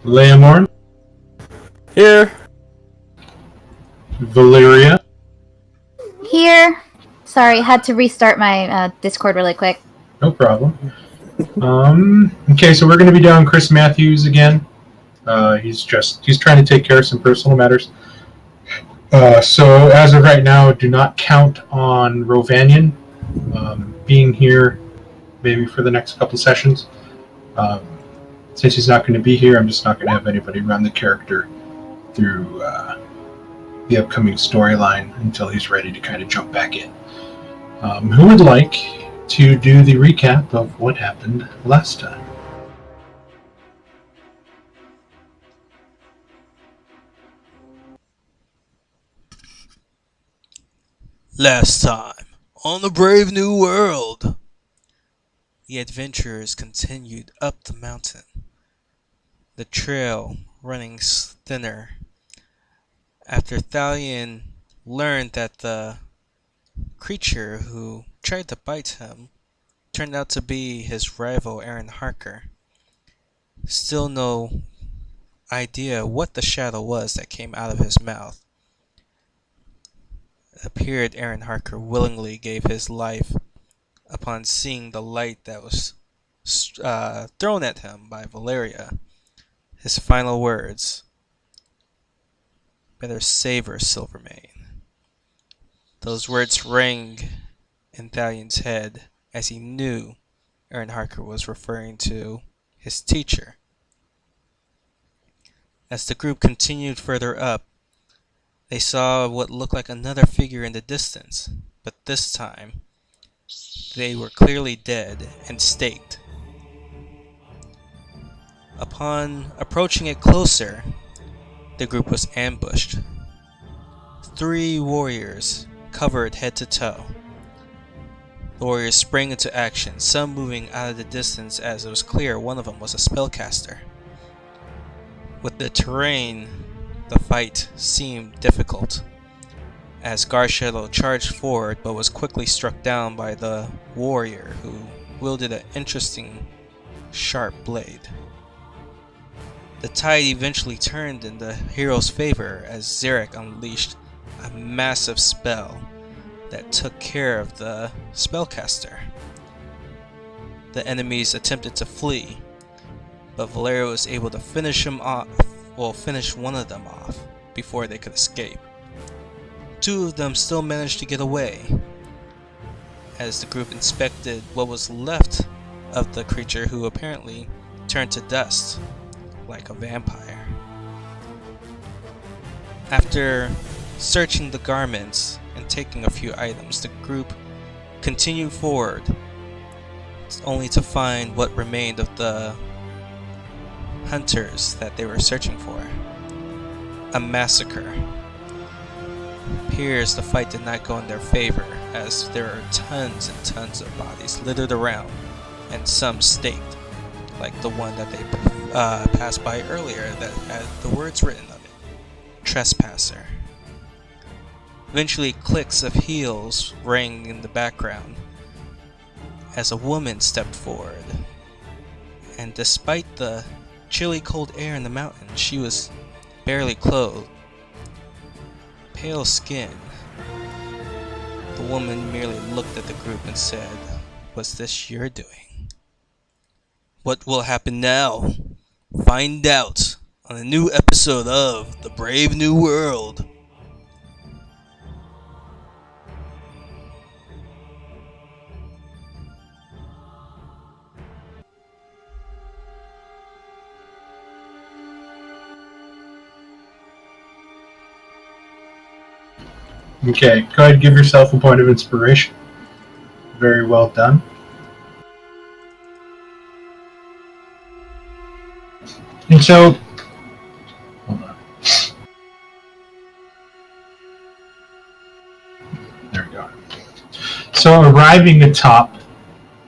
Leomorn, Here. Valeria. Here. Sorry, had to restart my Discord really quick. No problem. Okay, so we're going to be down Chris Matthews again. He's trying to take care of some personal matters. So as of right now, do not count on Rovanian being here maybe for the next couple sessions. Since he's not going to be here, I'm just not going to have anybody run the character through the upcoming storyline until he's ready to kind of jump back in. Who would like to do the recap of what happened last time? Last time, on the Brave New World, the adventurers continued up the mountain, the trail running thinner. After Thalion learned that the creature who tried to bite him turned out to be his rival Aaron Harker. Still no idea what the shadow was that came out of his mouth. It appeared Aaron Harker willingly gave his life upon seeing the light that was thrown at him by Valeria. His final words, "Better save her, Silvermane." Those words rang in Thalion's head as he knew Aaron Harker was referring to his teacher. As the group continued further up, they saw what looked like another figure in the distance, but this time they were clearly dead and staked. Upon approaching it closer, the group was ambushed. 3 warriors covered head to toe. The warriors sprang into action, some moving out of the distance as it was clear one of them was a spellcaster. With the terrain, the fight seemed difficult, as Garshadow charged forward but was quickly struck down by the warrior who wielded an interesting, sharp blade. The tide eventually turned in the hero's favor as Zarek unleashed a massive spell that took care of the spellcaster. The enemies attempted to flee, but Valeria was able to finish one of them off before they could escape. 2 of them still managed to get away. As the group inspected what was left of the creature who apparently turned to dust like a vampire. After searching the garments and taking a few items, the group continued forward, only to find what remained of the hunters that they were searching for. A massacre. It appears the fight did not go in their favor, as there are tons and tons of bodies littered around, and some staked, like the one that they passed by earlier that had the words written on it, "Trespasser." Eventually, clicks of heels rang in the background as a woman stepped forward, and despite the chilly cold air in the mountain, she was barely clothed. Pale skin. The woman merely looked at the group and said, "Was this your doing?" What will happen now? Find out on a new episode of The Brave New World. Okay, go ahead and give yourself a point of inspiration. Very well done. And so, hold on. There we go. So, arriving atop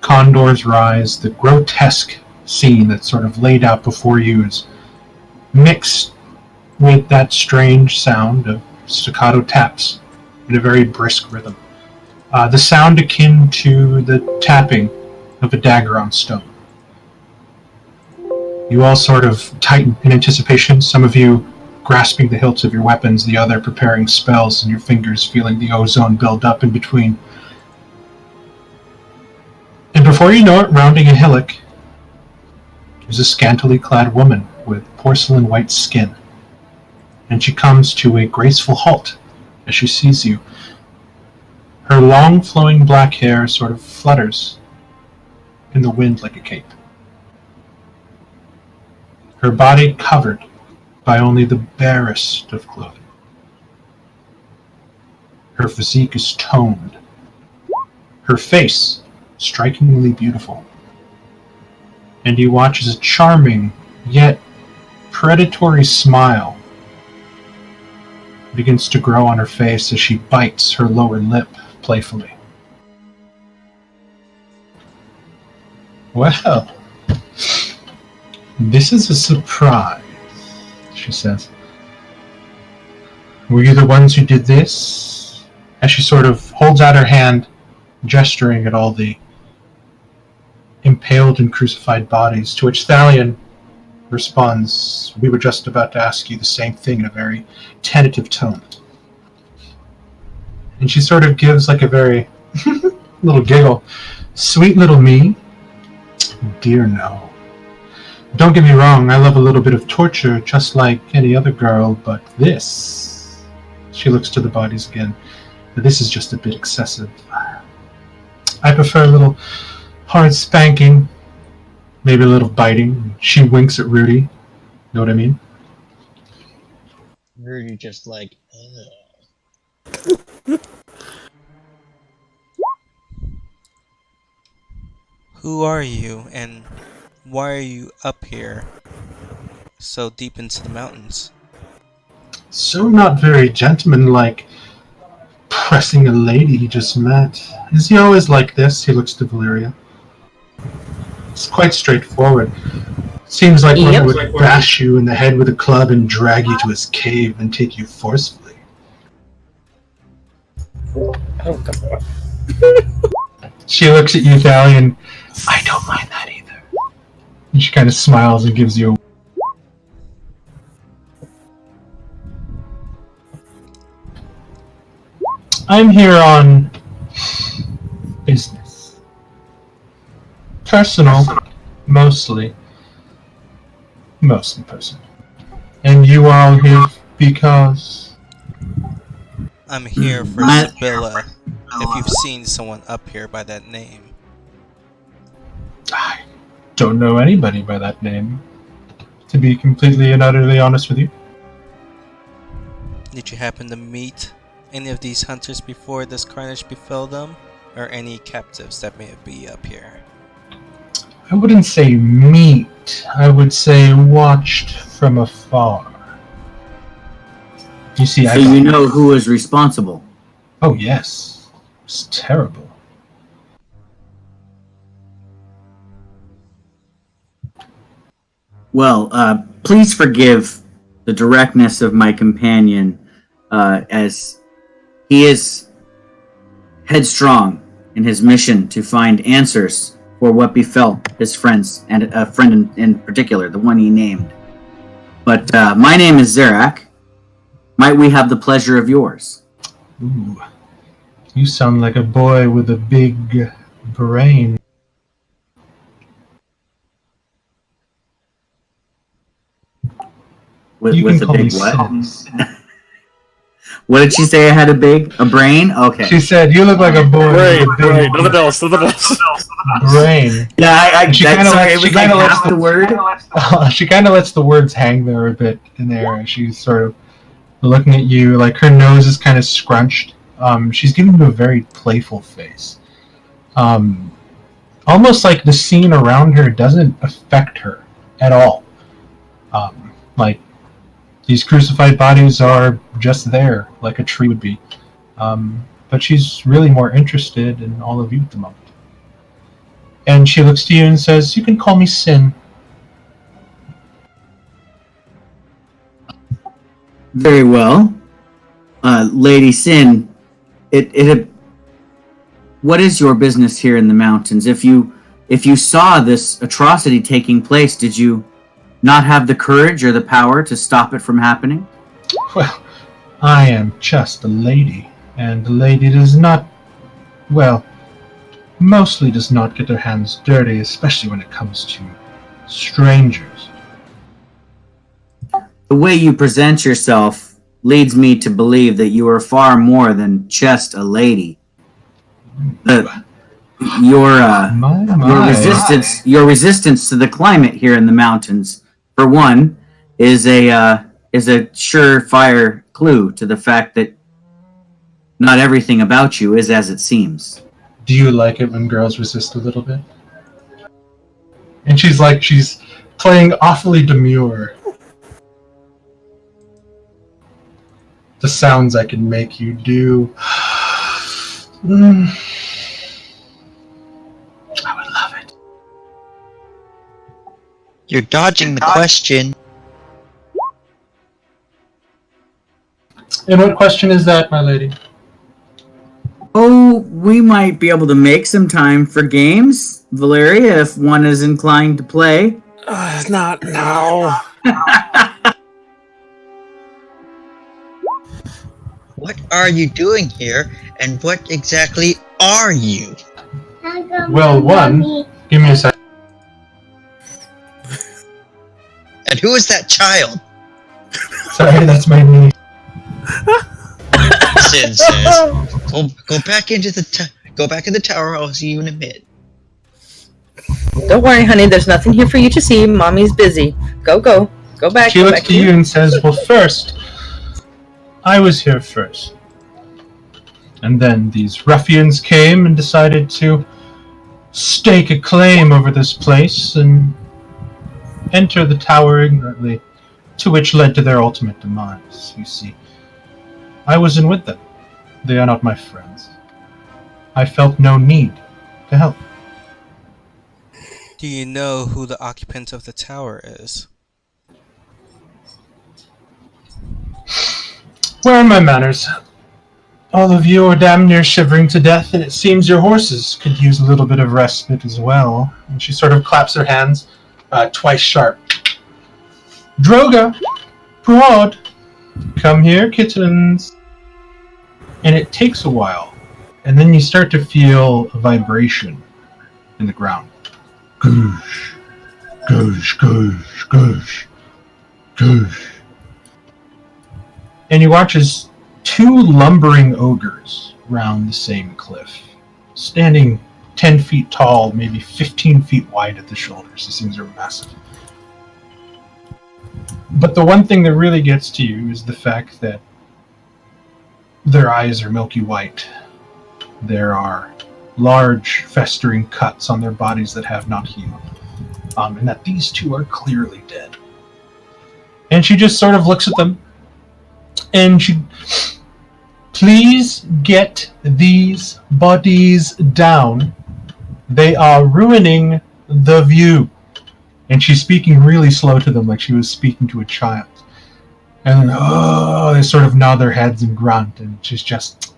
Condor's Rise, the grotesque scene that's sort of laid out before you is mixed with that strange sound of staccato taps in a very brisk rhythm. The sound akin to the tapping of a dagger on stone. You all sort of tighten in anticipation, some of you grasping the hilts of your weapons, the other preparing spells, and your fingers feeling the ozone build up in between. And before you know it, rounding a hillock, is a scantily clad woman with porcelain white skin. And she comes to a graceful halt as she sees you. Her long flowing black hair sort of flutters in the wind like a cape. Her body covered by only the barest of clothing. Her physique is toned. Her face strikingly beautiful. And you watch as a charming, yet predatory smile begins to grow on her face as she bites her lower lip playfully. Well, this is a surprise, she says. Were you the ones who did this? As she sort of holds out her hand, gesturing at all the impaled and crucified bodies, to which Thalion responds, we were just about to ask you the same thing in a very tentative tone. And she sort of gives like a very little giggle. Sweet little me? Dear no. Don't get me wrong, I love a little bit of torture just like any other girl, but this... She looks to the bodies again. This is just a bit excessive. I prefer a little hard spanking, maybe a little biting. She winks at Rudy. Know what I mean? Rudy just like, Who are you, and why are you up here so deep into the mountains? So not very gentlemanlike, pressing a lady he just met. Is he always like this? He looks to Valyria. It's quite straightforward. Seems like one would bash you in the head with a club and drag you to his cave and take you forcefully. oh, come on. She looks at you, Thalion. I don't mind that either. And she kind of smiles and gives you a... I'm here on business. Personal, mostly. Mostly personal. And you are all here because... I'm here for Sibylla, if you've seen someone up here by that name. I don't know anybody by that name, to be completely and utterly honest with you. Did you happen to meet any of these hunters before this carnage befell them? Or any captives that may be up here? I wouldn't say meet, I would say watched from afar. You see, so you know who is responsible? Oh yes, it's terrible. Well, please forgive the directness of my companion, as he is headstrong in his mission to find answers for what befell his friends, and a friend in particular, the one he named. But my name is Zerak. Might we have the pleasure of yours? Ooh, you sound like a boy with a big brain. With a call me big what? Sin. What did she say? I had a brain? Okay. She said you look like a boy with a big Nothing else. brain. Yeah, She kind of half the word. She kind of lets the words hang there a bit in there. She's sort of looking at you, like her nose is kind of scrunched. She's giving you a very playful face. Almost like the scene around her doesn't affect her at all. Like these crucified bodies are just there, like a tree would be. But she's really more interested in all of you at the moment. And she looks to you and says, you can call me Sin. Very well. Lady Sin, what is your business here in the mountains? If you saw this atrocity taking place, did you not have the courage or the power to stop it from happening? Well, I am just a lady, and a lady does not, well, mostly does not get her hands dirty, especially when it comes to strangers. The way you present yourself leads me to believe that you are far more than just a lady. Your resistance to the climate here in the mountains, for one, is a surefire clue to the fact that not everything about you is as it seems. Do you like it when girls resist a little bit? And she's playing awfully demure. The sounds I can make you do. I would love it. You're dodging the question. And what question is that, my lady? Oh, we might be able to make some time for games, Valeria, if one is inclined to play. Not now. What are you doing here, and what exactly are you? Well, one, give me a second. And who is that child? Sorry, that's my knee. Sin says, "Go back into go back in the tower. I'll see you in a bit." Don't worry, honey. There's nothing here for you to see. Mommy's busy. Go back. She go looks back to you and says, well, first, I was here first. And then these ruffians came and decided to stake a claim over this place and enter the tower ignorantly, to which led to their ultimate demise, you see. I wasn't with them. They are not my friends. I felt no need to help. Do you know who the occupant of the tower is? Where are my manners? All of you are damn near shivering to death, and it seems your horses could use a little bit of respite as well. And she sort of claps her hands twice sharp. Droga! Broad! Come here, kittens! And it takes a while, and then you start to feel a vibration in the ground. Goosh! Goosh, goosh, goosh, goosh. And you watch as two lumbering ogres round the same cliff, standing 10 feet tall, maybe 15 feet wide at the shoulders. These things are massive. But the one thing that really gets to you is the fact that their eyes are milky white. There are large, festering cuts on their bodies that have not healed. And that these two are clearly dead. And she just sort of looks at them, and she... Please get these bodies down. They are ruining the view. And she's speaking really slow to them, like she was speaking to a child. And then, they sort of nod their heads and grunt, and she's just,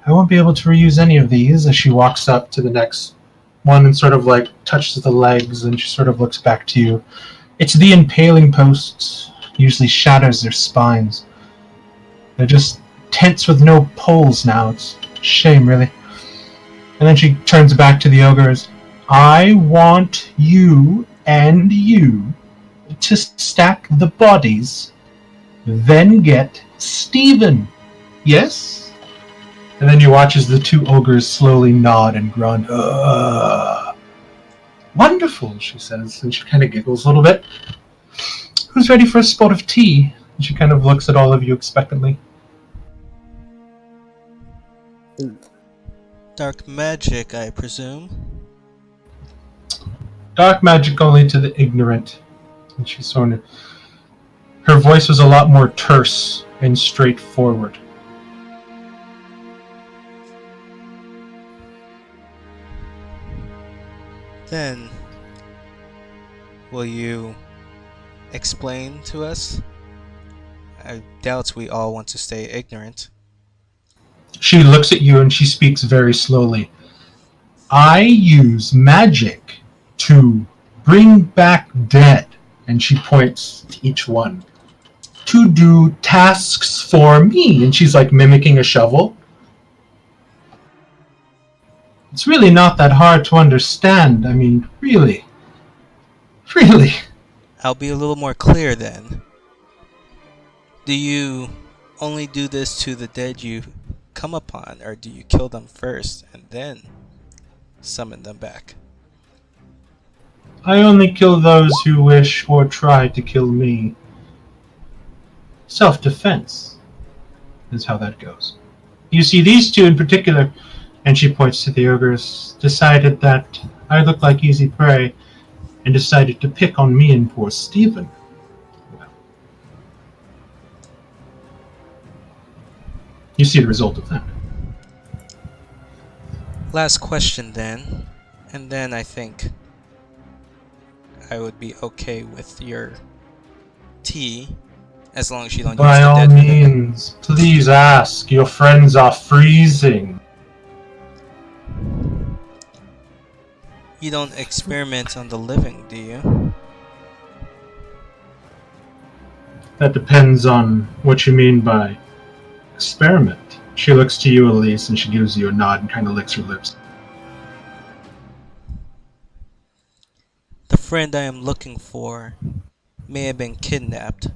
I won't be able to reuse any of these, as she walks up to the next one and sort of like touches the legs, and she sort of looks back to you. It's the impaling posts, usually shatters their spines. They're just tents with no poles now. It's a shame, really. And then she turns back to the ogres. I want you and you to stack the bodies, then get Stephen. Yes? And then you watch as the two ogres slowly nod and grunt. Wonderful, she says, and she kind of giggles a little bit. Who's ready for a spot of tea? And she kind of looks at all of you expectantly. Dark magic, I presume. Dark magic only to the ignorant. And she sort of... Her voice was a lot more terse and straightforward. Then, will you explain to us? I doubt we all want to stay ignorant. She looks at you and she speaks very slowly. I use magic to bring back dead. And she points to each one. To do tasks for me. And she's like mimicking a shovel. It's really not that hard to understand. I mean, really. Really. I'll be a little more clear then. Do you only do this to the dead you come upon, or do you kill them first and then summon them back? I only kill those who wish or try to kill me. Self-defense is how that goes. You see, these two in particular, and she points to the ogres, decided that I look like easy prey and decided to pick on me and poor Stephen. Well, you see the result of that. Last question then, and then I think I would be okay with your tea, as long as you don't By use the all dead vinegar. means, please ask. Your friends are freezing. You don't experiment on the living, do you? That depends on what you mean by experiment. She looks to you, Elise, and she gives you a nod and kind of licks her lips. The friend I am looking for may have been kidnapped.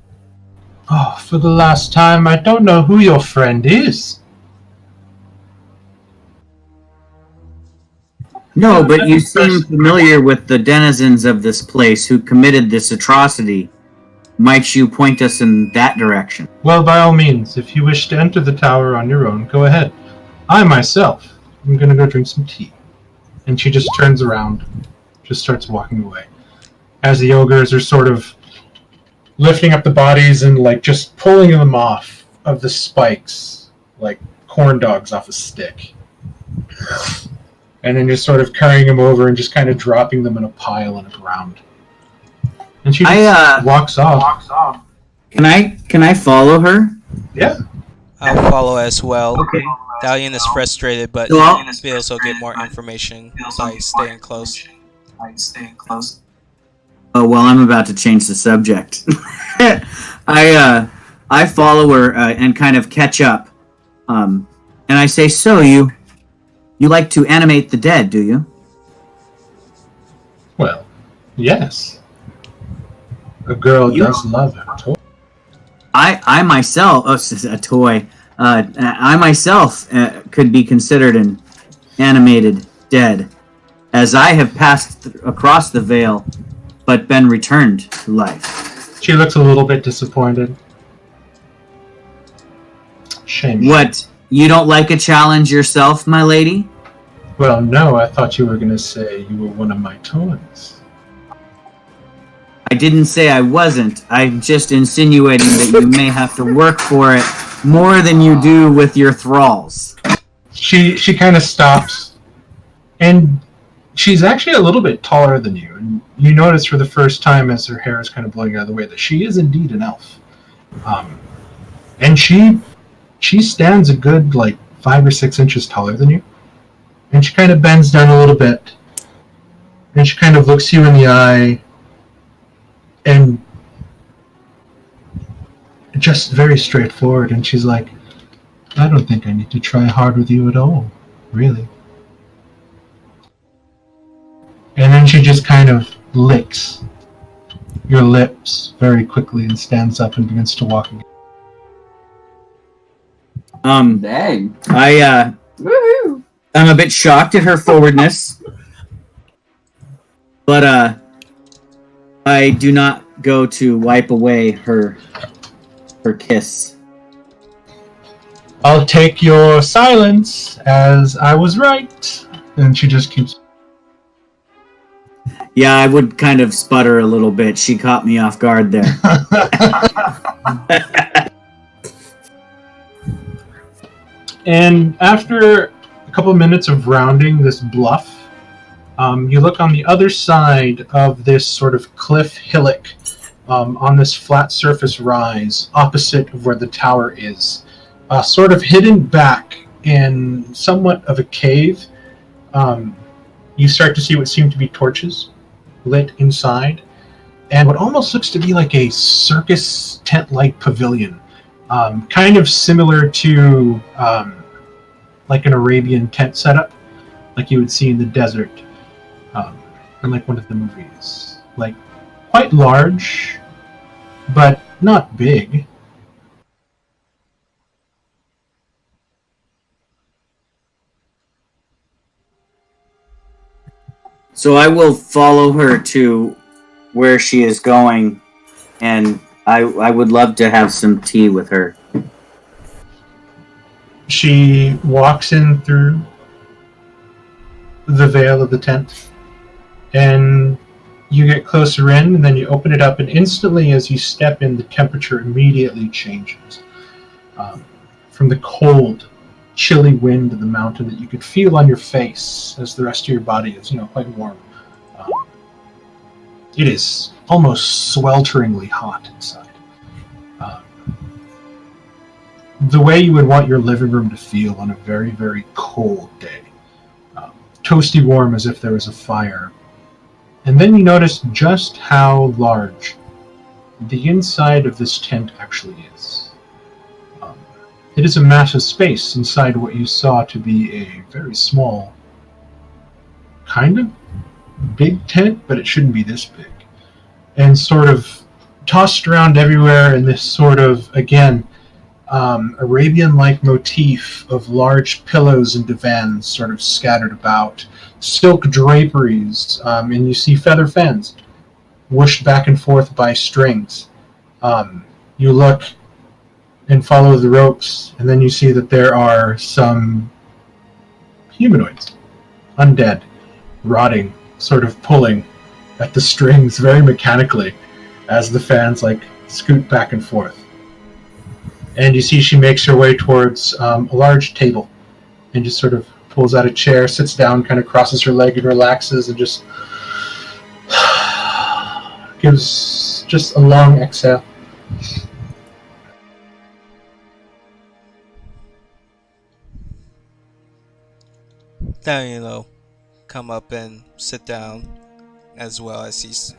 Oh, for the last time, I don't know who your friend is. No, but you seem familiar with the denizens of this place who committed this atrocity. Might you point us in that direction? Well, by all means, if you wish to enter the tower on your own, go ahead. I myself am going to go drink some tea. And she just turns around, just starts walking away. As the ogres are sort of lifting up the bodies and like just pulling them off of the spikes, like corn dogs off a stick. And then just sort of carrying them over and just kind of dropping them in a pile on the ground. And she just walks off. Can I follow her? Yeah. I'll follow as well. Okay. Dalian is frustrated, but So I'll- he also get more information by staying close. Oh well, I'm about to change the subject. I follow her and kind of catch up, and I say, "So you like to animate the dead, do you?" Well, yes. A girl does love her toy. I myself, a toy. I myself could be considered an animated dead, as I have passed across the veil, but been returned to life. She looks a little bit disappointed. Shame. What? You don't like a challenge yourself, my lady? Well, no, I thought you were going to say you were one of my toys. I didn't say I wasn't. I'm just insinuating that you may have to work for it more than you do with your thralls. She kind of stops, and she's actually a little bit taller than you. And you notice for the first time as her hair is kind of blowing out of the way that she is indeed an elf. And she stands a good like 5 or 6 inches taller than you. And she kind of bends down a little bit, and she kind of looks you in the eye, and just very straightforward. And she's like, I don't think I need to try hard with you at all, really. And then she just kind of licks your lips very quickly and stands up and begins to walk again. Dang. I'm a bit shocked at her forwardness, but I do not go to wipe away her kiss. I'll take your silence as I was right. And she just keeps... Yeah, I would kind of sputter a little bit. She caught me off guard there. And after a couple minutes of rounding this bluff, you look on the other side of this sort of cliff hillock on this flat surface rise opposite of where the tower is. Sort of hidden back in somewhat of a cave, you start to see what seem to be torches lit inside. and what almost looks to be like a circus tent-like pavilion, kind of similar to like an Arabian tent setup, like you would see in the desert, in like one of the movies. Like quite large, but not big. So I will follow her to where she is going, and I would love to have some tea with her. She walks in through the veil of the tent, and you get closer in, and then you open it up, and instantly as you step in, the temperature immediately changes. From the cold, chilly wind of the mountain that you could feel on your face as the rest of your body is, quite warm. It is almost swelteringly hot inside. The way you would want your living room to feel on a very, very cold day. Toasty warm as if there was a fire. And then you notice just how large the inside of this tent actually is. It is a massive space inside what you saw to be a very small, kind of big tent, but it shouldn't be this big. And sort of tossed around everywhere in this sort of, again, Arabian-like motif of large pillows and divans sort of scattered about, silk draperies, and you see feather fans whooshed back and forth by strings. You look and follow the ropes, and then you see that there are some humanoids, undead, rotting, sort of pulling at the strings very mechanically as the fans scoot back and forth. And you see she makes her way towards a large table and just sort of pulls out a chair, sits down, kind of crosses her leg and relaxes, and just gives just a long exhale. Then, come up and sit down as well as his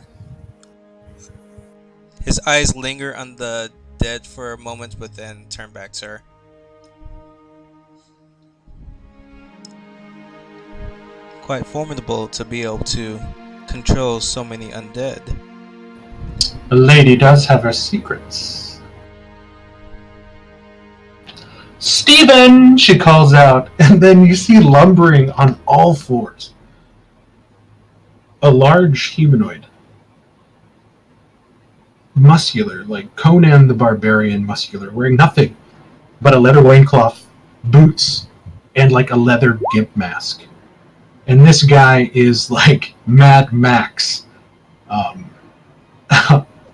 eyes linger on the dead for a moment, but then turn back to her. Quite formidable to be able to control so many undead. The lady does have her secrets. "Stephen!" she calls out, and then you see lumbering on all fours a large humanoid. Muscular, like Conan the Barbarian muscular, wearing nothing but a leather loincloth, boots, and like a leather gimp mask. And this guy is like Mad Max,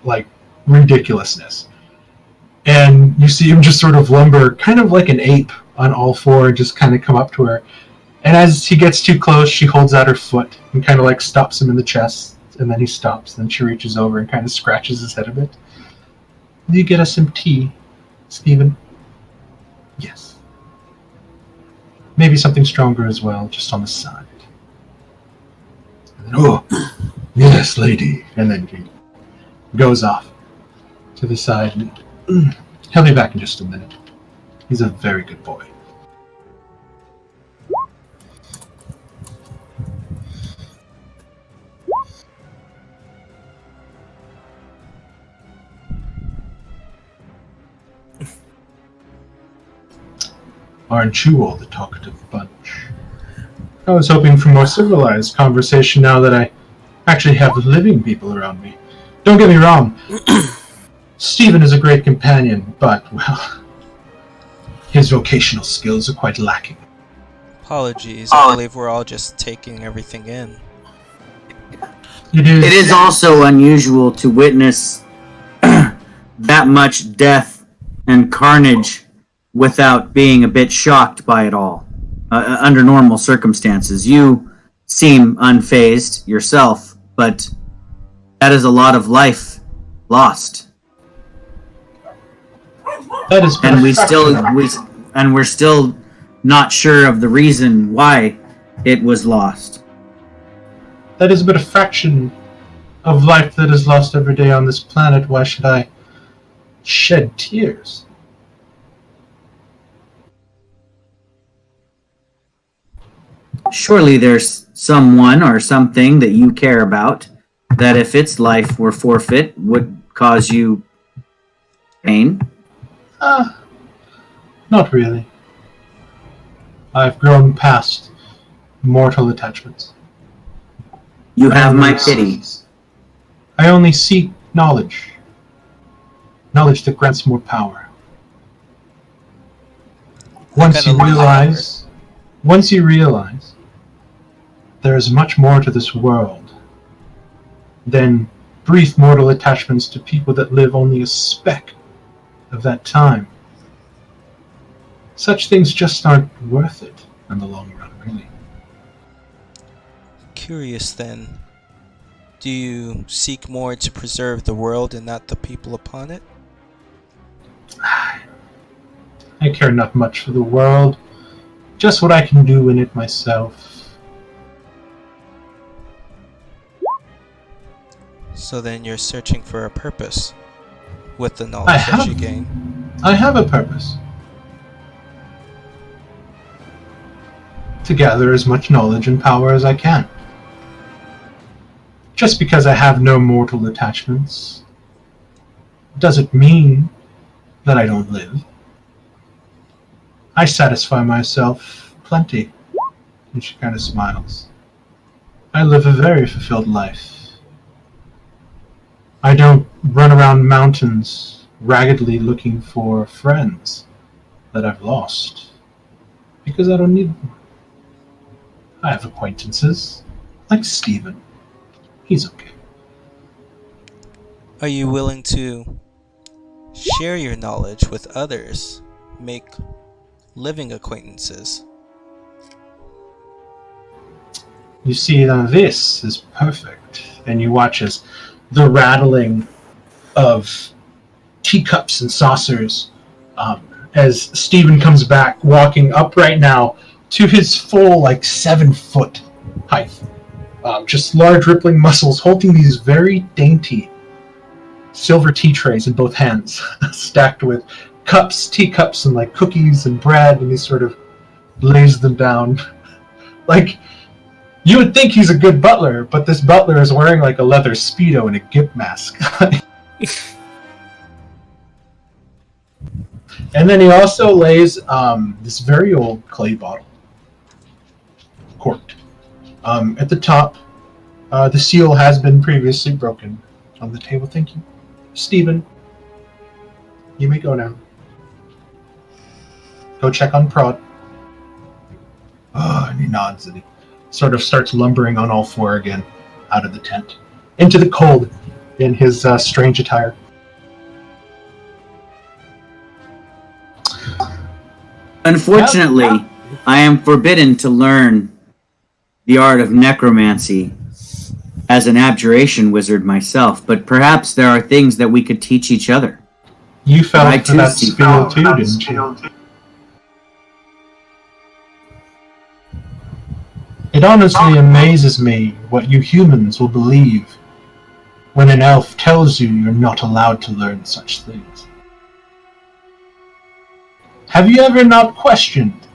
like ridiculousness. And you see him just sort of lumber, kind of like an ape on all four, and just kind of come up to her. And as he gets too close, she holds out her foot and kind of stops him in the chest. And then he stops. Then she reaches over and kind of scratches his head a bit. "Will you get us some tea, Stephen?" "Yes. Maybe something stronger as well, just on the side." And then, "Oh, yes, lady." And then he goes off to the side. And he'll be back in just a minute. He's a very good boy. Aren't you all the talkative bunch? I was hoping for more civilized conversation now that I actually have living people around me. Don't get me wrong. Stephen is a great companion, but, well, his vocational skills are quite lacking. Apologies, I believe we're all just taking everything in. It is also unusual to witness that much death and carnage without being a bit shocked by it all. Under normal circumstances, you seem unfazed yourself, but that is a lot of life lost. That is and we're still not sure of the reason why it was lost. That is but a fraction of life that is lost every day on this planet, why should I shed tears? Surely there's someone or something that you care about that if its life were forfeit would cause you pain. Not really. I've grown past mortal attachments. You have my pity. I only seek knowledge. Knowledge that grants more power. Once you realize there is much more to this world than brief mortal attachments to people that live only a speck of that time. Such things just aren't worth it in the long run, really. Curious then, do you seek more to preserve the world and not the people upon it? I care not much for the world, just what I can do in it myself. So then you're searching for a purpose with the knowledge that you gain. I have a purpose. To gather as much knowledge and power as I can. Just because I have no mortal attachments doesn't mean that I don't live. I satisfy myself plenty. And she kind of smiles. I live a very fulfilled life. I don't run around mountains raggedly looking for friends that I've lost. Because I don't need them. I have acquaintances, like Stephen. He's okay. Are you willing to share your knowledge with others, make living acquaintances? You see, now this is perfect. And you watch as the rattling of teacups and saucers as Stephen comes back, walking up right now to his full, 7-foot height. Just large rippling muscles, holding these very dainty silver tea trays in both hands, stacked with cups, teacups, and cookies and bread, and he sort of lays them down. You would think he's a good butler, but this butler is wearing a leather Speedo and a gimp mask. And then he also lays this very old clay bottle, corked. At the top, the seal has been previously broken on the table. Thank you. Stephen, you may go now. Go check on Prod. Oh, and he nods and he sort of starts lumbering on all four again out of the tent into the cold in his strange attire. Unfortunately, I am forbidden to learn the art of necromancy as an abjuration wizard myself, but perhaps there are things that we could teach each other. You fell I for too that see spell too, didn't you? It honestly amazes me what you humans will believe when an elf tells you you're not allowed to learn such things. Have you ever not questioned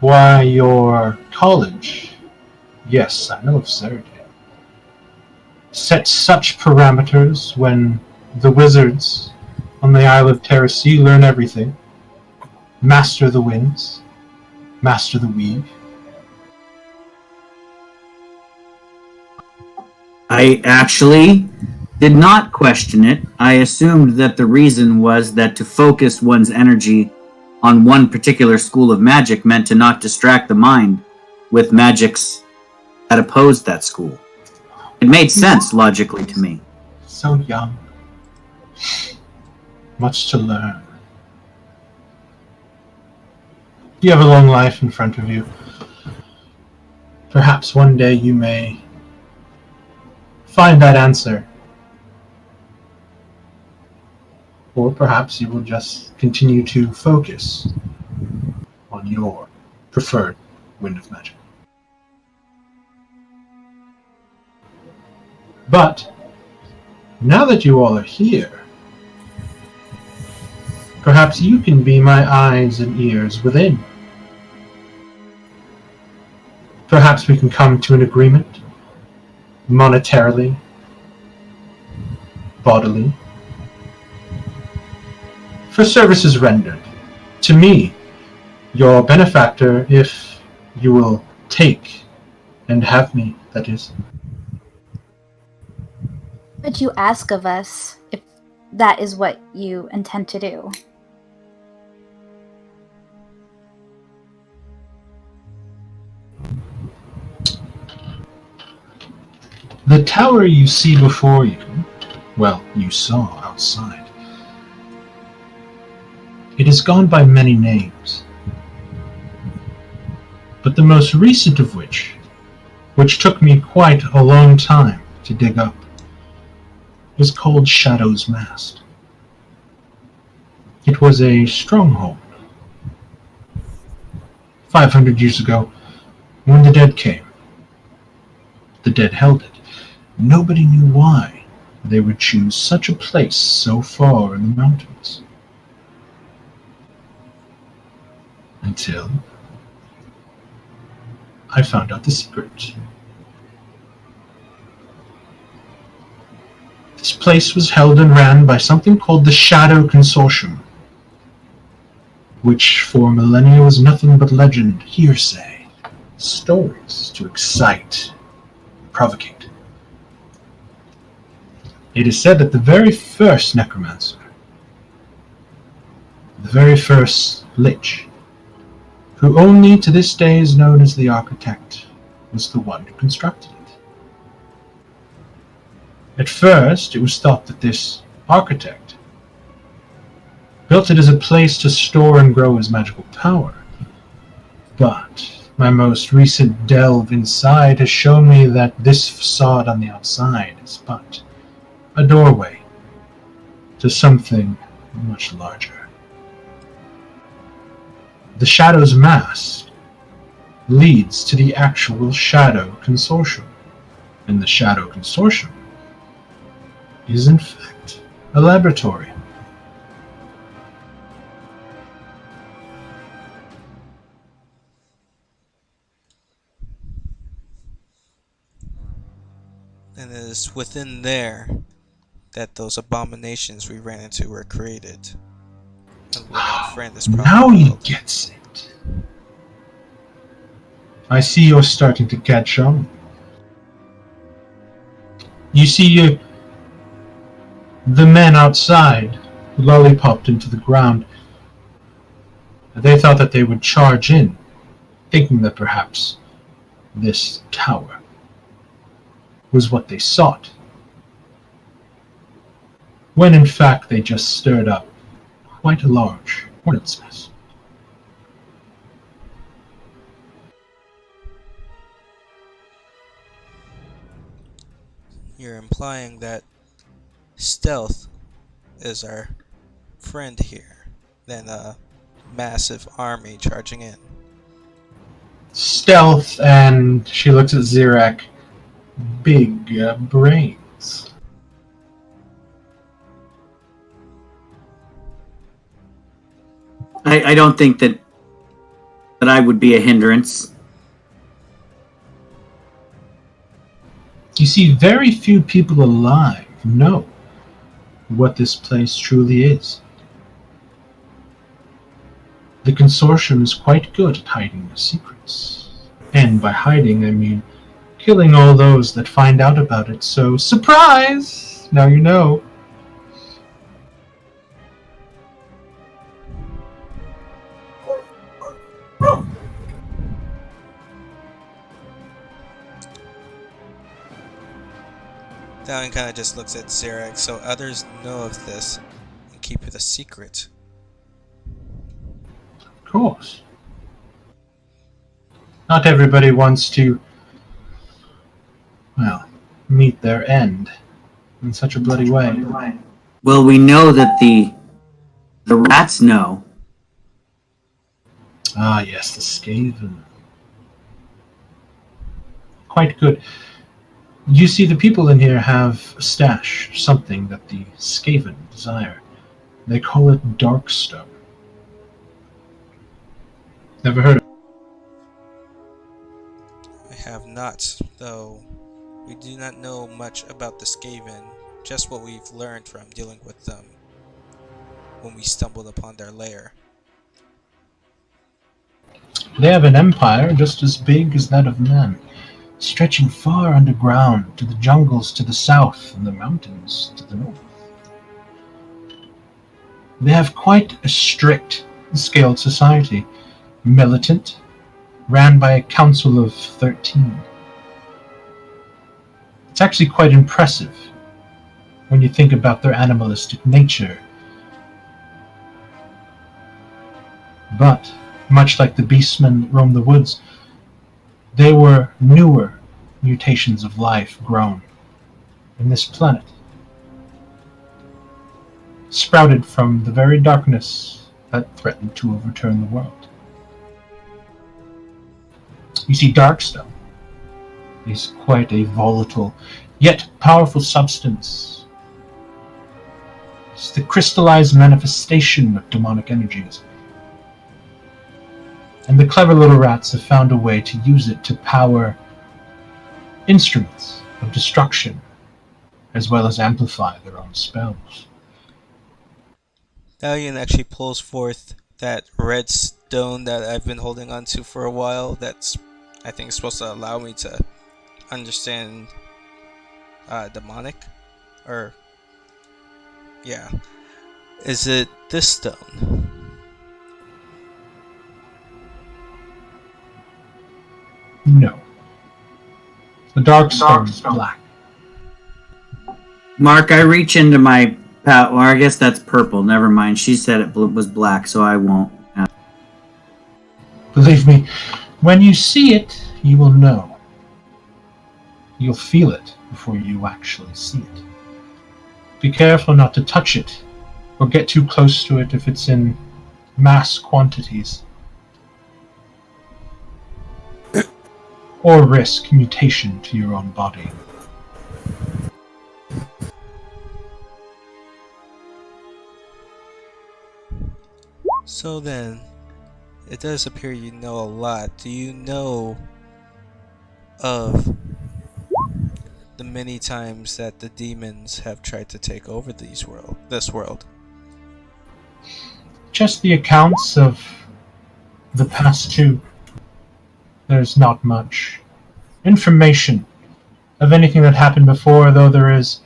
why your college, yes, I know of Ceridia, set such parameters when the wizards on the Isle of Terrasea learn everything, master the winds, master the weave? I actually did not question it. I assumed that the reason was that to focus one's energy on one particular school of magic meant to not distract the mind with magics that opposed that school. It made sense logically to me. So young. Much to learn. You have a long life in front of you. Perhaps one day you may find that answer. Or perhaps you will just continue to focus on your preferred wind of magic. But now that you all are here, perhaps you can be my eyes and ears within. Perhaps we can come to an agreement, monetarily, bodily, for services rendered. To me, your benefactor, if you will take and have me, that is. But you ask of us if that is what you intend to do. The tower you see before you, well, you saw outside, it has gone by many names, but the most recent of which took me quite a long time to dig up, was called Shadow's Mast. It was a stronghold. 500 years ago, when the dead came, the dead held it. Nobody knew why they would choose such a place so far in the mountains. Until I found out the secret. This place was held and ran by something called the Shadow Consortium, which for millennia was nothing but legend, hearsay, stories to excite, provocate. It is said that the very first necromancer, the very first lich, who only to this day is known as the Architect, was the one who constructed it. At first, it was thought that this architect built it as a place to store and grow his magical power. But my most recent delve inside has shown me that this facade on the outside is but a doorway to something much larger. The Shadow's Mast leads to the actual Shadow Consortium, and the Shadow Consortium is in fact a laboratory. And it is within there that those abominations we ran into were created. And where my friend is probably Now he held. gets it. I see you're starting to catch on. You see, the men outside lollipopped into the ground. They thought that they would charge in, thinking that perhaps this tower was what they sought, when in fact they just stirred up quite a large hornet's nest. You're implying that stealth is our friend here, than a massive army charging in. Stealth, and she looks at Zirak, big brains. I don't think that I would be a hindrance. You see, very few people alive know what this place truly is. The consortium is quite good at hiding their secrets. And by hiding, I mean killing all those that find out about it. So, surprise! Now you know. Dalian kind of just looks at Zirak, so others know of this and keep it a secret. Of course. Not everybody wants to, well, meet their end in such a bloody way. Well, we know that the rats know. Ah, yes, the Skaven. Quite good. You see, the people in here have a stash, something that the Skaven desire. They call it Darkstone. Never heard of it? I have not, though we do not know much about the Skaven, just what we've learned from dealing with them when we stumbled upon their lair. They have an empire just as big as that of man, stretching far underground to the jungles to the south and the mountains to the north. They have quite a strict, scaled society, militant, ran by a council of 13. It's actually quite impressive when you think about their animalistic nature. But, much like the beastmen that roam the woods, they were newer mutations of life grown in this planet, sprouted from the very darkness that threatened to overturn the world. You see, Darkstone is quite a volatile, yet powerful substance. It's the crystallized manifestation of demonic energies. And the clever little rats have found a way to use it to power instruments of destruction, as well as amplify their own spells. Dalian actually pulls forth that red stone that I've been holding on to for a while. That's, I think, is supposed to allow me to understand demonic, or yeah. Is it this stone? No. The Darkstone is black. Mark, I reach into my or I guess that's purple. Never mind. She said it was black, so I won't. Believe me, when you see it, you will know. You'll feel it before you actually see it. Be careful not to touch it, or get too close to it if it's in mass quantities. Or risk mutation to your own body. So then, it does appear you know a lot. Do you know of the many times that the demons have tried to take over this world? Just the accounts of the past two. There's not much information of anything that happened before, though there is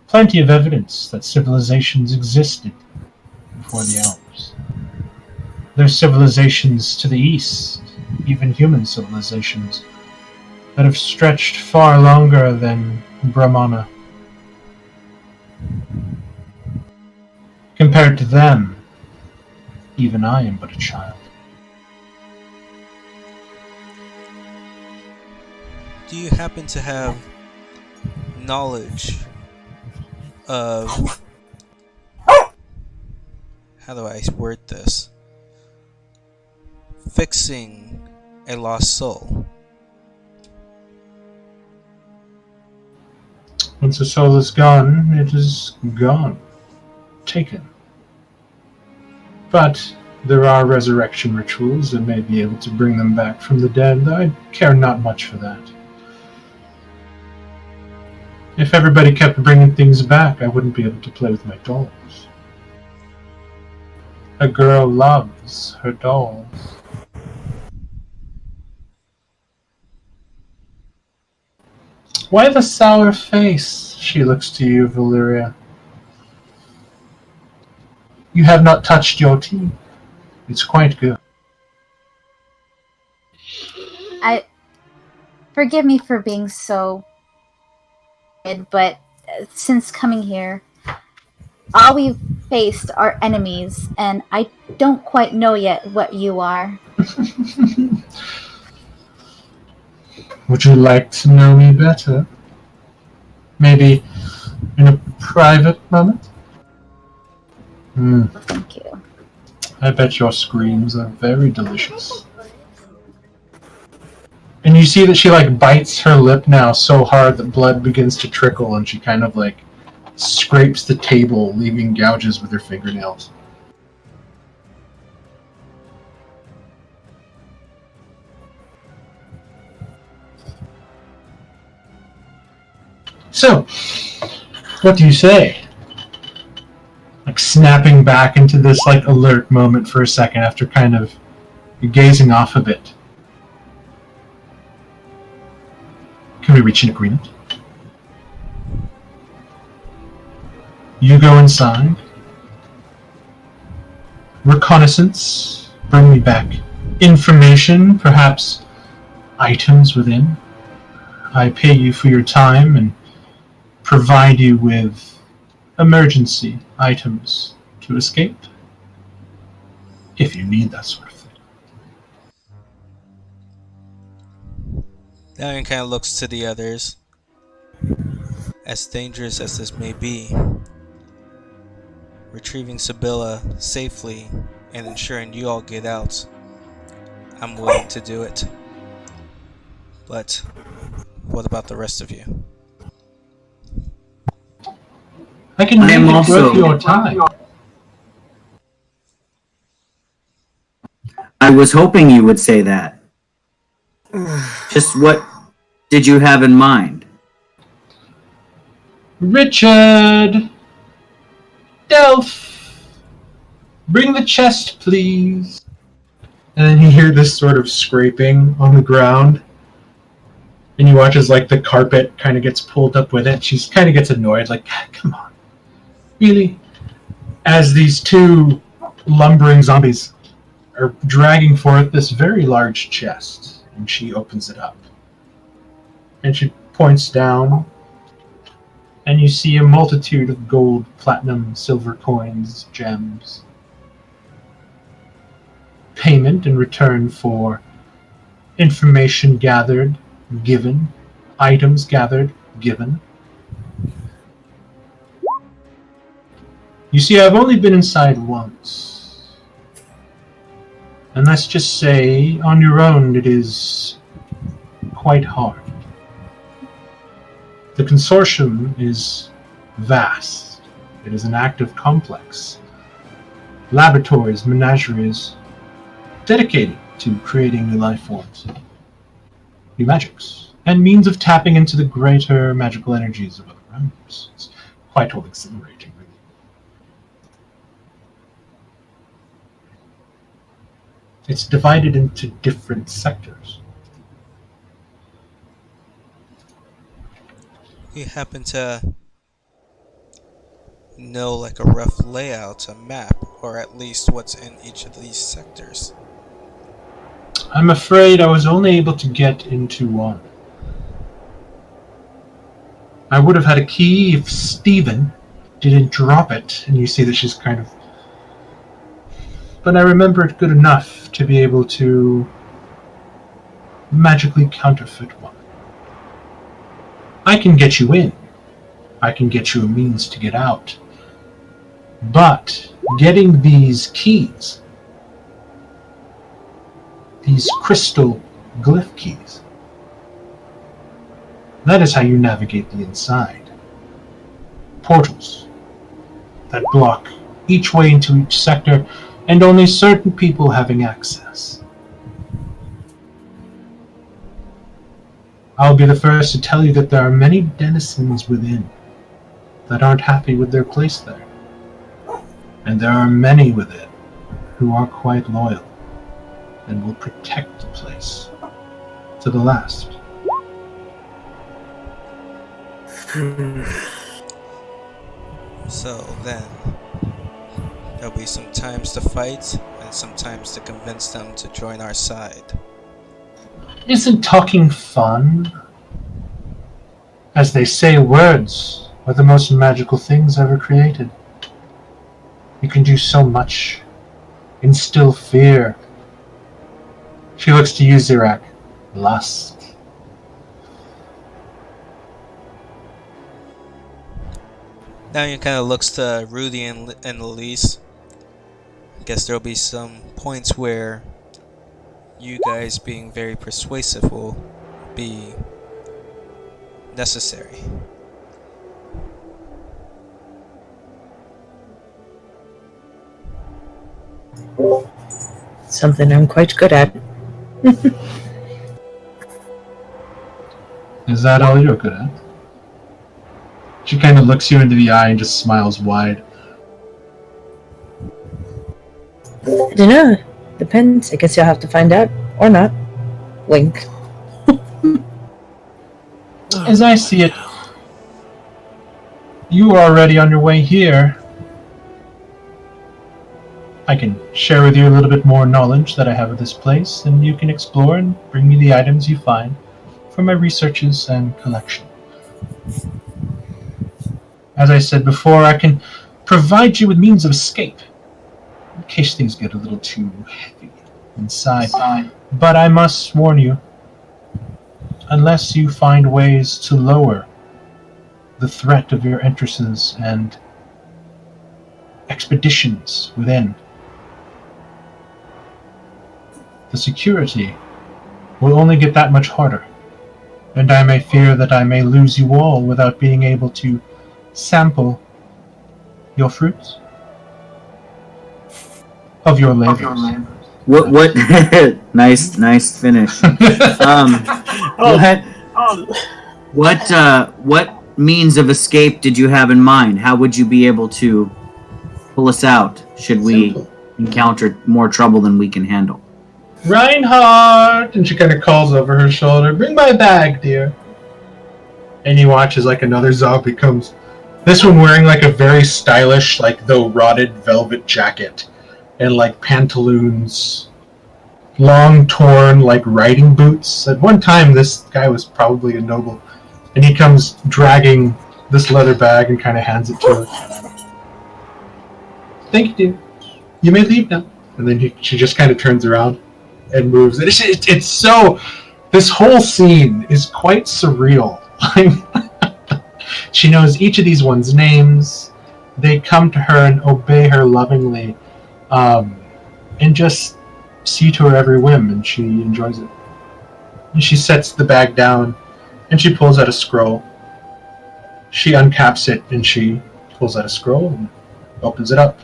plenty of evidence that civilizations existed before the elves. There's civilizations to the east, even human civilizations, that have stretched far longer than Brahmana. Compared to them, even I am but a child. Do you happen to have knowledge of, how do I word this, fixing a lost soul? Once a soul is gone, it is gone. Taken. But there are resurrection rituals that may be able to bring them back from the dead, though I care not much for that. If everybody kept bringing things back, I wouldn't be able to play with my dolls. A girl loves her dolls. Why the sour face? She looks to you, Valyria. You have not touched your tea. It's quite good. Forgive me for being so... but since coming here, all we've faced are enemies, and I don't quite know yet what you are. Would you like to know me better? Maybe in a private moment? Thank you. I bet your screams are very delicious. And you see that she like bites her lip now so hard that blood begins to trickle, and she kind of like scrapes the table, leaving gouges with her fingernails. So, what do you say? Like snapping back into this like alert moment for a second after kind of gazing off a bit. Can we reach an agreement? You go inside. Reconnaissance. Bring me back information, perhaps items within. I pay you for your time and provide you with emergency items to escape. If you need that sort of thing. Darian kind of looks to the others. As dangerous as this may be, retrieving Sibylla safely and ensuring you all get out, I'm willing to do it. But what about the rest of you? I can make am it also- worth your time. I was hoping you would say that. Just what did you have in mind? Richard! Delph! Bring the chest, please. And then you hear this sort of scraping on the ground. And you watch as like the carpet kind of gets pulled up with it. She kind of gets annoyed, like, come on. Really? As these two lumbering zombies are dragging forth this very large chest. And she opens it up. And she points down. And you see a multitude of gold, platinum, silver coins, gems. Payment in return for information gathered, given. Items gathered, given. You see, I've only been inside once. And let's just say, on your own, it is quite hard. The consortium is vast. It is an active complex. Laboratories, menageries, dedicated to creating new life forms, new magics, and means of tapping into the greater magical energies of other realms. It's quite exhilarating, really. It's divided into different sectors. You happen to know like a rough layout, a map, or at least what's in each of these sectors? I'm afraid I was only able to get into one. I would have had a key if Stephen didn't drop it, and you see that she's kind of... But I remember it good enough to be able to magically counterfeit one. I can get you in. I can get you a means to get out. But getting these keys, these crystal glyph keys, that is how you navigate the inside. Portals that block each way into each sector, and only certain people having access. I'll be the first to tell you that there are many denizens within that aren't happy with their place there. And there are many within who are quite loyal and will protect the place to the last. So then, there'll be some times to fight and some times to convince them to join our side. Isn't talking fun? As they say, words are the most magical things ever created. You can do so much. Instill fear. She looks to you, Zirak. Lust. Now you kind of looks to Rudy and Elise. I guess there'll be some points where you guys being very persuasive will be necessary. Something I'm quite good at. Is that all you're good at? She kind of looks you into the eye and just smiles wide. I don't know. Depends. I guess you'll have to find out. Or not. Wink. As I see it, you are already on your way here. I can share with you a little bit more knowledge that I have of this place, and you can explore and bring me the items you find from my researches and collection. As I said before, I can provide you with means of escape, in case things get a little too heavy inside. But I must warn you, unless you find ways to lower the threat of your entrances and expeditions within, the security will only get that much harder, and I may fear that I may lose you all without being able to sample your fruits of your labors. What? Nice finish. What means of escape did you have in mind? How would you be able to pull us out should we encounter more trouble than we can handle? Reinhardt! And she kind of calls over her shoulder, "Bring my bag, dear." And you watch as like another zombie comes. This one wearing like a very stylish, like though rotted velvet jacket and like pantaloons, long torn like riding boots. At one time, this guy was probably a noble, and he comes dragging this leather bag and kind of hands it to her. "Thank you, dear. You may leave now." And then she just kind of turns around and moves. And it's so. This whole scene is quite surreal. She knows each of these ones' names. They come to her and obey her lovingly, and just see to her every whim, and she enjoys it. And she sets the bag down, and she pulls out a scroll. She uncaps it, and she pulls out a scroll and opens it up.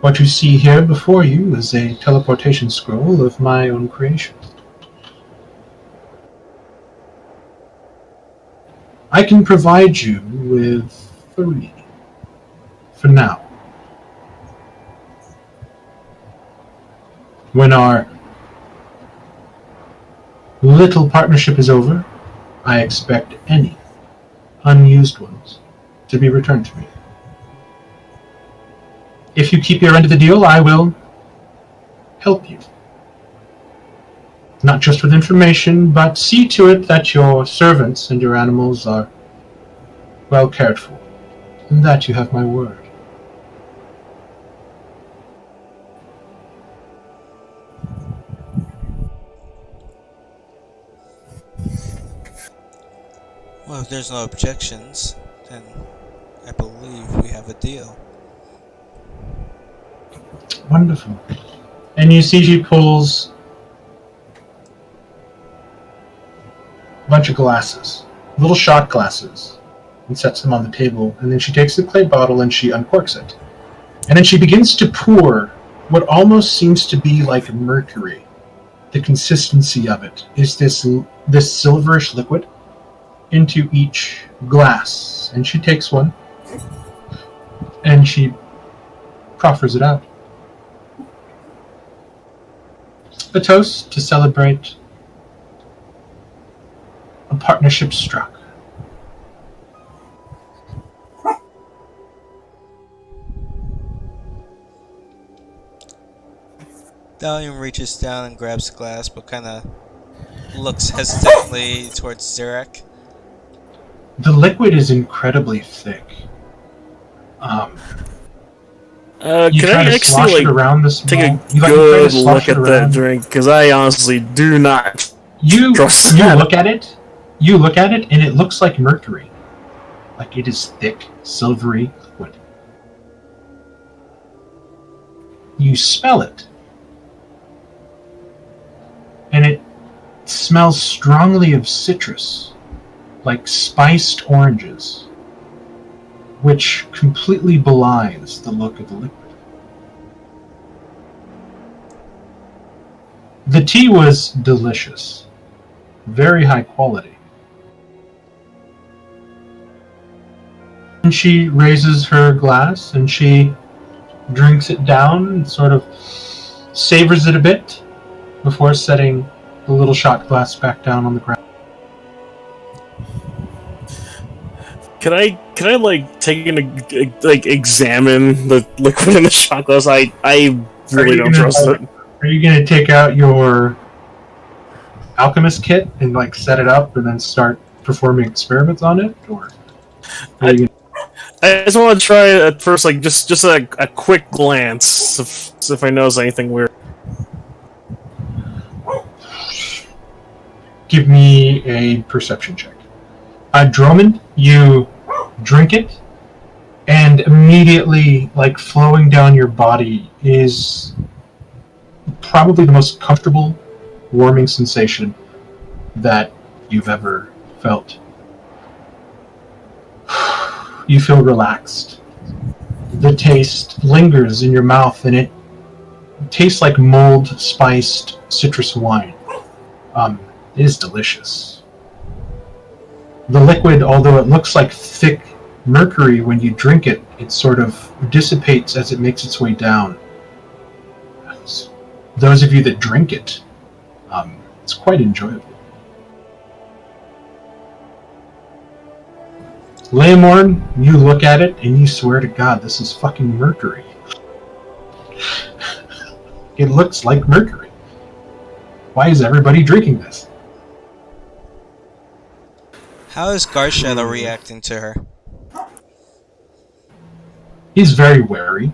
What you see here before you is a teleportation scroll of my own creation. I can provide you with 3 for now. When our little partnership is over, I expect any unused ones to be returned to me. If you keep your end of the deal, I will help you. Not just with information, but see to it that your servants and your animals are well cared for, and that you have my word. Well, if there's no objections, then I believe we have a deal. Wonderful. And you see she pulls a bunch of glasses, little shot glasses, and sets them on the table. And then she takes the clay bottle and she uncorks it. And then she begins to pour what almost seems to be like mercury. The consistency of it is this silverish liquid into each glass. And she takes one and she proffers it out. A toast to celebrate a partnership struck. Dalian reaches down and grabs the glass, but kind of looks hesitantly towards Zarak. The liquid is incredibly thick. You Can try I to slosh actually it around the small, take a you try to good slosh look it at that around. drink? Because I honestly do not You trust you that. look at it. You look at it, and it looks like mercury. Like it is thick, silvery liquid. You smell it, and it smells strongly of citrus, like spiced oranges, which completely belies the look of the liquid. The tea was delicious, very high quality. And she raises her glass and she drinks it down and sort of savors it a bit before setting the little shot glass back down on the ground. Can I like take like examine the liquid in the shot glass? I really don't trust it. Are you gonna take out your alchemist kit and like set it up and then start performing experiments on it, or? Are you I just want to try at first, like just a quick glance, if I notice anything weird. Give me a perception check. Drummond, you drink it, and immediately, like flowing down your body, is probably the most comfortable, warming sensation that you've ever felt. You feel relaxed. The taste lingers in your mouth, and it tastes like mold-spiced citrus wine. It is delicious. The liquid, although it looks like thick mercury when you drink it, it sort of dissipates as it makes its way down. Those of you that drink it, it's quite enjoyable. Leomorn, you look at it and you swear to God, this is fucking mercury. It looks like mercury. Why is everybody drinking this? How is Garshadow reacting to her? He's very wary.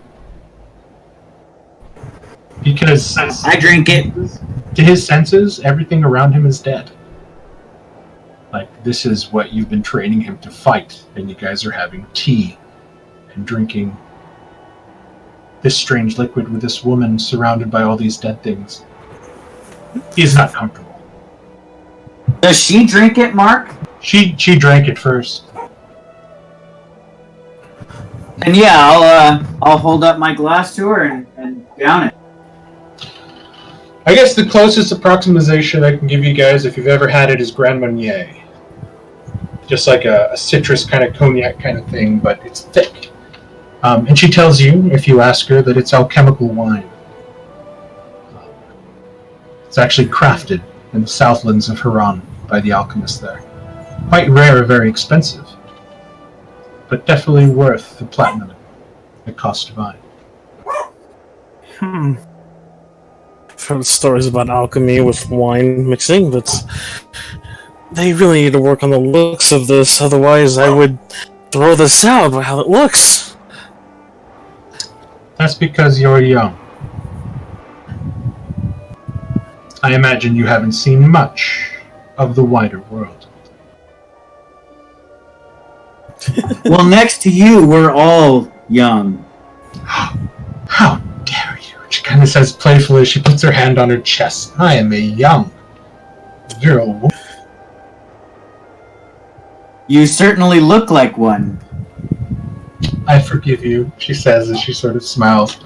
Because I drink it. to his senses, everything around him is dead. Like, this is what you've been training him to fight, and you guys are having tea and drinking this strange liquid with this woman surrounded by all these dead things. He is not comfortable. Does she drink it, Mark? She drank it first. And yeah, I'll hold up my glass to her and down it. I guess the closest approximation I can give you guys, if you've ever had it, is Grand Marnier. Just like a citrus kind of cognac kind of thing, but it's thick. And she tells you, if you ask her, that it's alchemical wine. It's actually crafted in the southlands of Huron by the alchemists there. Quite rare, very expensive, but definitely worth the platinum it costs to buy. I've heard stories about alchemy with wine mixing, but they really need to work on the looks of this, otherwise I would throw this out by how it looks. That's because you're young. I imagine you haven't seen much of the wider world. Well, next to you, we're all young. How dare you? She kind of says playfully. She puts her hand on her chest. I am a young, virile woman. You certainly look like one. I forgive you, she says as she sort of smiles.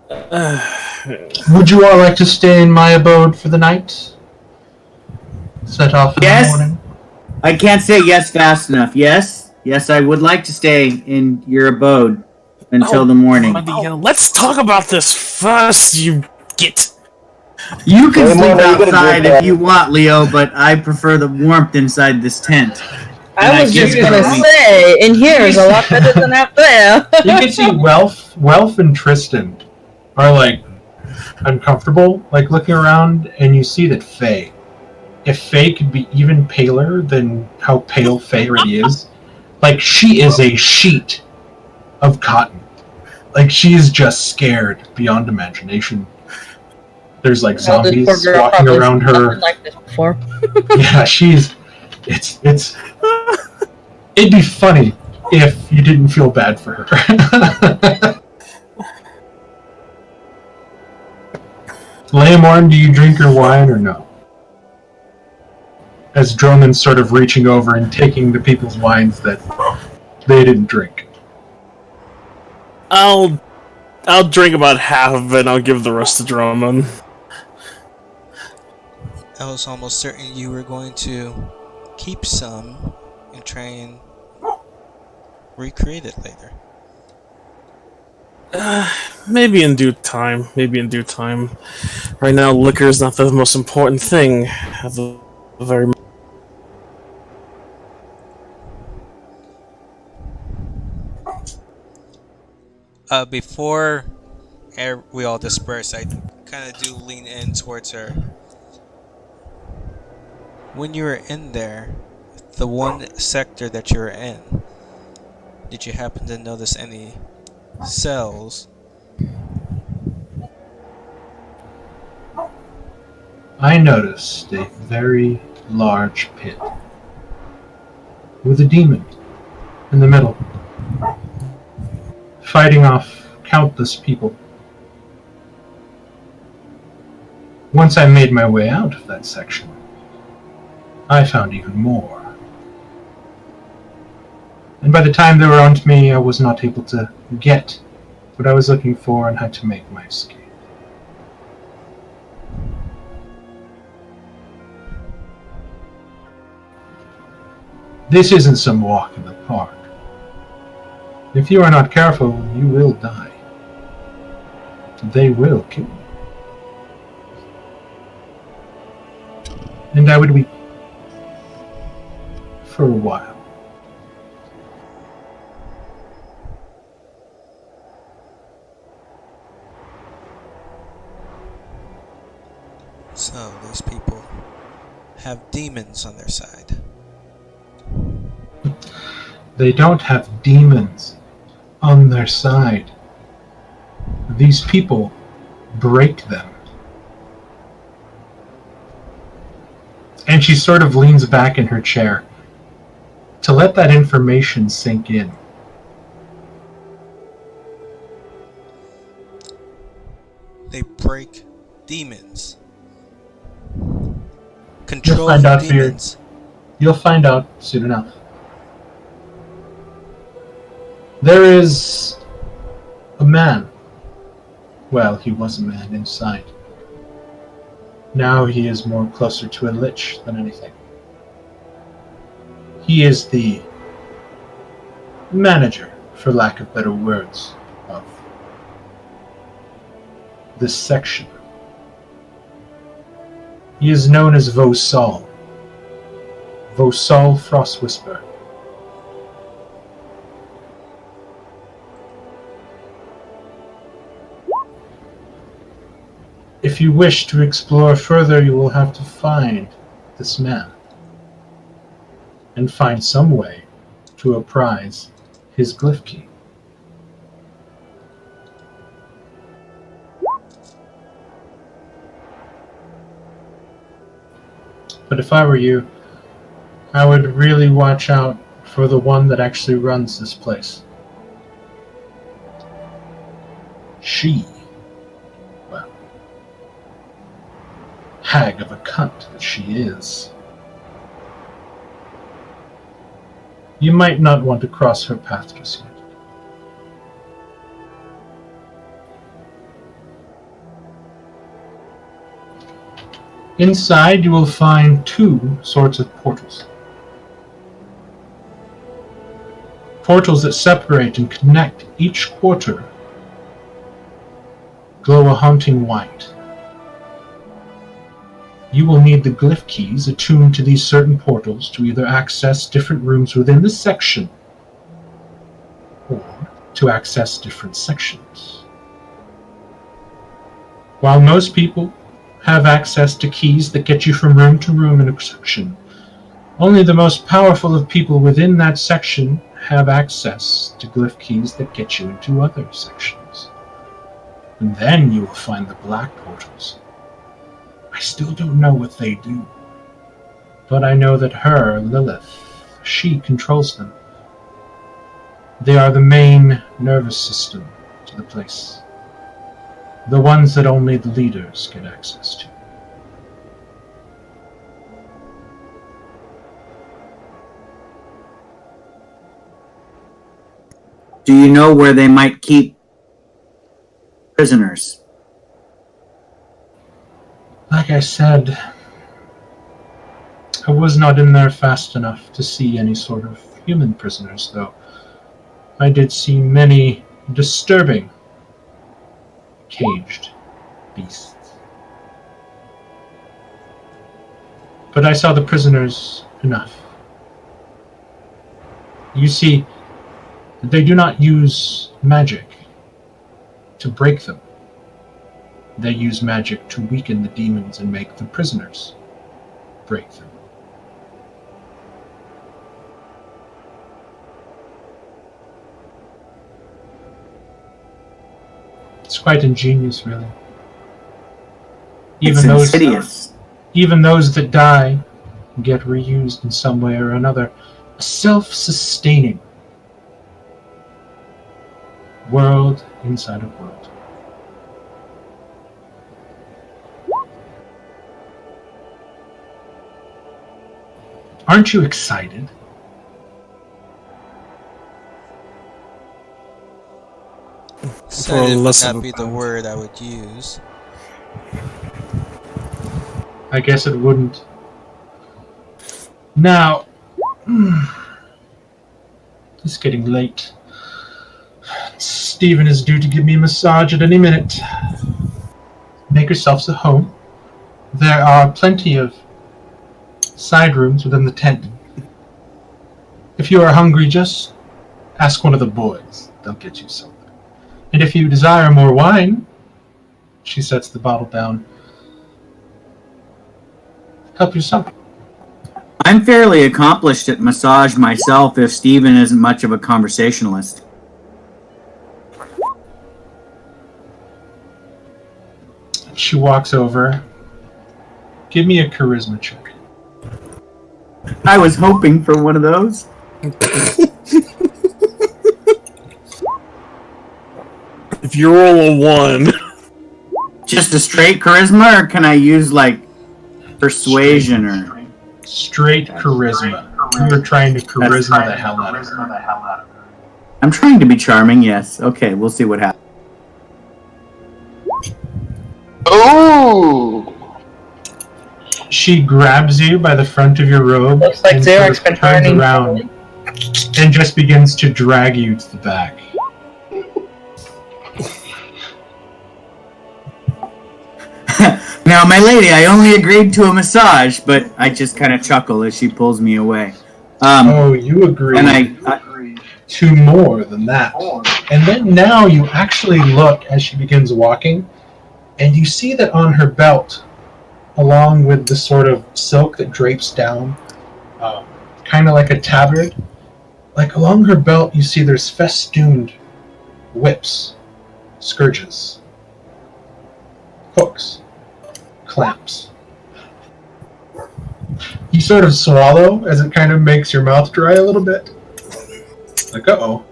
Would you all like to stay in my abode for the night? Set off in Yes. the morning? I can't say yes fast enough. Yes? Yes, I would like to stay in your abode until the morning. Let's talk about this first, you git. You can Hey, sleep Mom, are you gonna outside drink if that? you want, Leo, but I prefer the warmth inside this tent. And I was give just you gonna the- say, in here is a lot better than out there. You can see Welf and Tristan are like uncomfortable, like looking around, and you see that Faye. If Faye could be even paler than how pale Faye already is, like she is a sheet of cotton. Like she is just scared beyond imagination. There's like Well, this zombies poor girl walking probably around seen her. nothing like this before. Yeah, it's it'd be funny if you didn't feel bad for her. Leomorn, do you drink your wine or no? As Droman's sort of reaching over and taking the people's wines that they didn't drink. I'll drink about half of it and I'll give the rest to Drummond. I was almost certain you were going to keep some and try and recreate it later. Maybe in due time. Right now, liquor is not the most important thing at the very moment. Before we all disperse, I kind of do lean in towards her. When you were in there, the one sector that you were in, did you happen to notice any cells? I noticed a very large pit with a demon in the middle, fighting off countless people. Once I made my way out of that section, I found even more. And by the time they were onto me, I was not able to get what I was looking for and had to make my escape. This isn't some walk in the park. If you are not careful, you will die. They will kill you. And I would weep for a while. So, these people have demons on their side. They don't have demons on their side. These people break them. And she sort of leans back in her chair to let that information sink in. They break demons. Control You'll find the out for your- demons. You'll find out soon enough. There is a man. Well, he was a man inside. Now he is more closer to a lich than anything. He is the manager, for lack of better words, of this section. He is known as Vosal. Vosal Frostwhisper. If you wish to explore further, you will have to find this man and find some way to apprise his glyph key. But if I were you, I would really watch out for the one that actually runs this place. She, well, hag of a cunt that she is. You might not want to cross her path just yet. Inside, you will find two sorts of portals. Portals that separate and connect each quarter glow a haunting white. You will need the glyph keys attuned to these certain portals to either access different rooms within the section or to access different sections. While most people have access to keys that get you from room to room in a section, only the most powerful of people within that section have access to glyph keys that get you into other sections. And then you will find the black portals. I still don't know what they do, but I know that her, Lilith, she controls them. They are the main nervous system to the place. The ones that only the leaders get access to. Do you know where they might keep prisoners? Like I said, I was not in there fast enough to see any sort of human prisoners, though. I did see many disturbing caged beasts. But I saw the prisoners enough. You see, they do not use magic to break them. They use magic to weaken the demons and make the prisoners break them. It's quite ingenious, really. It's insidious. Even those that die get reused in some way or another. A self-sustaining world inside a world. Aren't you excited? Excited would less of not a be the word I would use. I guess it wouldn't. Now, it's getting late. Stephen is due to give me a massage at any minute. Make yourselves at home. There are plenty of side rooms within the tent. If you are hungry, just ask one of the boys. They'll get you something. And if you desire more wine, she sets the bottle down. Help yourself. I'm fairly accomplished at massage myself if Steven isn't much of a conversationalist. She walks over. Give me a charisma check. I was hoping for one of those. If you roll a 1, Just a straight charisma, or can I use, like, persuasion or... Straight charisma. You're trying to charisma the hell out of her. I'm trying to be charming, yes. Okay, we'll see what happens. Ooh! She grabs you by the front of your robe Looks like and Xerox sort been of turns hiding. around and just begins to drag you to the back. Now, my lady, I only agreed to a massage, but I just kind of chuckle as she pulls me away. Oh, you agree And I to more than that. And then now you actually look as she begins walking, and you see that on her belt, along with the sort of silk that drapes down, kind of like a tabard, like along her belt you see there's festooned whips, scourges, hooks, clamps. You sort of swallow as it kind of makes your mouth dry a little bit. Like, uh-oh.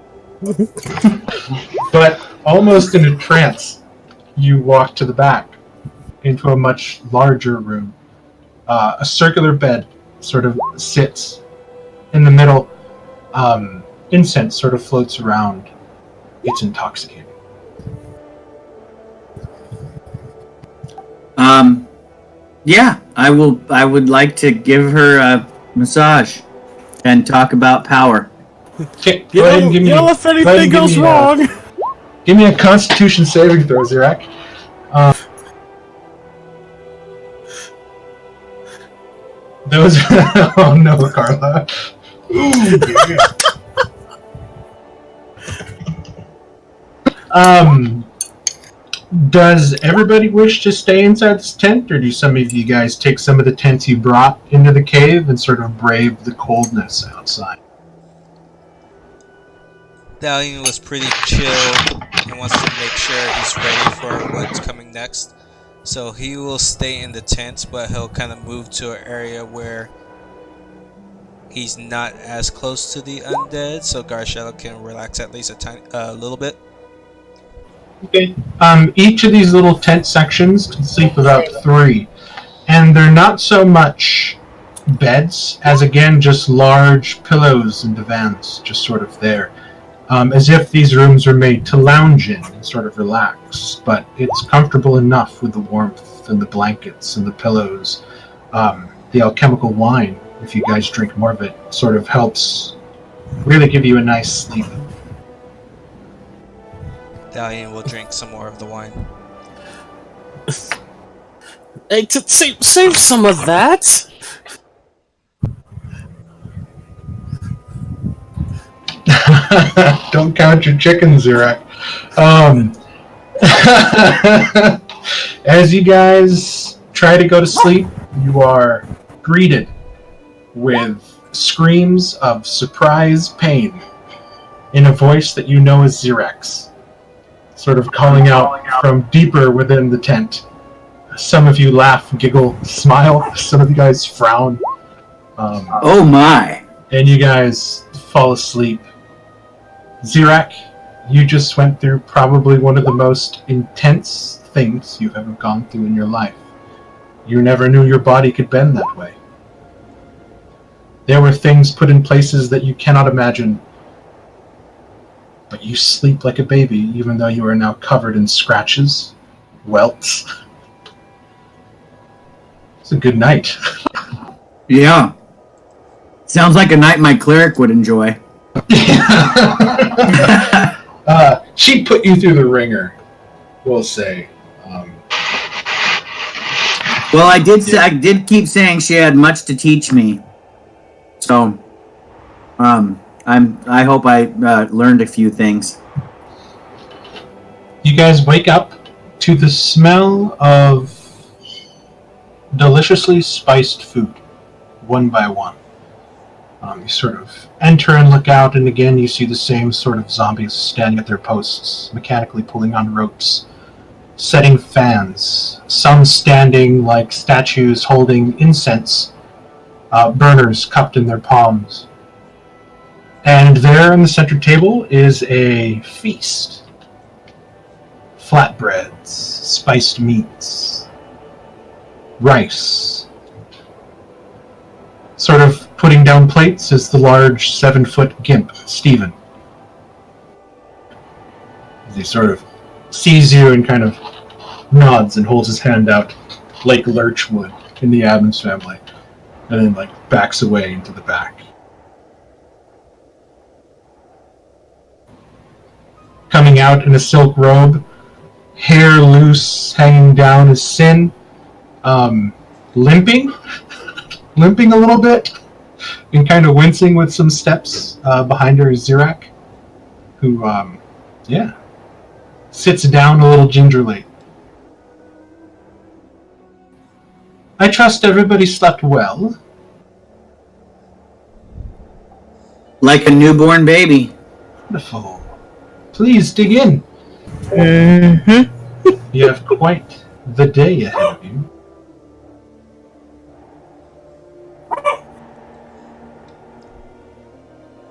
But almost in a trance, you walk to the back into a much larger room. A circular bed sort of sits in the middle. Incense sort of floats around. It's intoxicating. Yeah, I would like to give her a massage and talk about power. Okay, go ahead and give me. yell if go ahead anything and give goes me, wrong. Give me a Constitution saving throw, Zirak. Those. Oh no, Carla. Ooh, yeah. Does everybody wish to stay inside this tent, or do some of you guys take some of the tents you brought into the cave and sort of brave the coldness outside? Dalian was pretty chill and wants to make sure he's ready for what's coming next. So he will stay in the tent, but he'll kind of move to an area where he's not as close to the undead, so Garshella can relax at least a little bit. Okay. Each of these little tent sections can sleep about 3, and they're not so much beds as, again, just large pillows and divans just sort of there. As if these rooms were made to lounge in and sort of relax, but it's comfortable enough with the warmth and the blankets and the pillows. The alchemical wine, if you guys drink more of it, sort of helps really give you a nice sleep. Dalian will drink some more of the wine. Hey, save some of that. Don't count your chickens, Zurak. As you guys try to go to sleep, you are greeted with screams of surprise pain in a voice that you know is Xerax, sort of calling out from deeper within the tent. Some of you laugh, giggle, smile. Some of you guys frown. Oh my! And you guys fall asleep. Xerac, you just went through probably one of the most intense things you've ever gone through in your life. You never knew your body could bend that way. There were things put in places that you cannot imagine, but you sleep like a baby, even though you are now covered in scratches, welts. It's a good night. Yeah. Sounds like a night my cleric would enjoy. She put you through the ringer, we'll say. Well, I did keep saying she had much to teach me. So, I hope I learned a few things. You guys wake up to the smell of deliciously spiced food, one by one. You sort of enter and look out, and again you see the same sort of zombies standing at their posts, mechanically pulling on ropes, setting fans, some standing like statues holding incense, burners cupped in their palms. And there on the center table is a feast. Flatbreads, spiced meats, rice. Sort of putting down plates is the large 7-foot gimp, Stephen. He sort of sees you and kind of nods and holds his hand out like Lurch would in the Adams Family, and then backs away into the back. Coming out in a silk robe, hair loose, hanging down is Sin, limping a little bit, and kind of wincing with some steps. Behind her is Xerac, who, sits down a little gingerly. I trust everybody slept well. Like a newborn baby. Wonderful. Please dig in. Mm-hmm. You have quite the day ahead of you.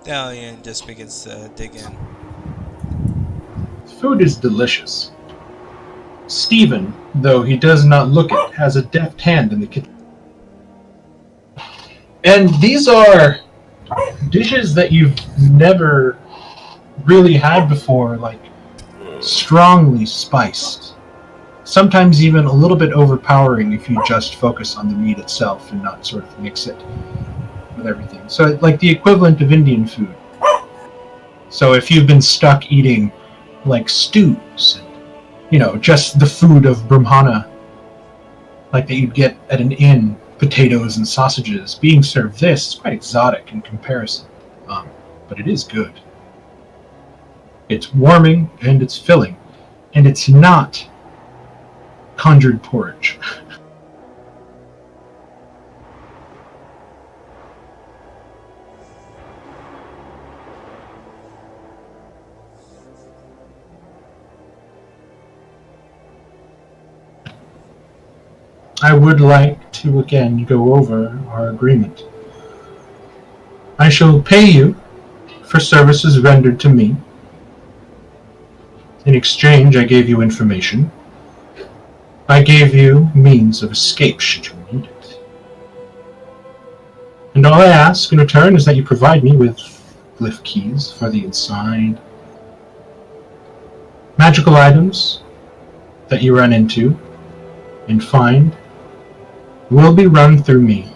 Dalian just begins to dig in. Food is delicious. Stephen, though he does not look it, has a deft hand in the kitchen. And these are dishes that you've never really had before, strongly spiced. Sometimes even a little bit overpowering if you just focus on the meat itself and not sort of mix it with everything. So the equivalent of Indian food. So if you've been stuck eating stews and, just the food of Brahmana, that you'd get at an inn, potatoes and sausages, being served this is quite exotic in comparison. But it is good. It's warming and it's filling. And it's not conjured porridge. I would like to again go over our agreement. I shall pay you for services rendered to me, In exchange, I gave you information. I gave you means of escape should you need it. And all I ask in return is that you provide me with glyph keys for the inside. Magical items that you run into and find will be run through me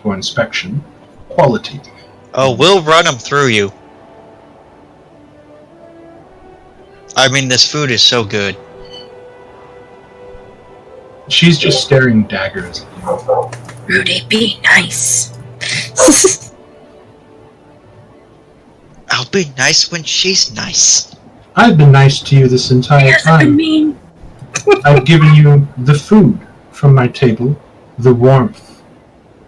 for inspection. Quality. Oh, we'll run them through you. I mean, this food is so good. She's just staring daggers at you. Rudy, be nice. I'll be nice when she's nice. I've been nice to you this entire time. mean. I've given you the food from my table, the warmth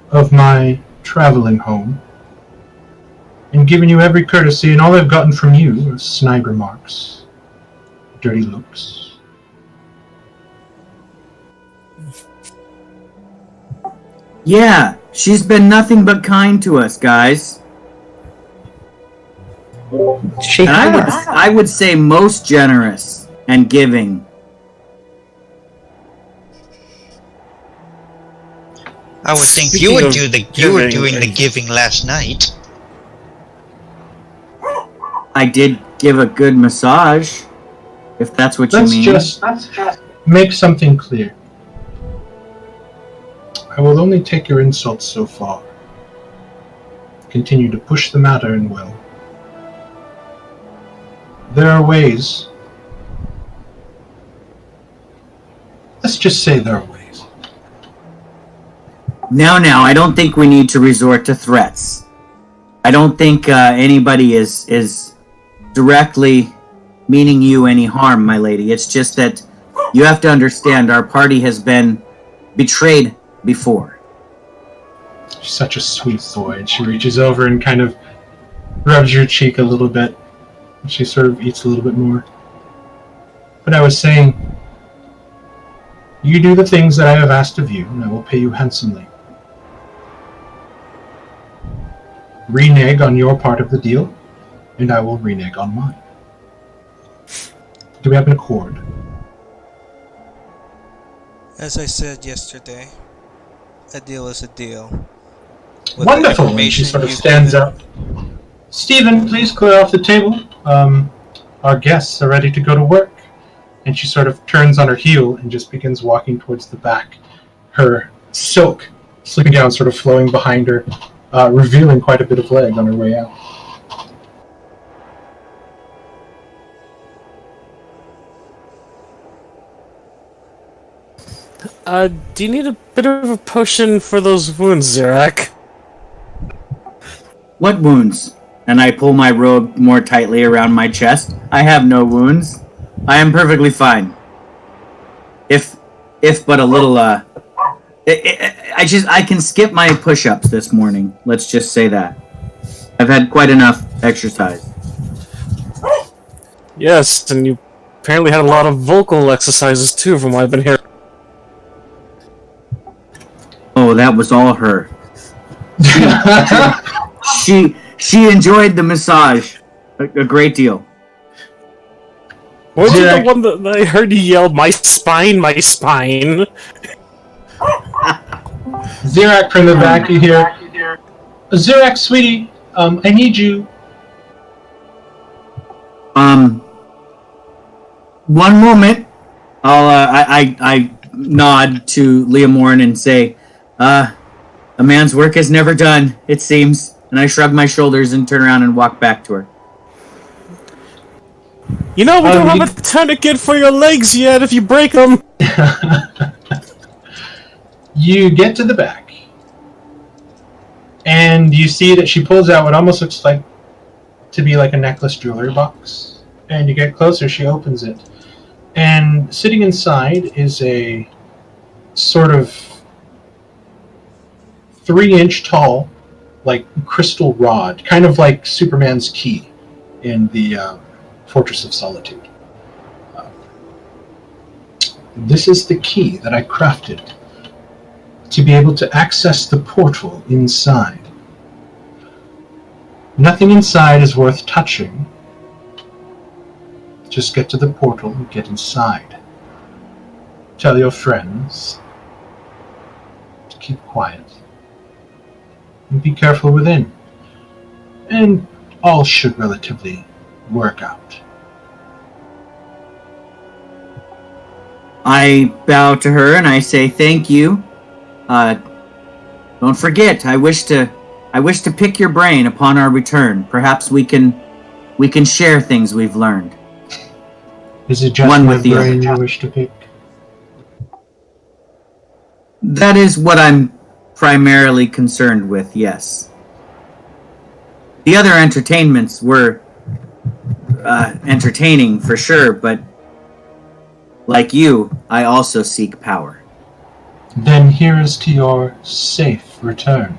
of my traveling home, and given you every courtesy, and all I've gotten from you are snide remarks, dirty looks. Yeah, she's been nothing but kind to us, guys. She And I would say most generous and giving. I would think Speaking you were of doing the giving, giving last night. I did give a good massage, if that's what you Let's mean. just make something clear. I will only take your insults so far. Continue to push the matter and will. There are ways. Let's just say there are ways. Now, I don't think we need to resort to threats. I don't think anybody is directly meaning you any harm, my lady. It's just that you have to understand our party has been betrayed before. She's such a sweet boy, and she reaches over and kind of rubs your cheek a little bit. She sort of eats a little bit more. But I was saying, you do the things that I have asked of you, and I will pay you handsomely. Renege on your part of the deal, and I will renege on mine. Do we have an accord? As I said yesterday, a deal is a deal. With the Wonderful! And she information sort of you've stands given- up. Stephen, please clear off the table. Our guests are ready to go to work. And she sort of turns on her heel and just begins walking towards the back. Her silk slipping down, sort of flowing behind her, revealing quite a bit of leg on her way out. Do you need a bit of a potion for those wounds, Zirak? What wounds? And I pull my robe more tightly around my chest. I have no wounds. I am perfectly fine. If but a little, I can skip my push-ups this morning. Let's just say that. I've had quite enough exercise. Yes, and you apparently had a lot of vocal exercises too, from what I've been hearing. Oh, that was all her. She enjoyed the massage a great deal. Wasn't Zirak- the one that I heard you yell, my spine, my spine? Zirak from the back, you hear, Zirak, sweetie, I need you. One moment. I nod to Leomorn and say, a man's work is never done, it seems. And I shrug my shoulders and turn around and walk back to her. You know, we don't have a tourniquet for your legs yet if you break them. You get to the back, and you see that she pulls out what almost looks like to be like a necklace jewelry box. And you get closer, she opens it. And sitting inside is a sort of 3-inch tall, like crystal rod, kind of like Superman's key in the Fortress of Solitude. This is the key that I crafted to be able to access the portal inside. Nothing inside is worth touching. Just get to the portal and get inside. Tell your friends to keep quiet. And be careful within. And all should relatively work out. I bow to her and I say thank you. Don't forget, I wish to pick your brain upon our return. Perhaps we can share things we've learned. Is it just One my with the brain other. you wish to pick? That is what I'm primarily concerned with, yes. The other entertainments were entertaining for sure, but like you, I also seek power. Then here is to your safe return.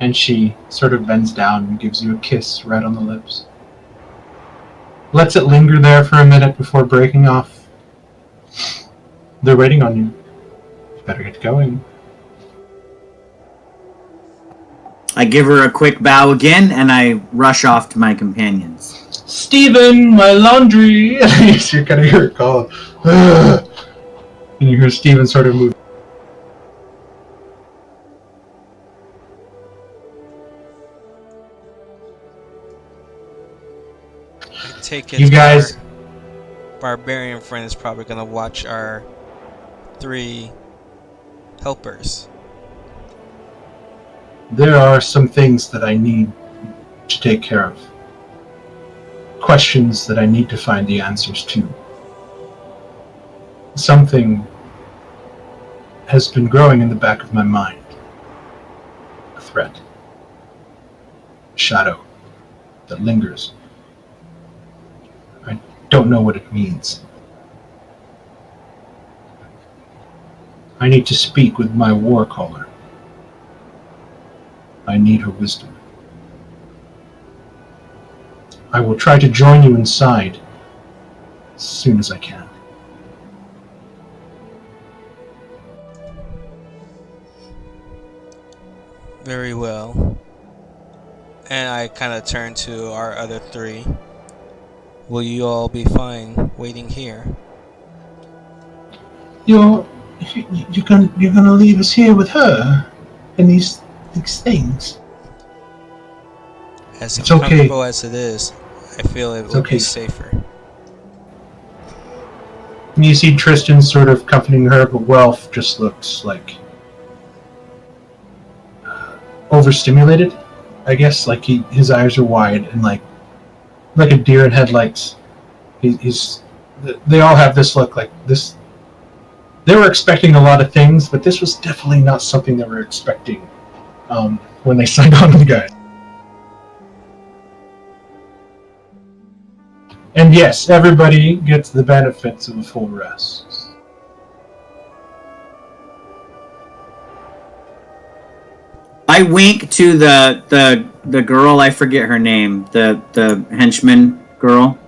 And she sort of bends down and gives you a kiss right on the lips. Lets it linger there for a minute before breaking off. They're waiting on you. You better get going. I give her a quick bow again, and I rush off to my companions. Steven, my laundry! You kind of hear it call. And you hear Steven sort of move. I take it You guys- our barbarian friend is probably gonna watch our 3 helpers. There are some things that I need to take care of. Questions that I need to find the answers to. Something has been growing in the back of my mind. A threat. A shadow that lingers. I don't know what it means. I need to speak with my war caller. I need her wisdom. I will try to join you inside as soon as I can. Very well. And I kind of turn to our other 3. Will you all be fine waiting here? You're gonna leave us here with her and these things. As It's okay. uncomfortable as it is, I feel it will okay. be safer. And you see Tristan sort of comforting her, but Welf just looks like overstimulated, I guess. Like his eyes are wide and like a deer in headlights. They all have this look like this. They were expecting a lot of things, but this was definitely not something they were expecting when they signed on with the guys. And yes, everybody gets the benefits of a full rest. I wink to the girl, I forget her name, the henchman girl.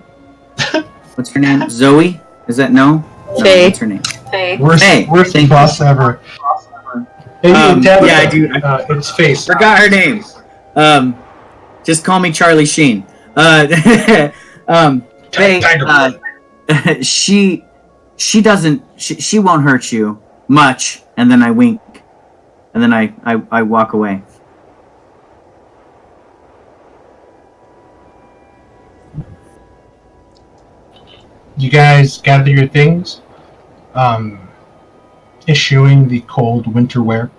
What's her name? Zoe? Is that no? Faye. What's her name? Worst Hey, worst thank boss ever. Hey, Tabitha, yeah, I do. It's Face. Forgot her name. Just call me Charlie Sheen. Faye, Tiger. she doesn't. She won't hurt you much. And then I wink, and then I walk away. You guys gather your things, issuing the cold winter wear.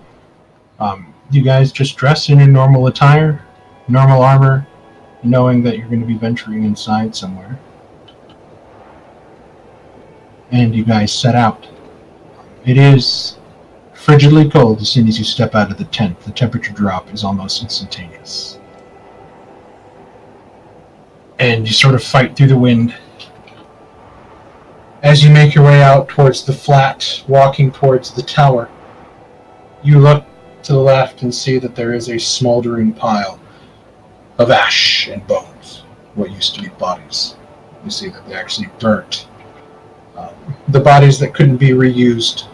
You guys just dress in your normal attire, normal armor, knowing that you're going to be venturing inside somewhere. And you guys set out. It is frigidly cold as soon as you step out of the tent. The temperature drop is almost instantaneous. And you sort of fight through the wind. As you make your way out towards the flat, walking towards the tower, you look to the left and see that there is a smoldering pile of ash and bones, what used to be bodies. You see that they actually burnt. The bodies that couldn't be reused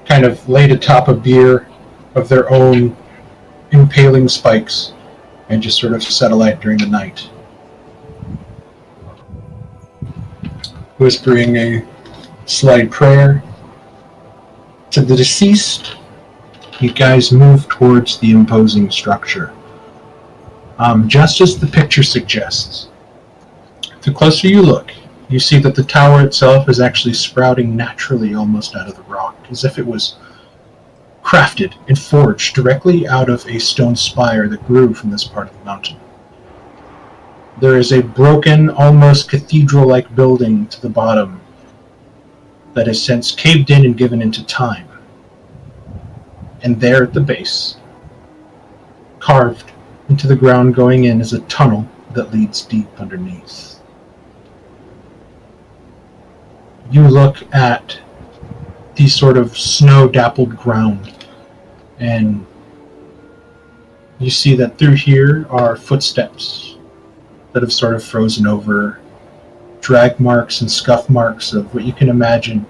kind of laid atop a bier of their own impaling spikes and just sort of settle out during the night. whispering a slight prayer to the deceased. You guys move towards the imposing structure. Just as the picture suggests, the closer you look, you see that the tower itself is actually sprouting naturally almost out of the rock, as if it was crafted and forged directly out of a stone spire that grew from this part of the mountain. There is a broken, almost cathedral-like building to the bottom that has since caved in and given into time. And there at the base, carved into the ground going in, is a tunnel that leads deep underneath. You look at the sort of snow-dappled ground, and you see that through here are footsteps that have sort of frozen over, drag marks and scuff marks of what you can imagine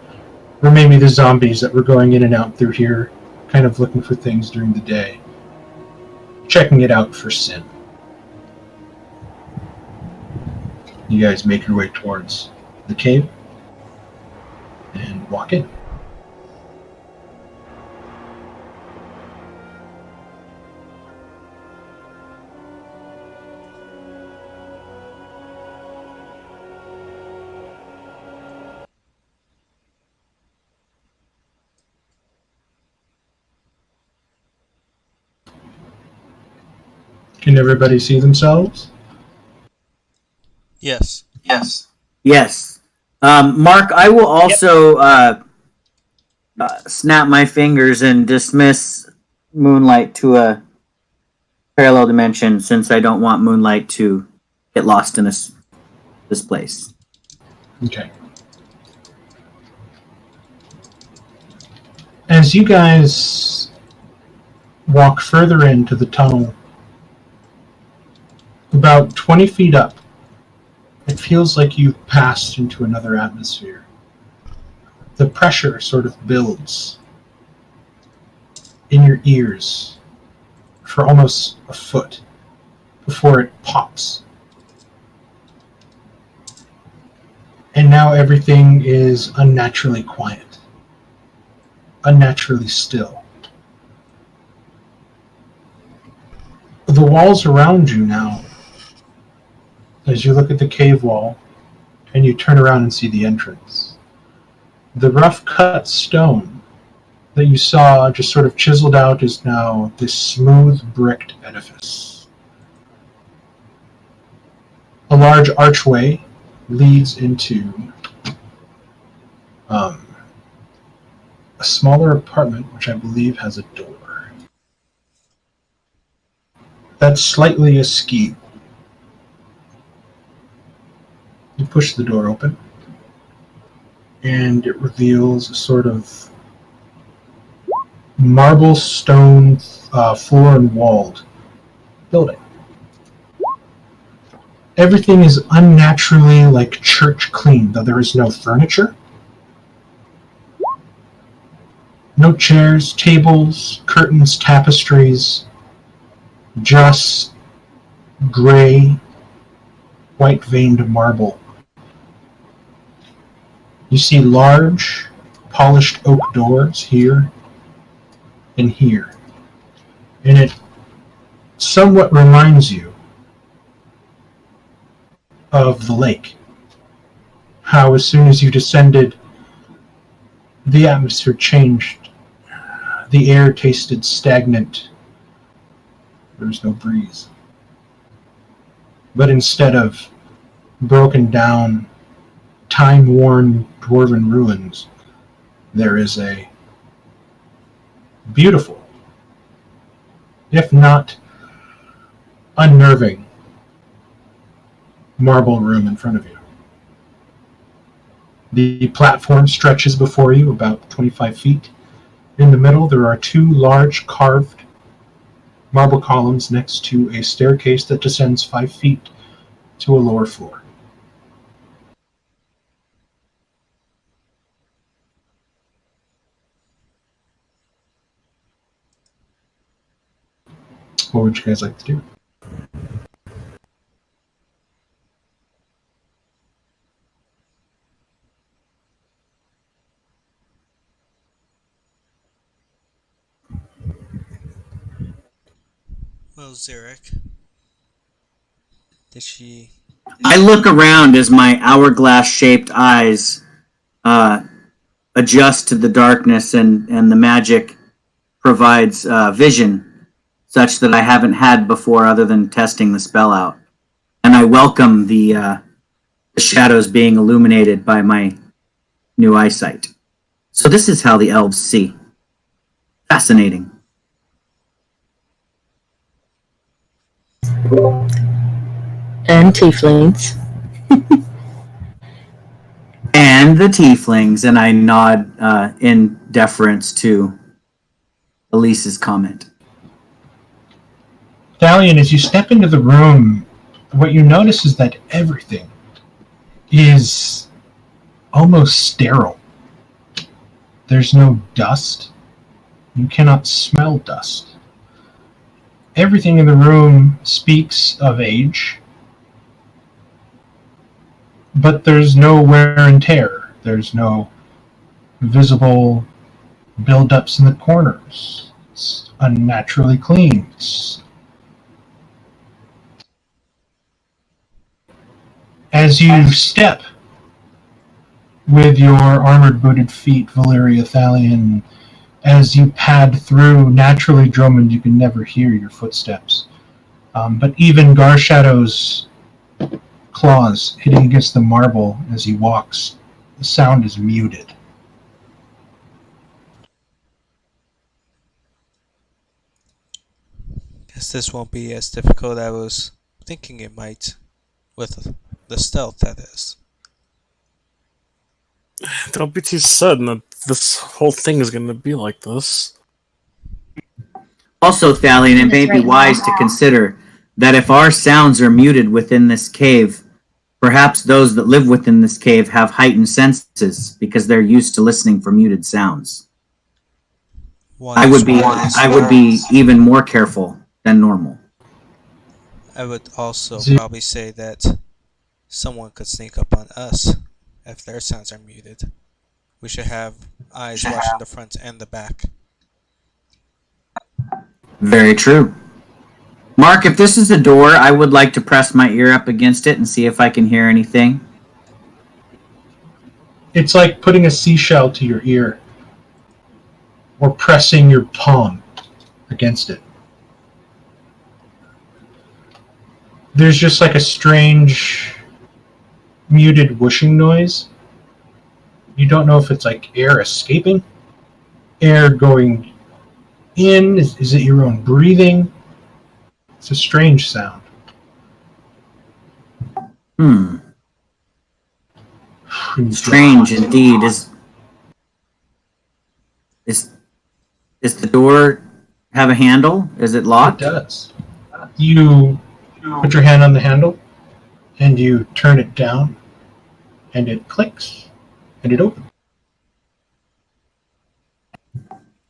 were maybe the zombies that were going in and out through here, kind of looking for things during the day, checking it out for sin. You guys make your way towards the cave and walk in. Can everybody see themselves? Yes. Yes. Mark, I will also snap my fingers and dismiss Moonlight to a parallel dimension, since I don't want Moonlight to get lost in this place. Okay. As you guys walk further into the tunnel, about 20 feet up, it feels like you've passed into another atmosphere. The pressure sort of builds in your ears for almost a foot before it pops. And now everything is unnaturally quiet, unnaturally still. The walls around you now, as you look at the cave wall and you turn around and see the entrance, the rough cut stone that you saw just sort of chiseled out is now this smooth bricked edifice. A large archway leads into a smaller apartment, which I believe has a door. That's slightly askew. You push the door open, and it reveals a sort of marble stone floor and walled building. Everything is unnaturally like church clean, though there is no furniture. No chairs, tables, curtains, tapestries, just gray, white-veined marble. You see large, polished oak doors here and here, and it somewhat reminds you of the lake. How as soon as you descended, the atmosphere changed. The air tasted stagnant. There was no breeze. But instead of broken down, time-worn dwarven ruins, there is a beautiful, if not unnerving, marble room in front of you. The platform stretches before you about 25 feet. In the middle, there are two large carved marble columns next to a staircase that descends 5 feet to a lower floor. What would you guys like to do? Well, Zarek, did she? I look around as my hourglass-shaped eyes adjust to the darkness, and the magic provides vision such that I haven't had before other than testing the spell out. And I welcome the shadows being illuminated by my new eyesight. So this is how the elves see. Fascinating. And tieflings. And the tieflings, and I nod in deference to Elise's comment. Thalion, as you step into the room, what you notice is that everything is almost sterile. There's no dust. You cannot smell dust. Everything in the room speaks of age, but there's no wear and tear. There's no visible buildups in the corners. It's unnaturally clean. As you step with your armored booted feet, Valeria Thalion, as you pad through, naturally, Drummond, you can never hear your footsteps. But even Garshadow's claws hitting against the marble as he walks, the sound is muted. Guess this won't be as difficult as I was thinking it might, with the stealth, that is. Don't be too sudden that this whole thing is going to be like this. Also, Thalion, it may That's be right. wise to consider that if our sounds are muted within this cave, perhaps those that live within this cave have heightened senses because they're used to listening for muted sounds. I would be even more careful than normal. I would also Z- probably say that someone could sneak up on us if their sounds are muted. We should have eyes watching the front and the back. Very true. Mark, if this is a door, I would like to press my ear up against it and see if I can hear anything. It's like putting a seashell to your ear or pressing your palm against it. There's just like a strange muted whooshing noise. You don't know if it's like air escaping, air going in. Is it your own breathing? It's a strange sound. Strange indeed. Is the door have a handle? Is it It locked? does. You put your hand on the handle and you turn it down and it clicks and it opens.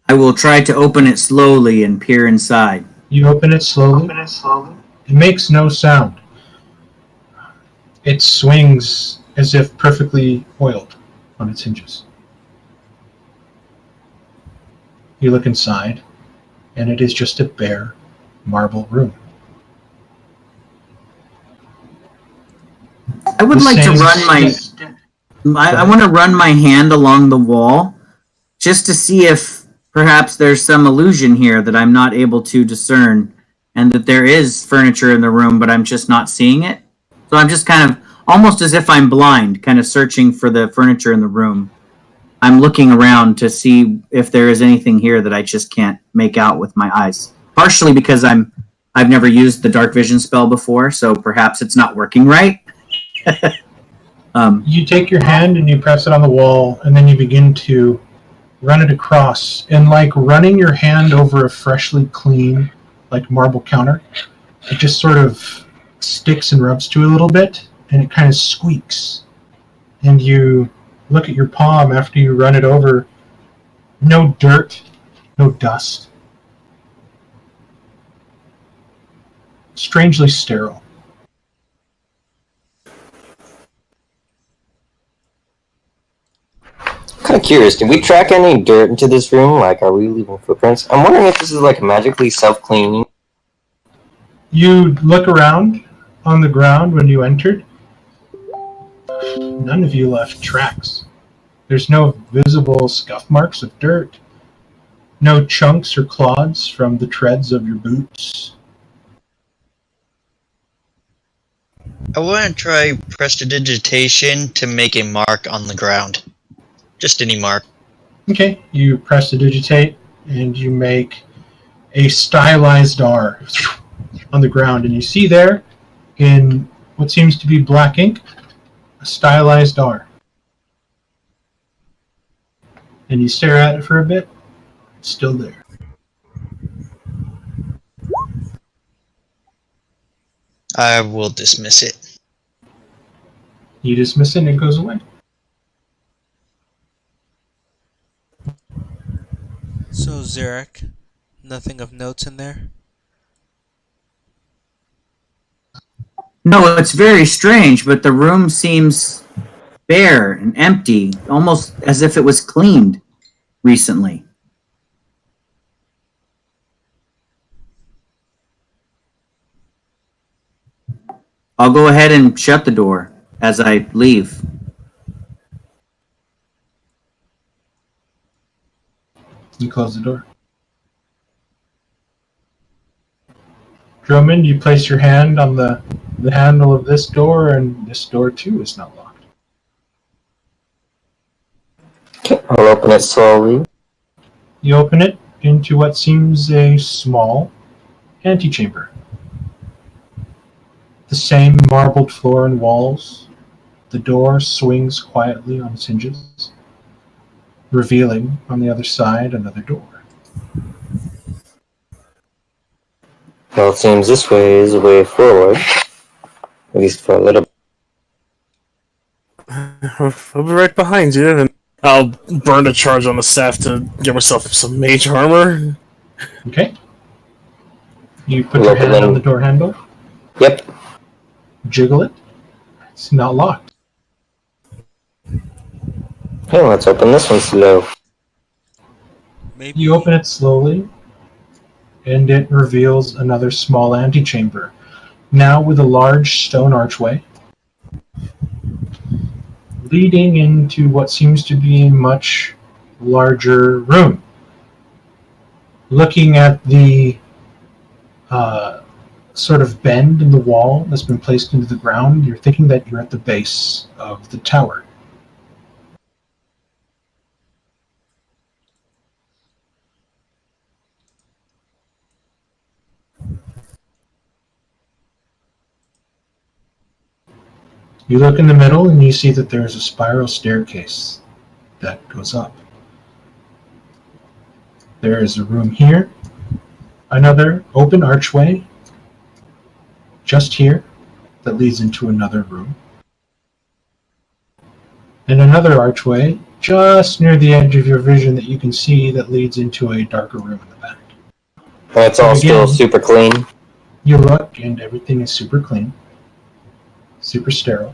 I will try to open it slowly and peer inside. You open it slowly. It makes no sound. It swings as if perfectly oiled on its hinges. You look inside, and it is just a bare marble room. I would The like to same- run I want to run my hand along the wall just to see if perhaps there's some illusion here that I'm not able to discern, and that there is furniture in the room, but I'm just not seeing it. So I'm just kind of almost as if I'm blind, kind of searching for the furniture in the room. I'm looking around to see if there is anything here that I just can't make out with my eyes. Partially because I've never used the dark vision spell before, so perhaps it's not working right. You take your hand and you press it on the wall, and then you begin to run it across. And like running your hand over a freshly clean, like marble counter, it just sort of sticks and rubs to a little bit, and it kind of squeaks. And you look at your palm after you run it over. No dirt, no dust. Strangely sterile. Kind of curious, did we track any dirt into this room? Like, are we leaving footprints? I'm wondering if this is like magically self-cleaning. You look around on the ground when you entered. None of you left tracks. There's no visible scuff marks of dirt. No chunks or clods from the treads of your boots. I want to try prestidigitation to make a mark on the ground. Just any mark. Okay, you prestidigitate and you make a stylized R on the ground, and you see there, in what seems to be black ink, a stylized R. And you stare at it for a bit, it's still there. I will dismiss it. You dismiss it and it goes away. So, Zarek, nothing of note in there? No, it's very strange, but the room seems bare and empty, almost as if it was cleaned recently. I'll go ahead and shut the door as I leave. You close the door. Drummond, you place your hand on the handle of this door, and this door too is not locked. Okay, I'll open it slowly. You open it into what seems a small antechamber. The same marbled floor and walls. The door swings quietly on its hinges, revealing on the other side another door. Well, it seems this way is the way forward. At least for a little bit. I'll be right behind you, and I'll burn a charge on the staff to give myself some mage armor. Okay? You put your hand on the door handle, Yep. jiggle it. It's not locked. Hey, let's open this one slow. Maybe You open it slowly, and it reveals another small antechamber, now with a large stone archway, leading into what seems to be a much larger room. Looking at the sort of bend in the wall that's been placed into the ground, you're thinking that you're at the base of the tower. You look in the middle and you see that there's a spiral staircase that goes up. There is a room here, another open archway just here that leads into another room, and another archway just near the edge of your vision that you can see that leads into a darker room in the back. And it's all still Again. super clean. You look and everything is super clean, super sterile.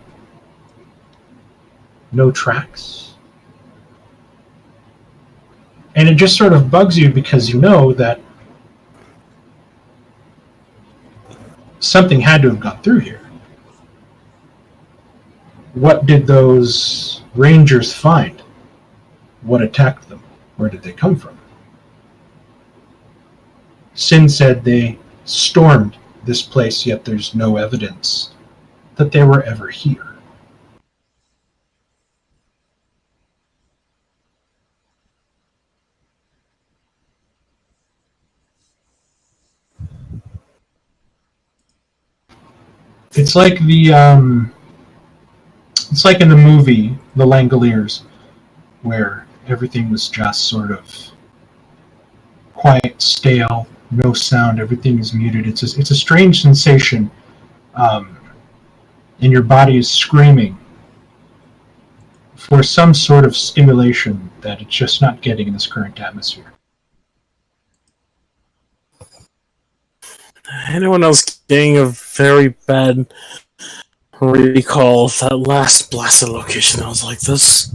No tracks. And it just sort of bugs you because you know that something had to have gone through here. What did those rangers find? What attacked them? Where did they come from? Sin said they stormed this place, yet there's no evidence that they were ever here. It's like it's like in the movie The Langoliers, where everything was just sort of quiet, stale, no sound, everything is muted. It's a strange sensation, and your body is screaming for some sort of stimulation that it's just not getting in this current atmosphere. Anyone else getting a very bad recall of that last blasted location that was like this?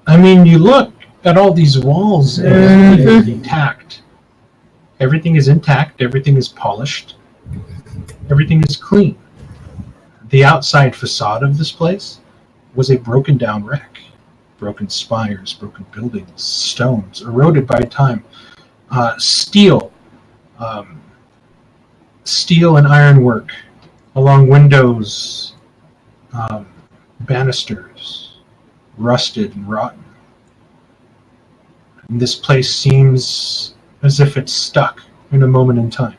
I mean, you look at all these walls and they're intact. Everything is intact, everything is polished, everything is clean. The outside facade of this place was a broken down wreck. Broken spires, broken buildings, stones, eroded by time, steel, steel and ironwork along windows, banisters, rusted and rotten. And this place seems as if it's stuck in a moment in time.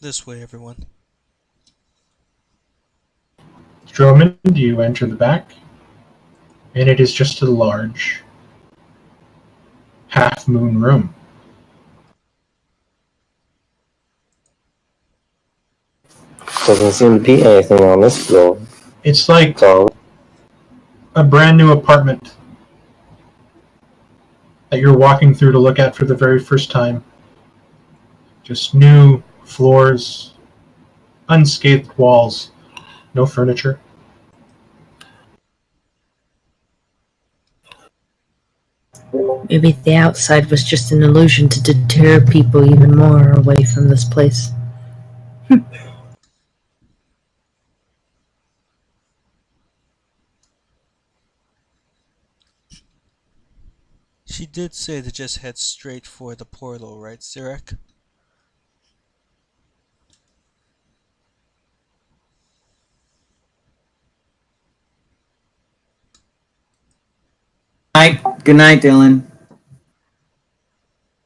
This way, everyone. Drummond, you enter the back, and it is just a large half-moon room. Doesn't seem to be anything on this floor. It's like So, a brand new apartment that you're walking through to look at for the very first time. Just new floors, unscathed walls, no furniture. Maybe the outside was just an illusion to deter people even more away from this place. She did say to just head straight for the portal, right, Sirak? Good night, Dylan.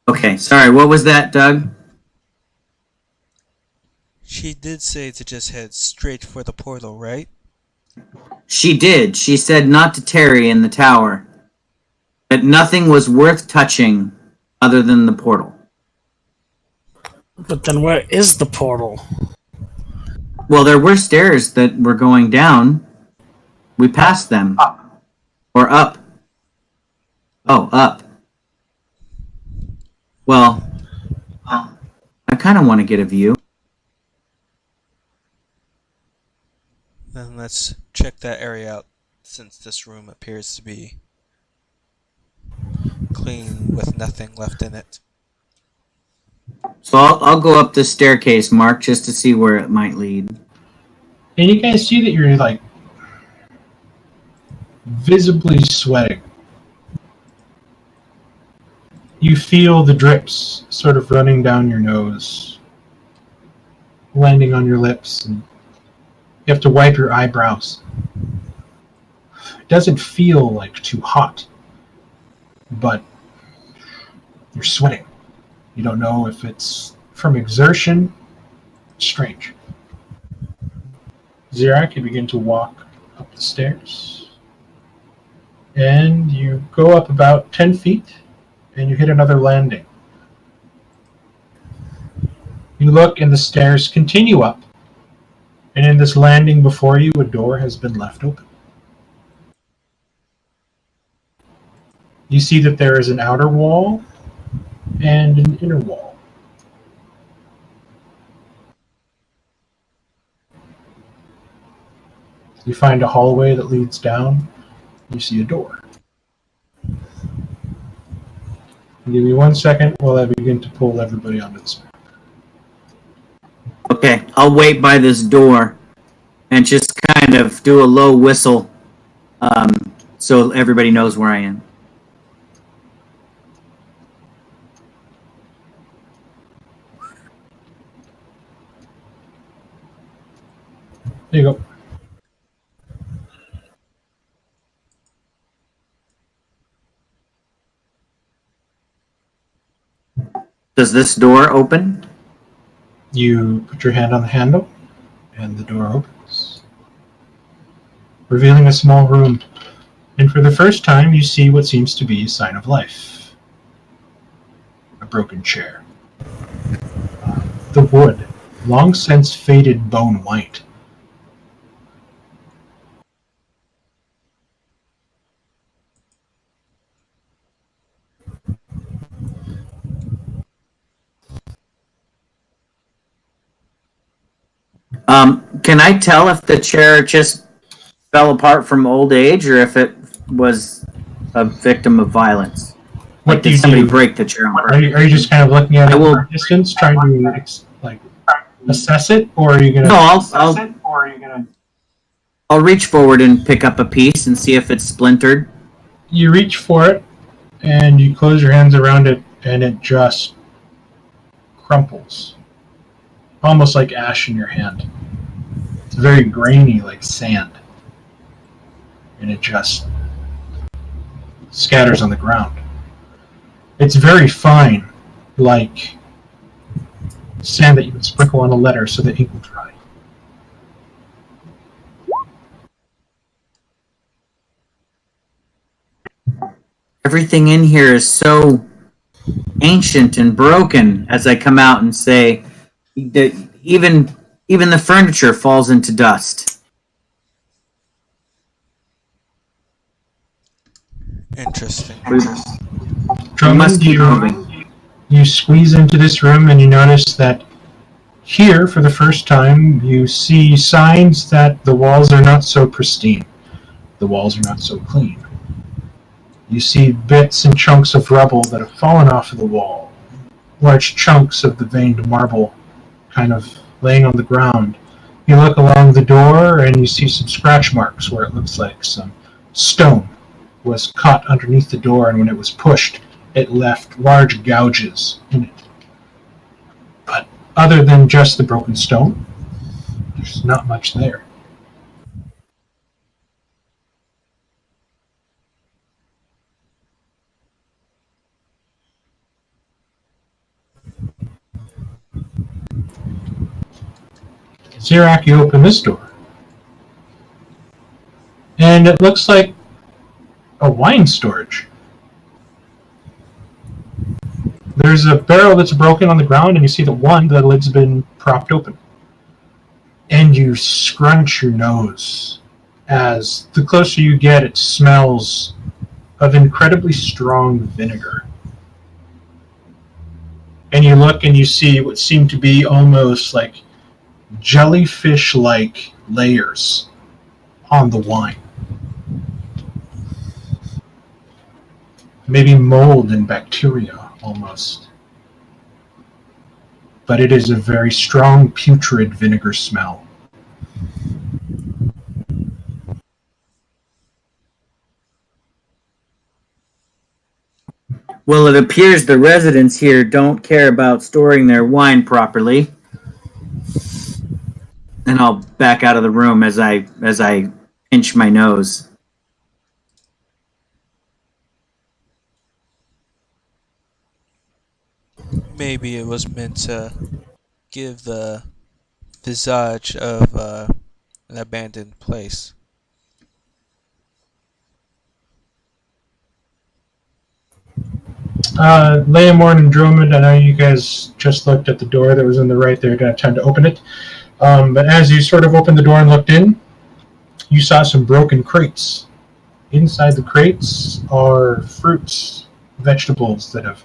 Okay, sorry, what was that, Doug? She did say to just head straight for the portal, right? She did. She said not to tarry in the tower. That nothing was worth touching other than the portal. But then where is the portal? Well, there were stairs that were going down. We passed them. Or up. Oh, up. Well, I kind of want to get a view. Then let's check that area out, since this room appears to be clean with nothing left in it. So I'll go up the staircase, Mark, just to see where it might lead. And you guys see that you're like visibly sweating. You feel the drips sort of running down your nose, landing on your lips, and you have to wipe your eyebrows. It doesn't feel like too hot, but you're sweating. You don't know if it's from exertion. Strange. Zirak, you begin to walk up the stairs. And you go up about 10 feet, and you hit another landing. You look, and the stairs continue up. And in this landing before you, a door has been left open. You see that there is an outer wall and an inner wall. You find a hallway that leads down. You see a door. Give me 1 second while I begin to pull everybody onto this map. Okay, I'll wait by this door and just kind of do a low whistle so everybody knows where I am. There you go. Does this door open? You put your hand on the handle, and the door opens, revealing a small room. And for the first time, you see what seems to be a sign of life. A broken chair. The wood, long since faded bone white. Can I tell if the chair just fell apart from old age or if it was a victim of violence. What Like, do did you somebody do? break the chair on Are purpose? you just kind of looking at it I will- from a distance, trying to like assess it, or are you gonna? No, I'll reach forward and pick up a piece and see if it's splintered. You reach for it, and you close your hands around it, and it just crumples, almost like ash in your hand. It's very grainy, like sand, and it just scatters on the ground. It's very fine, like sand that you would sprinkle on a letter so the ink will dry. Everything in here is so ancient and broken. As I come out and say, that even the furniture falls into dust. Interesting. We Drummond, must keep moving. you squeeze into this room and you notice that here, for the first time, you see signs that the walls are not so pristine. The walls are not so clean. You see bits and chunks of rubble that have fallen off of the wall. Large chunks of the veined marble kind of laying on the ground. You look along the door and you see some scratch marks where it looks like some stone was caught underneath the door, and when it was pushed, it left large gouges in it. But other than just the broken stone, there's not much there. Zirak, you open this door, and it looks like a wine storage. There's a barrel that's broken on the ground, and you see the lid's been propped open. And you scrunch your nose. As the closer you get, it smells of incredibly strong vinegar. And you look and you see what seem to be almost like jellyfish-like layers on the wine. Maybe mold and bacteria, almost. But it is a very strong, putrid vinegar smell. Well, it appears the residents here don't care about storing their wine properly. And I'll back out of the room as I pinch my nose. Maybe it was meant to give the visage of an abandoned place. Leomorn and Drummond, I know you guys just looked at the door that was in the right there, didn't have time to open it. But as you sort of opened the door and looked in, you saw some broken crates. Inside the crates are fruits, vegetables that have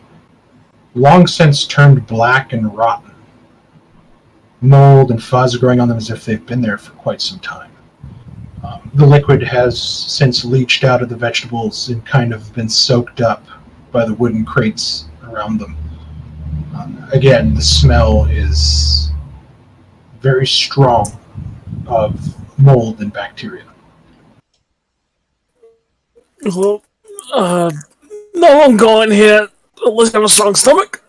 long since turned black and rotten. Mold and fuzz growing on them as if they've been there for quite some time. The liquid has since leached out of the vegetables and kind of been soaked up by the wooden crates around them. Again, the smell is very strong of mold and bacteria. Well, no, I'm going here. Unless I have a strong stomach.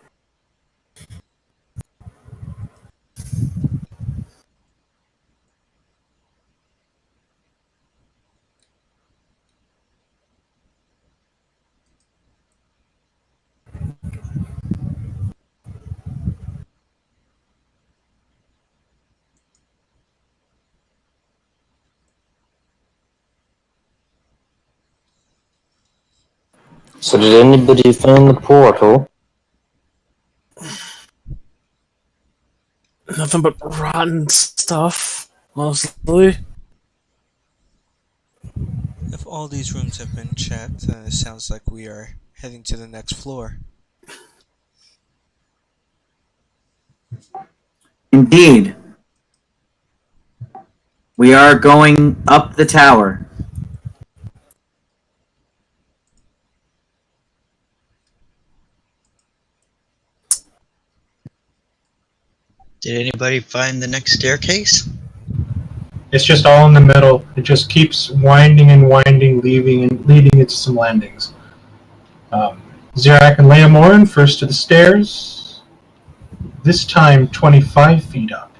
So did anybody find the portal? Nothing but rotten stuff, mostly. If all these rooms have been checked, then it sounds like we are heading to the next floor. Indeed. We are going up the tower. Did anybody find the next staircase? It's just all in the middle. It just keeps winding and winding, leading into some landings. Zerak and Leomorn first to the stairs. This time 25 feet up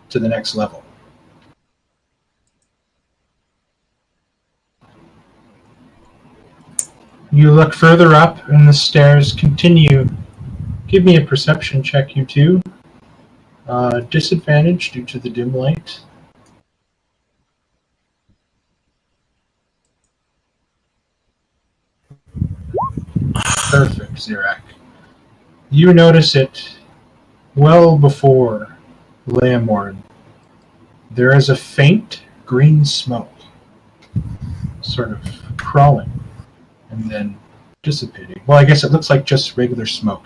to the next level. You look further up and the stairs continue. Give me a perception check, you two. Disadvantage due to the dim light. Perfect, Zerak. You notice it well before Leomorn. There is a faint green smoke, sort of crawling and then dissipating. Well, I guess it looks like just regular smoke,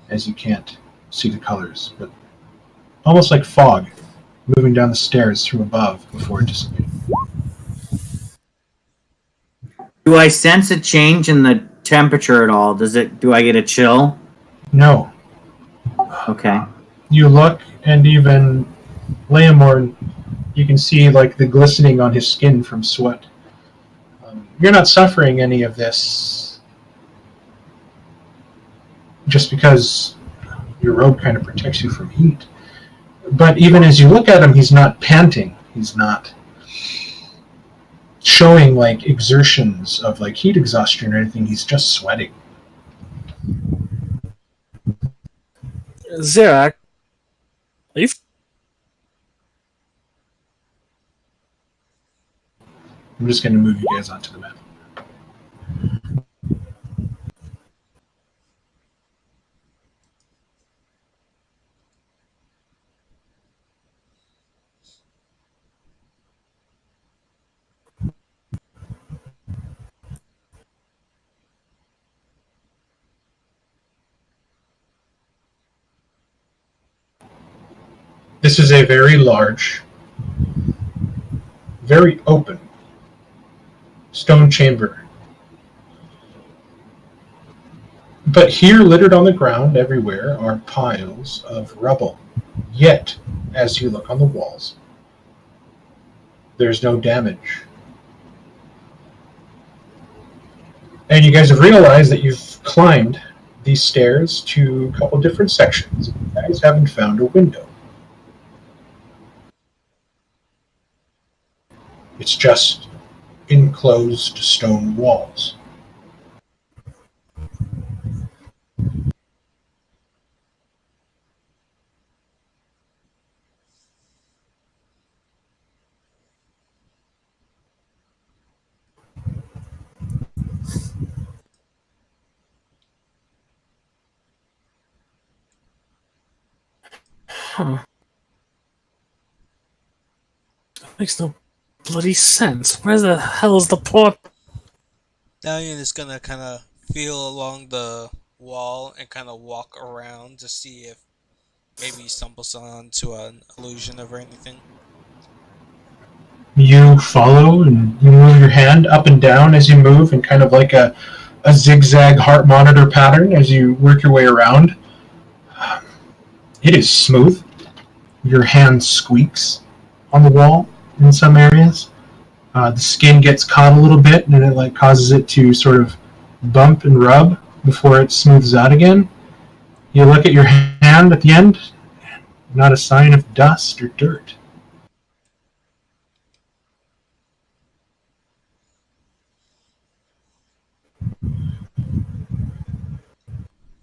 as you can't see the colors, but almost like fog moving down the stairs from above before it dissipates. Do I sense a change in the temperature at all? Do I get a chill? No. Okay. You look, and even Leomorn, you can see like the glistening on his skin from sweat. You're not suffering any of this just because your robe kind of protects you from heat. But even as you look at him, he's not panting. He's not showing like exertions of like heat exhaustion or anything. He's just sweating. Zerak, are you? I'm just going to move you guys onto the map. This is a very large, very open stone chamber. But here, littered on the ground everywhere, are piles of rubble. Yet, as you look on the walls, there's no damage. And you guys have realized that you've climbed these stairs to a couple different sections. You guys haven't found a window. It's just enclosed stone walls. Huh. That makes no bloody sense. Where the hell is the port? Dalian is gonna kind of feel along the wall and kind of walk around to see if maybe he stumbles onto an illusion of anything. You follow and you move your hand up and down as you move in kind of like a zigzag heart monitor pattern as you work your way around. It is smooth. Your hand squeaks on the wall in some areas. The skin gets caught a little bit and it like causes it to sort of bump and rub before it smooths out again. You look at your hand at the end, not a sign of dust or dirt.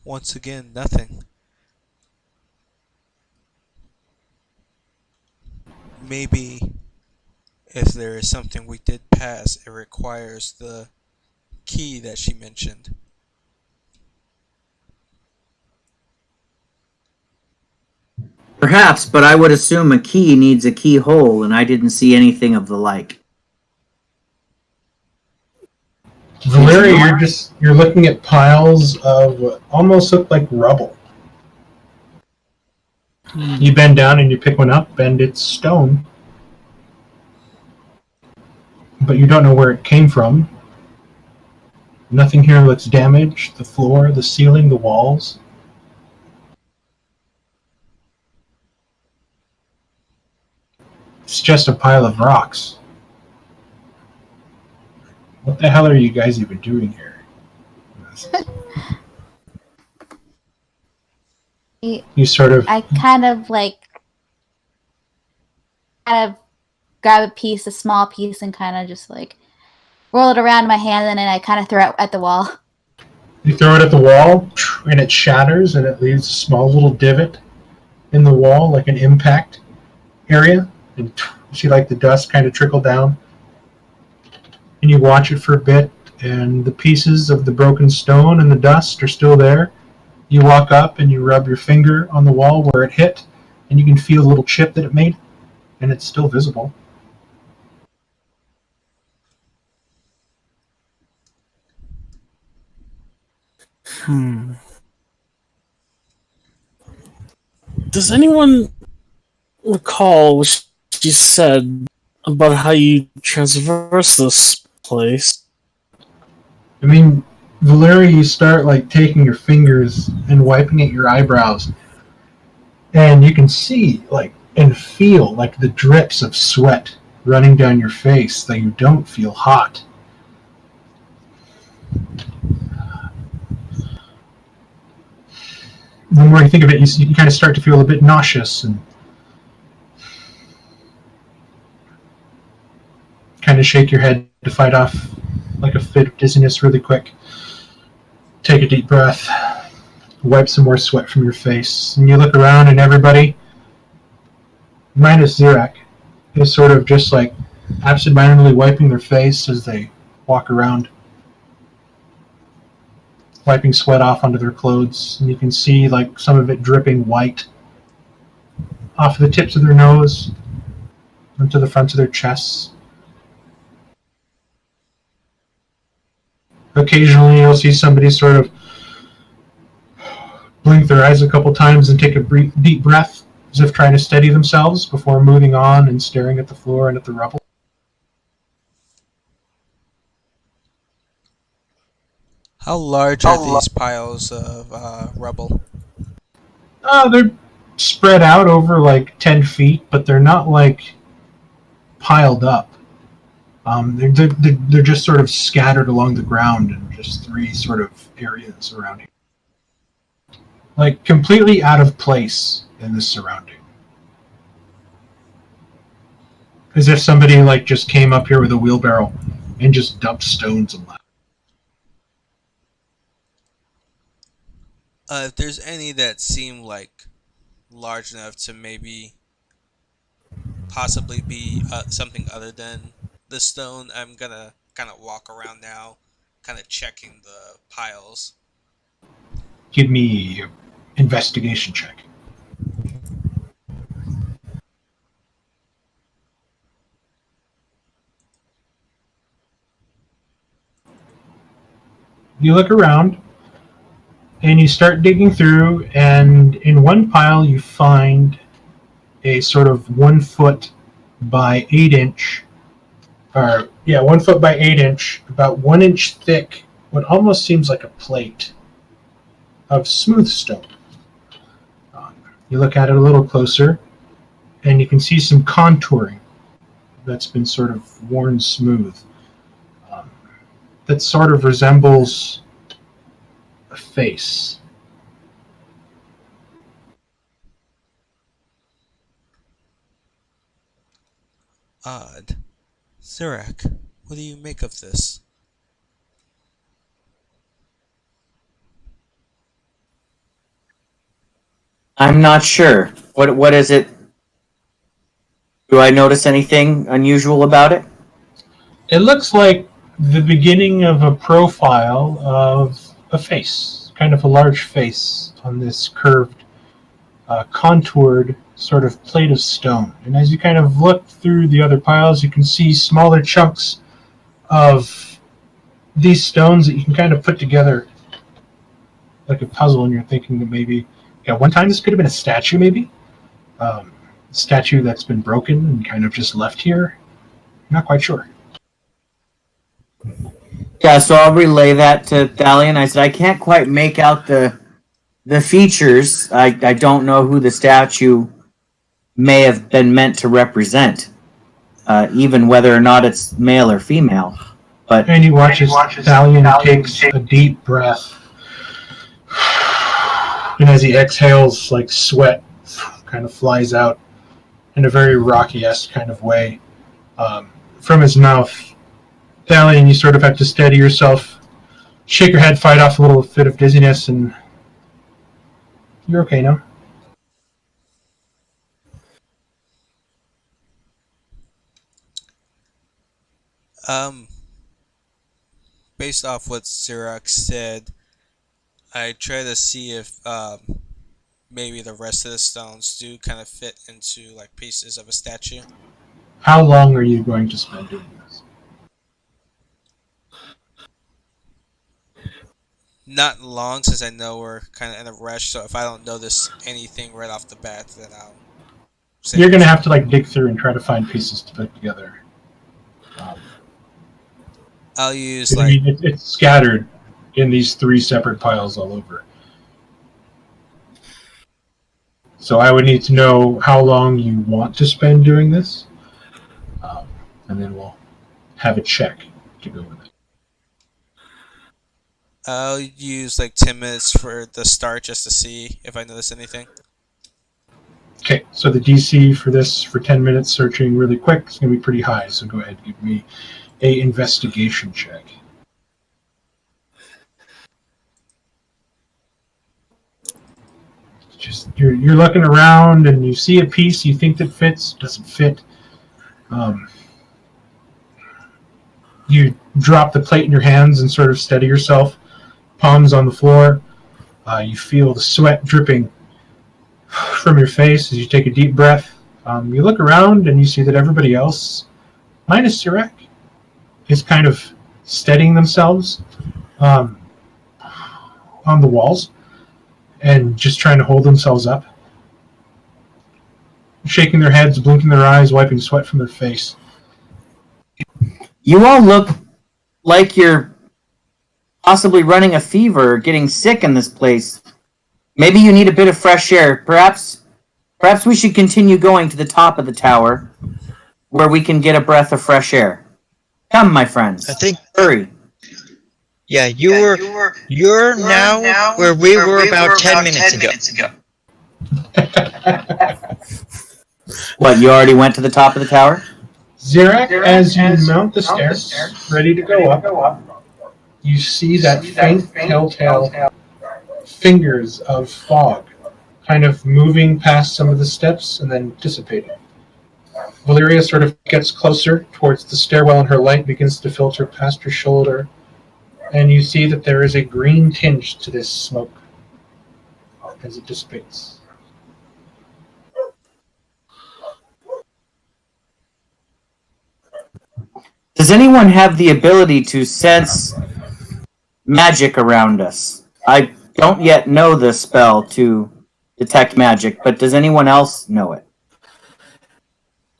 Once again, nothing. Maybe if there is something we did pass, it requires the key that she mentioned. Perhaps, but I would assume a key needs a keyhole, and I didn't see anything of the like. Valeria, you're looking at piles of what almost look like rubble. You bend down and you pick one up, and it's stone. But you don't know where it came from. Nothing here looks damaged. The floor, the ceiling, the walls. It's just a pile of rocks. What the hell are you guys even doing here? You sort of... I kind of grab a small piece, and kind of just like roll it around in my hand, and then I kind of throw it at the wall. You throw it at the wall, and it shatters, and it leaves a small little divot in the wall, like an impact area. And you see like the dust kind of trickle down. And you watch it for a bit, and the pieces of the broken stone and the dust are still there. You walk up and you rub your finger on the wall where it hit, and you can feel a little chip that it made, and it's still visible. Does anyone recall what you said about how you transverse this place? I mean, Valeria, you start like taking your fingers and wiping at your eyebrows, and you can see like and feel like the drips of sweat running down your face, that you don't feel hot. The more you think of it, you kind of start to feel a bit nauseous and kind of shake your head to fight off like a fit of dizziness really quick. Take a deep breath, wipe some more sweat from your face, and you look around, and everybody, minus Zirak, is sort of just like absentmindedly wiping their face as they walk around, wiping sweat off onto their clothes, and you can see like some of it dripping white off the tips of their nose onto the fronts of their chests. Occasionally you'll see somebody sort of blink their eyes a couple times and take a deep breath, as if trying to steady themselves before moving on and staring at the floor and at the rubble. How large are these piles of rubble? They're spread out over like 10 feet, but they're not like piled up. They're just sort of scattered along the ground in just three sort of areas around here. Like completely out of place in this surrounding. As if somebody like just came up here with a wheelbarrow and just dumped stones and left. If there's any that seem like large enough to maybe possibly be something other than the stone, I'm gonna kind of walk around now, kind of checking the piles. Give me an investigation check. You look around, and you start digging through, and in one pile you find a sort of 1 foot by 8 inch, 1 foot by 8 inch, about 1 inch thick, what almost seems like a plate of smooth stone. You look at it a little closer, and you can see some contouring that's been sort of worn smooth. That sort of resembles a face. Odd. Zirak, what do you make of this? I'm not sure. What is it? Do I notice anything unusual about it? It looks like the beginning of a profile of a face, kind of a large face on this curved, contoured sort of plate of stone. And as you kind of look through the other piles, you can see smaller chunks of these stones that you can kind of put together like a puzzle, and you're thinking that maybe, one time this could have been a statue, maybe? A statue that's been broken and kind of just left here. I'm not quite sure. Yeah, so I'll relay that to Thalion. I said I can't quite make out the features. I don't know who the statue may have been meant to represent. even whether or not it's male or female. But And you watch as Thalion takes a deep breath. And as he exhales, like sweat kind of flies out in a very Rocky-esque kind of way from his mouth. Thalion, you sort of have to steady yourself, shake your head, fight off a little fit of dizziness, and you're okay now. Based off what Sirach said, I try to see if maybe the rest of the stones do kind of fit into like pieces of a statue. How long are you going to spend doing this? Not long, since I know we're kind of in a rush. So if I don't notice anything right off the bat, then I'll. You're going to have to like dig through and try to find pieces to put together. I'll use I mean, it's scattered in these 3 separate piles all over. So I would need to know how long you want to spend doing this, and then we'll have a check to go with it. I'll use like 10 minutes for the start just to see if I notice anything. Okay, so the DC for this, for 10 minutes searching really quick, is going to be pretty high, so go ahead and give me a investigation check. Just you're looking around and you see a piece you think that fits, doesn't fit. You drop the plate in your hands and sort of steady yourself, palms on the floor. You feel the sweat dripping from your face as you take a deep breath. You look around and you see that everybody else, minus Sirach, is kind of steadying themselves on the walls and just trying to hold themselves up, shaking their heads, blinking their eyes, wiping sweat from their face. you all look like you're possibly running a fever or getting sick in this place. Maybe you need a bit of fresh air. Perhaps we should continue going to the top of the tower where we can get a breath of fresh air. Come, my friends. I think. Hurry. Yeah, you're now where we were about 10 minutes ago. What, you already went to the top of the tower? Sirach, as you mount the stairs, ready to go up, you see that faint telltale fingers of fog kind of moving past some of the steps and then dissipating. Valyria sort of gets closer towards the stairwell and her light begins to filter past her shoulder, and you see that there is a green tinge to this smoke as it dissipates. Does anyone have the ability to sense magic around us? I don't yet know the spell to detect magic, but does anyone else know it?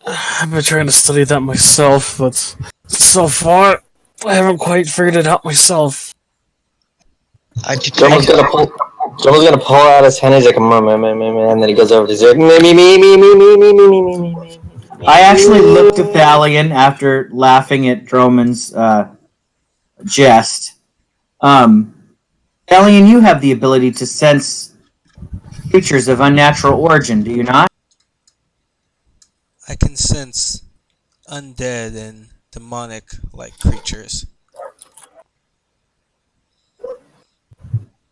I've been trying to study that myself, but so far I haven't quite figured it out myself. Someone's gonna pull out his hand. He's like, and then he goes over to Zerg. Me. I actually looked at Thalion after laughing at Droman's jest. Thalion, you have the ability to sense creatures of unnatural origin, do you not? I can sense undead and demonic-like creatures.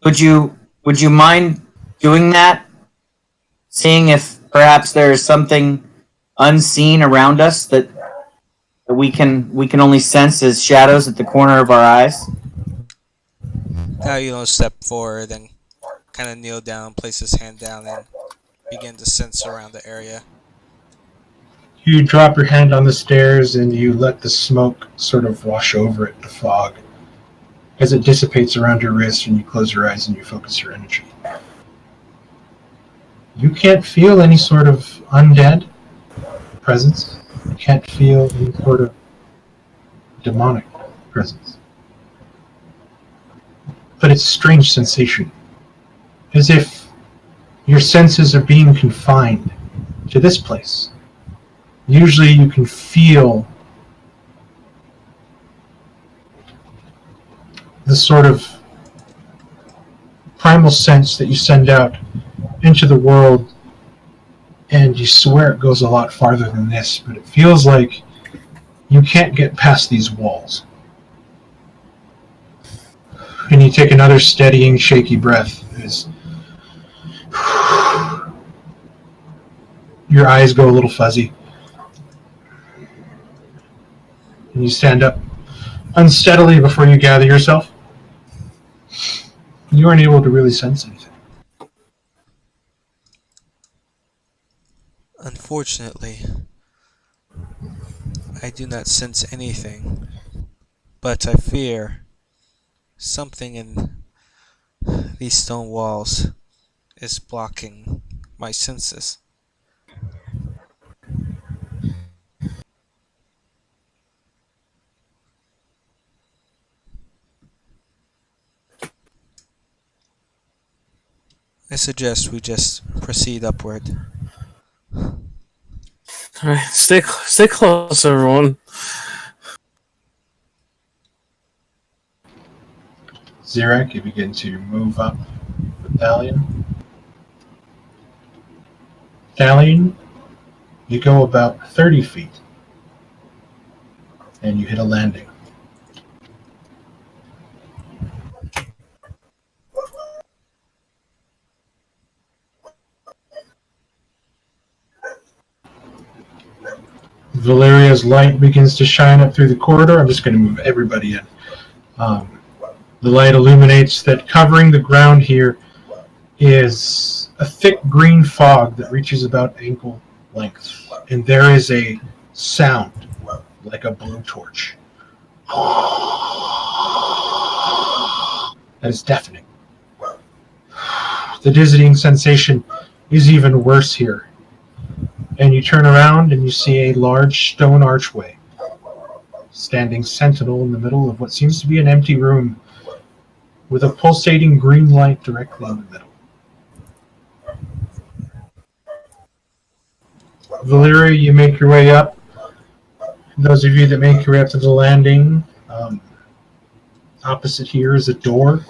Would you mind doing that? Seeing if perhaps there is something unseen around us that we can only sense as shadows at the corner of our eyes? Now step forward, then kind of kneel down, place his hand down, and begin to sense around the area. You drop your hand on the stairs and you let the smoke sort of wash over it, the fog, as it dissipates around your wrist, and you close your eyes and you focus your energy. You can't feel any sort of undead presence. You can't feel any sort of demonic presence. But it's a strange sensation, as if your senses are being confined to this place. Usually you can feel the sort of primal sense that you send out into the world, and you swear it goes a lot farther than this, but it feels like you can't get past these walls. And you take another steadying, shaky breath as your eyes go a little fuzzy. And you stand up unsteadily before you gather yourself. You aren't able to really sense anything. Unfortunately, I do not sense anything, but I fear something in these stone walls is blocking my senses. I suggest we just proceed upward. Alright, stay close, everyone. Zirak, you begin to move up with Thalion. Thalion, you go about 30 feet, and you hit a landing. Valeria's light begins to shine up through the corridor. I'm just going to move everybody in. The light illuminates that covering the ground here is a thick green fog that reaches about ankle length. And there is a sound like a blowtorch. That is deafening. The dizzying sensation is even worse here. And you turn around and you see a large stone archway standing sentinel in the middle of what seems to be an empty room with a pulsating green light directly in the middle. Valeria, you make your way up. Those of you that make your way up to the landing, opposite here is a door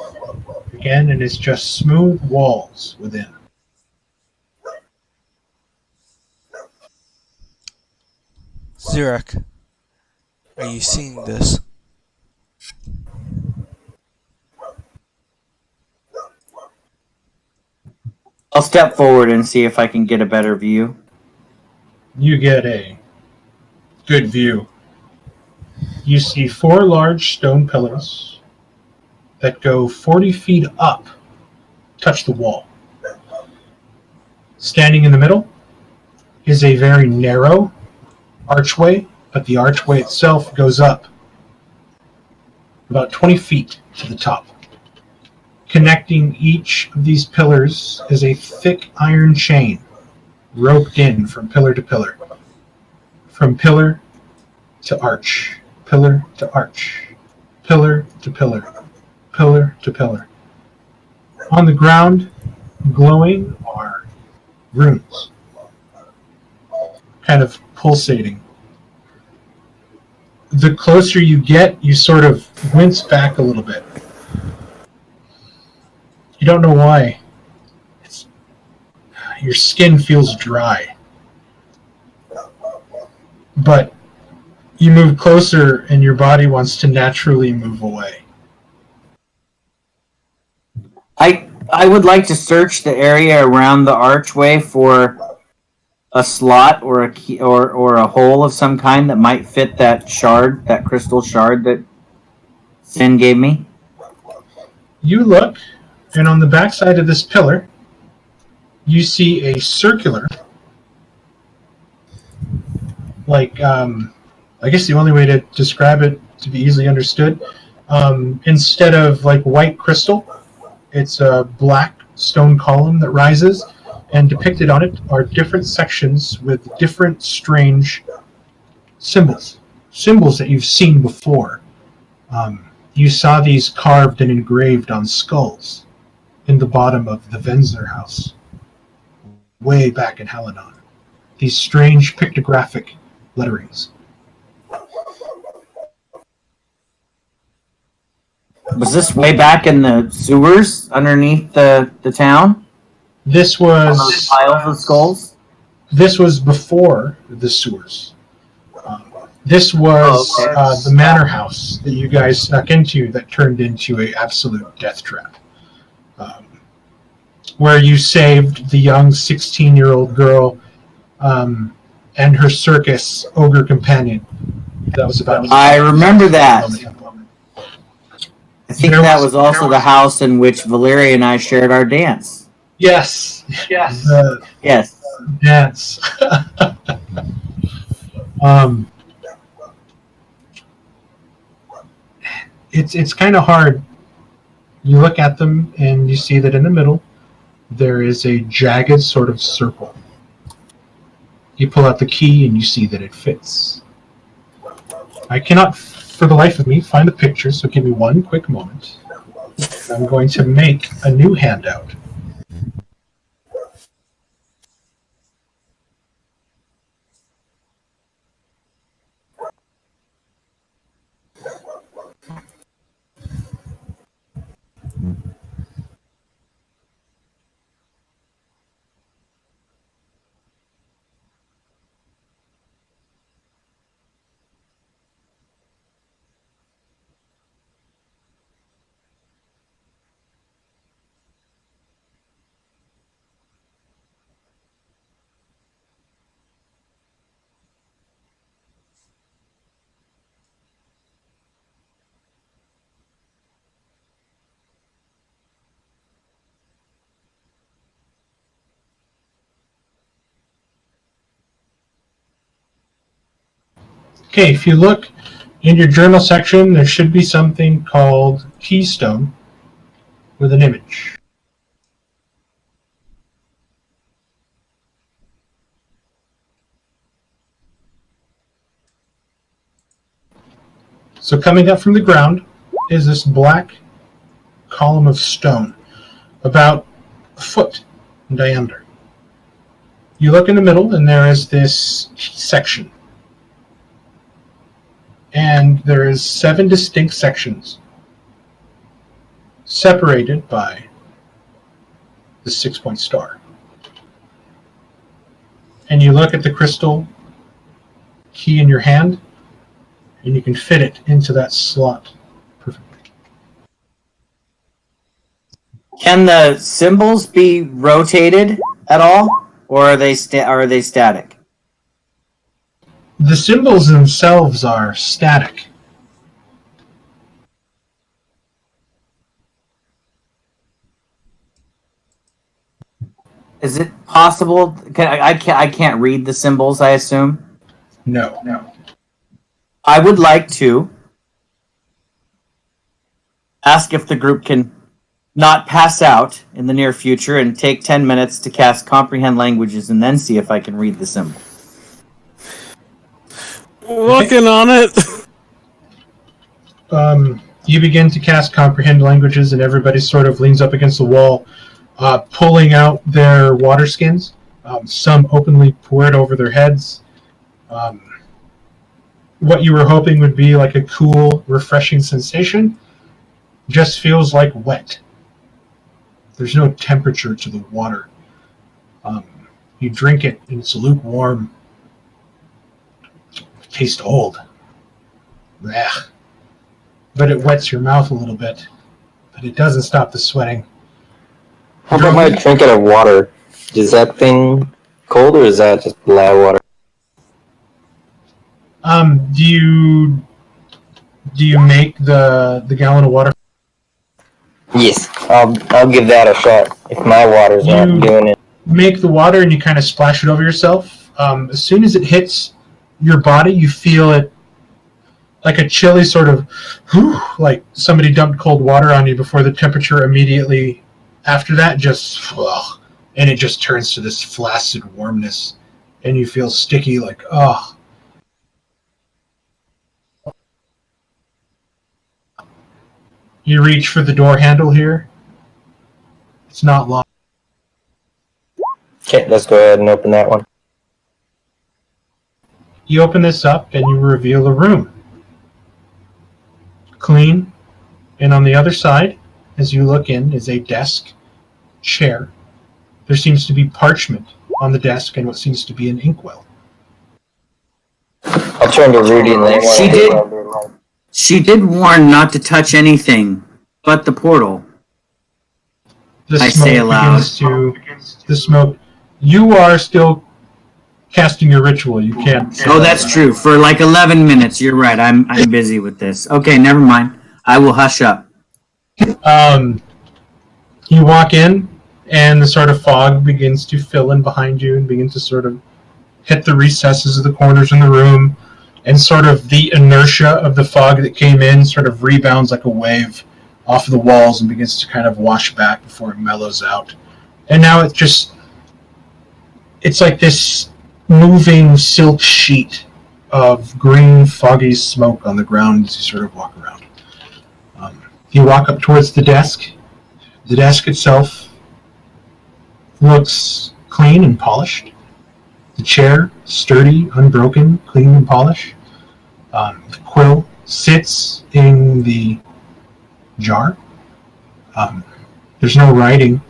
again, and it's just smooth walls within. Zirak, are you seeing this? I'll step forward and see if I can get a better view. You get a good view. You see 4 large stone pillars that go 40 feet up, touch the wall. Standing in the middle is a very narrow archway, but the archway itself goes up about 20 feet to the top. Connecting each of these pillars is a thick iron chain roped in from pillar to pillar. From pillar to arch, pillar to arch, pillar to pillar, pillar to pillar. On the ground, glowing, are runes, kind of pulsating. The closer you get, you sort of wince back a little bit. You don't know why. Your skin feels dry. But you move closer and your body wants to naturally move away. I would like to search the area around the archway for a slot or a key or a hole of some kind that might fit that shard, that crystal shard that Sin gave me. You look, and on the backside of this pillar, you see a circular, like, I guess the only way to describe it to be easily understood, instead of like white crystal, it's a black stone column that rises, and depicted on it are different sections with different strange symbols that you've seen before. You saw these carved and engraved on skulls in the bottom of the Venzler house, way back in Halanon. These strange pictographic letterings. Was this way back in the sewers underneath the town? This Those was piles of skulls? this was before the sewers. This was Oh, okay. the manor house that you guys snuck into that turned into an absolute death trap. Where you saved the young 16-year-old girl and her circus ogre companion. That was about. I remember that. I think There that was- was also the house in which Valeria and I shared our dance. Yes. The Yes. dance. It's kind of hard. You look at them and you see that in the middle there is a jagged sort of circle. You pull out the key and you see that it fits. I cannot, for the life of me, find the picture, so give me one quick moment. I'm going to make a new handout. Okay, if you look in your journal section, there should be something called Keystone with an image. So coming up from the ground is this black column of stone, about a foot in diameter. You look in the middle and there is this section. And there is 7 distinct sections separated by the 6-point star. And you look at the crystal key in your hand, and you can fit it into that slot perfectly. Can the symbols be rotated at all, or are they static? The symbols themselves are static. Is it possible? I can't read the symbols, I assume. No. I would like to ask if the group can not pass out in the near future and take 10 minutes to cast Comprehend Languages and then see if I can read the symbol. Working on it. You begin to cast Comprehend Languages, and everybody sort of leans up against the wall, pulling out their water skins. Some openly pour it over their heads. What you were hoping would be like a cool, refreshing sensation just feels like wet. There's no temperature to the water. You drink it, and it's lukewarm. It tastes old. Blech. But it wets your mouth a little bit. But it doesn't stop the sweating. How about my drinking of water? Is that thing cold or is that just blah water? Do you make the gallon of water? Yes, I'll give that a shot if my water's not You- doing it. Make the water and you kind of splash it over yourself. As soon as it hits your body, you feel it like a chilly sort of, like somebody dumped cold water on you before the temperature immediately after that just, and it just turns to this flaccid warmness, and you feel sticky, like, oh. You reach for the door handle here. It's not locked. Okay, let's go ahead and open that one. You open this up and you reveal a room. Clean. And on the other side, as you look in, is a desk, chair. There seems to be parchment on the desk and what seems to be an inkwell. I'll turn to Rudy and then She did warn not to touch anything but the portal. I say aloud. The smoke. You are still casting your ritual. You can't. Oh, that's true. For like 11 minutes. You're right. I'm busy with this. Okay, never mind. I will hush up. You walk in, and the sort of fog begins to fill in behind you and begins to sort of hit the recesses of the corners in the room, and sort of the inertia of the fog that came in sort of rebounds like a wave off of the walls and begins to kind of wash back before it mellows out. And now it's like this moving silk sheet of green foggy smoke on the ground as you sort of walk around. You walk up towards the desk. The desk itself looks clean and polished. The chair, sturdy, unbroken, clean and polished. The quill sits in the jar. There's no writing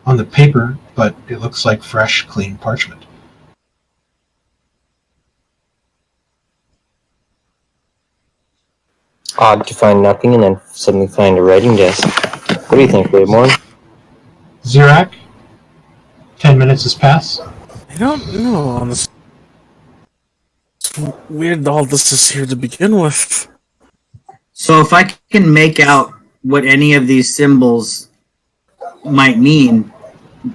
on the paper, but it looks like fresh, clean parchment. Odd to find nothing and then suddenly find a writing desk. What do you think, Waymore? Zirak, 10 minutes has passed. I don't know, honestly. It's weird all this is here to begin with. So if I can make out what any of these symbols might mean,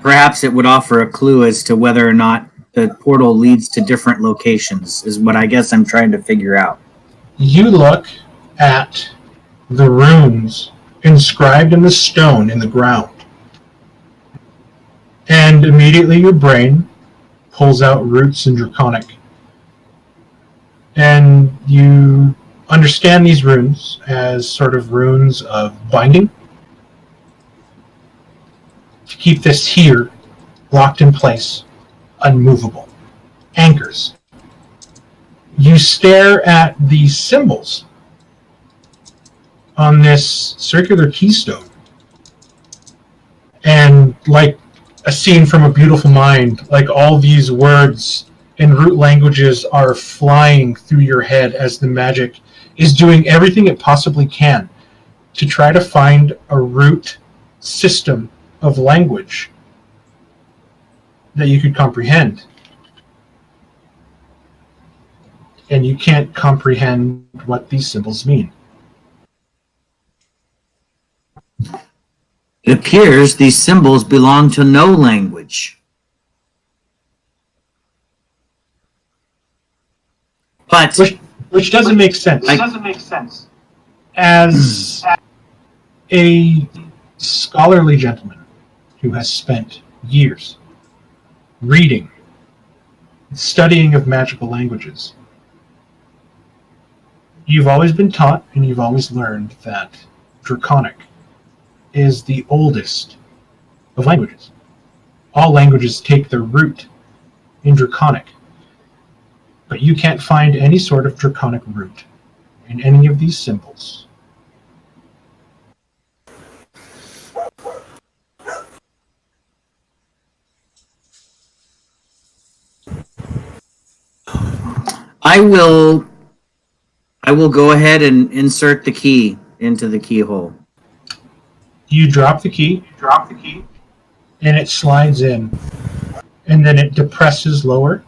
perhaps it would offer a clue as to whether or not the portal leads to different locations, is what I guess I'm trying to figure out. You look at the runes inscribed in the stone in the ground, and immediately your brain pulls out roots in Draconic. And you understand these runes as sort of runes of binding. To keep this here, locked in place, unmovable. Anchors. You stare at these symbols on this circular keystone. And like a scene from A Beautiful Mind, like all these words in root languages are flying through your head as the magic is doing everything it possibly can to try to find a root system of language that you could comprehend. And you can't comprehend what these symbols mean. It appears these symbols belong to no language. But Which doesn't make sense. As a scholarly gentleman who has spent years reading, studying of magical languages, you've always been taught and you've always learned that Draconic is the oldest of languages. All languages take their root in Draconic, but you can't find any sort of Draconic root in any of these symbols. I will go ahead and insert the key into the keyhole. You drop the key, and it slides in, and then it depresses lower,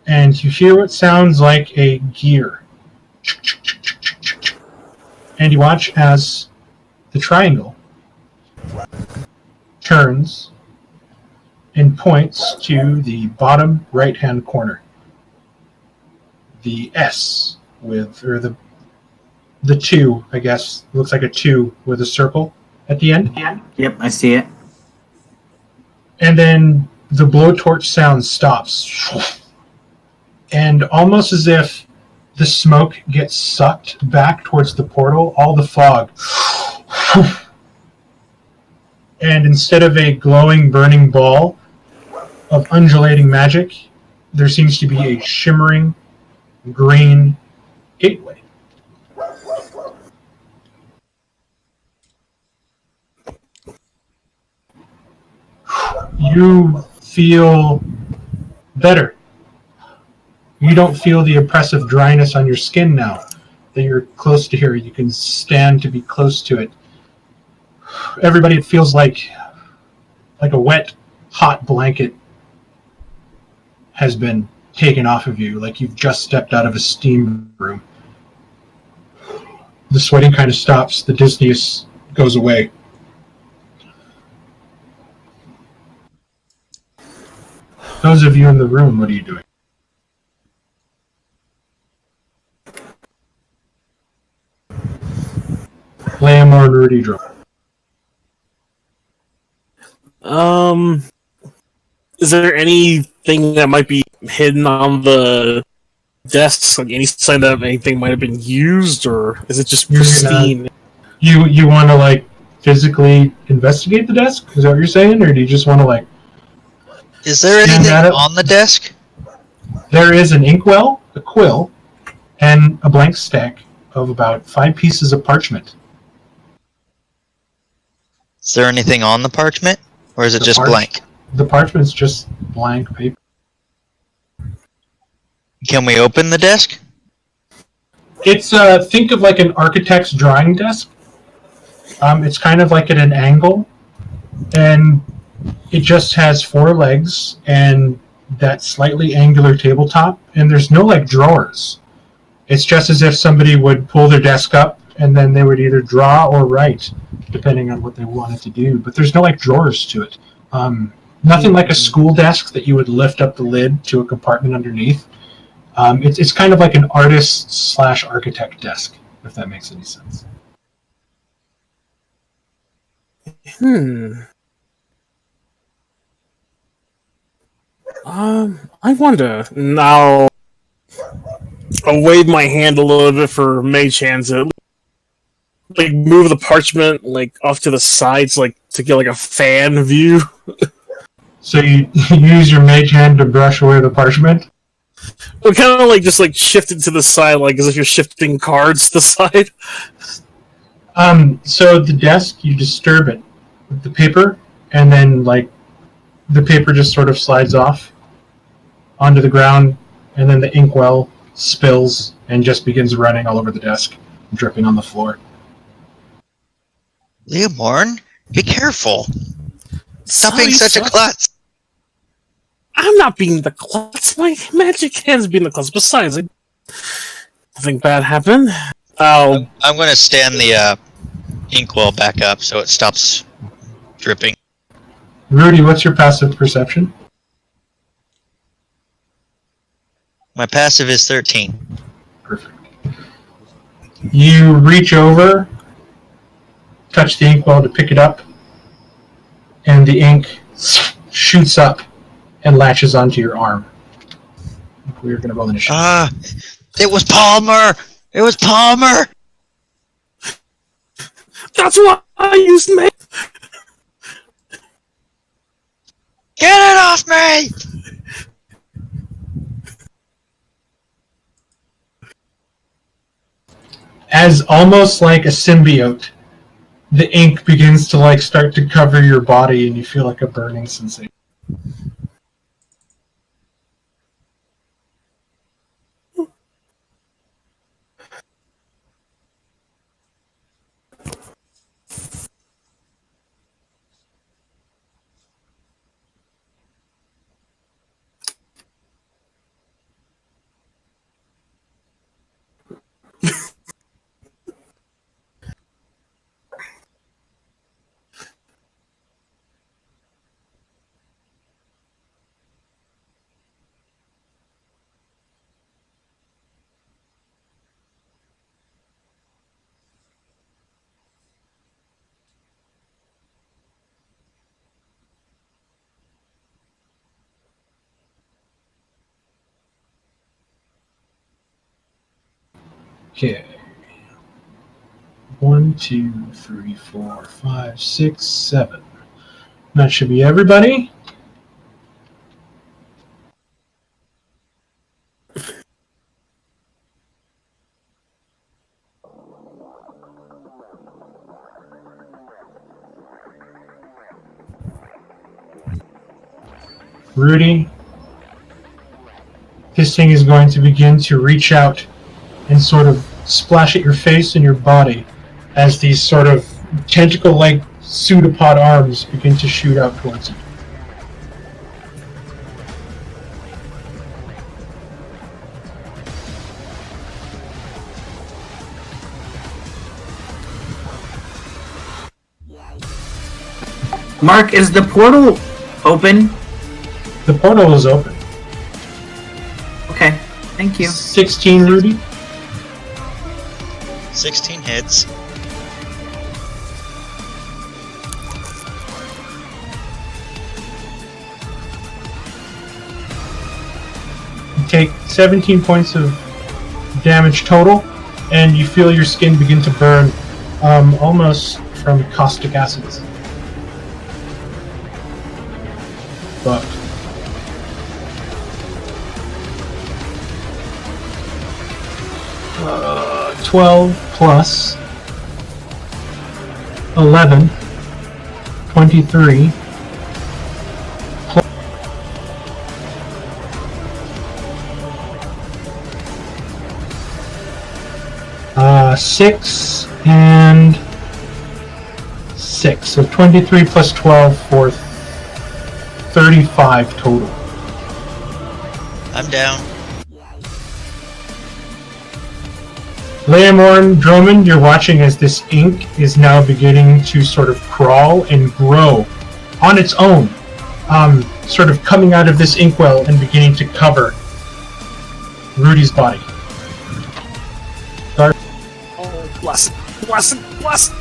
and you hear what sounds like a gear. And you watch as the triangle turns and points to the bottom right-hand corner. The S with, or the 2, I guess, looks like a 2 with a circle at the end. Yep, I see it. And then the blowtorch sound stops. And almost as if the smoke gets sucked back towards the portal, all the fog. And instead of a glowing, burning ball of undulating magic, there seems to be a shimmering, green gateway. You feel better. You don't feel the oppressive dryness on your skin now that you're close to here. You can stand to be close to it. Everybody, it feels like a wet, hot blanket has been taken off of you, like you've just stepped out of a steam room. The sweating kind of stops. The dizziness goes away. Those of you in the room, what are you doing? Lamb or Rudy Drum? Is there anything that might be hidden on the desk? Like any sign that anything might have been used, or is it just pristine? You want to like physically investigate the desk? Is that what you're saying, or do you just want to like? Is there stand anything at it? on the desk? There is an inkwell, a quill, and a blank stack of about 5 pieces of parchment. Is there anything on the parchment? Or is it just blank? The parchment's just blank paper. Can we open the desk? It's think of like an architect's drawing desk. It's kind of like at an angle, and it just has 4 legs and that slightly angular tabletop, and there's no like drawers. It's just as if somebody would pull their desk up and then they would either draw or write, depending on what they wanted to do. But there's no like drawers to it. Nothing like a school desk that you would lift up the lid to a compartment underneath. It's kind of like an artist/architect desk, if that makes any sense. I wonder. Now, I'll wave my hand a little bit for mage hands. Like move the parchment like off to the sides, like to get like a fan view. So you use your mage hand to brush away the parchment? Well, kind of like just like shift it to the side, like as if you're shifting cards to the side. So the desk, you disturb it with the paper, and then like the paper just sort of slides off onto the ground, and then the inkwell spills and just begins running all over the desk, dripping on the floor. Leomorn, be careful. Stop being Sorry, such a sir. klutz. I'm not being the klutz. My magic hand's being the klutz. Besides, nothing bad happened. I'm going to stand the inkwell back up so it stops dripping. Rudy, what's your passive perception? My passive is 13. Perfect. You reach over, touch the inkwell to pick it up, and the ink shoots up and latches onto your arm. We're going to roll initiative. It was Palmer! It was Palmer! That's why I used me. Get it off me! As almost like a symbiote, the ink begins to like start to cover your body, and you feel like a burning sensation. Okay. 1, 2, 3, 4, 5, 6, 7. That should be everybody. Rudy, this thing is going to begin to reach out and sort of splash at your face and your body as these sort of tentacle-like pseudopod arms begin to shoot out towards you. Mark, is the portal open? The portal is open. Okay, thank you. 16, Rudy. 16 hits. You take 17 points of damage total, and you feel your skin begin to burn, almost from caustic acids. But 12 plus 11, 23. 6 and 6. So 23 plus 12 for 35 total. I'm down. Leomorn, Drummond, you're watching as this ink is now beginning to sort of crawl and grow on its own, sort of coming out of this inkwell and beginning to cover Rudy's body. Oh, bless it, bless it, bless it!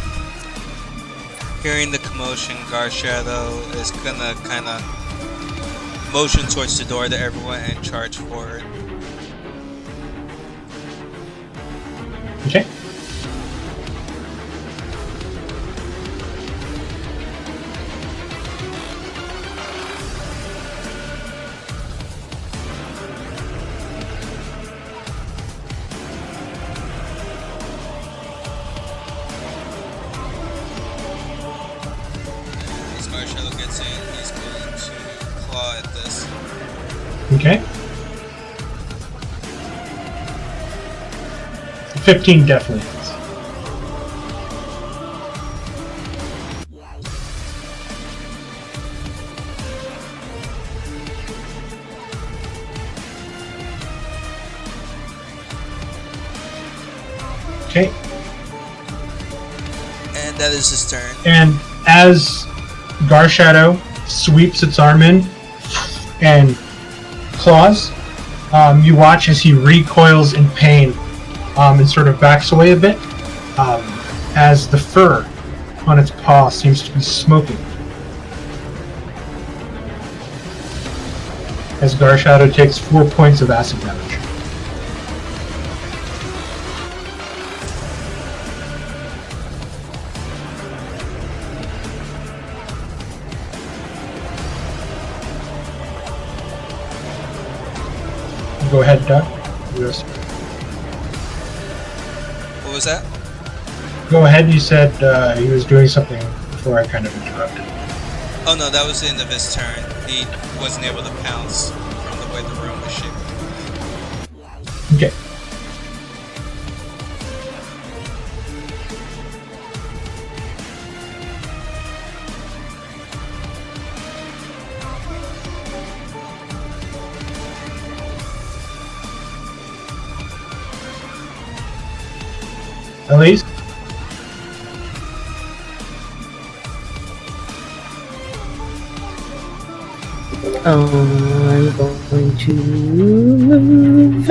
Hearing the commotion, Garshadow is gonna kinda motion towards the door to everyone and charge forward. Okay. As Garshadow gets in, he's going to claw at this. Okay. 15 definitely hits. Okay. And that is his turn. And as Garshadow sweeps its arm in and claws, you watch as he recoils in pain and sort of backs away a bit as the fur on its paw seems to be smoking. As Garshadow takes 4 points of acid damage. Go ahead, Doug. Yes. What was that? Go ahead, you said he was doing something before I kind of interrupted. Oh no, that was the end of his turn. He wasn't able to pounce from the way the room was shaped. Okay. Elise? I'm going to move.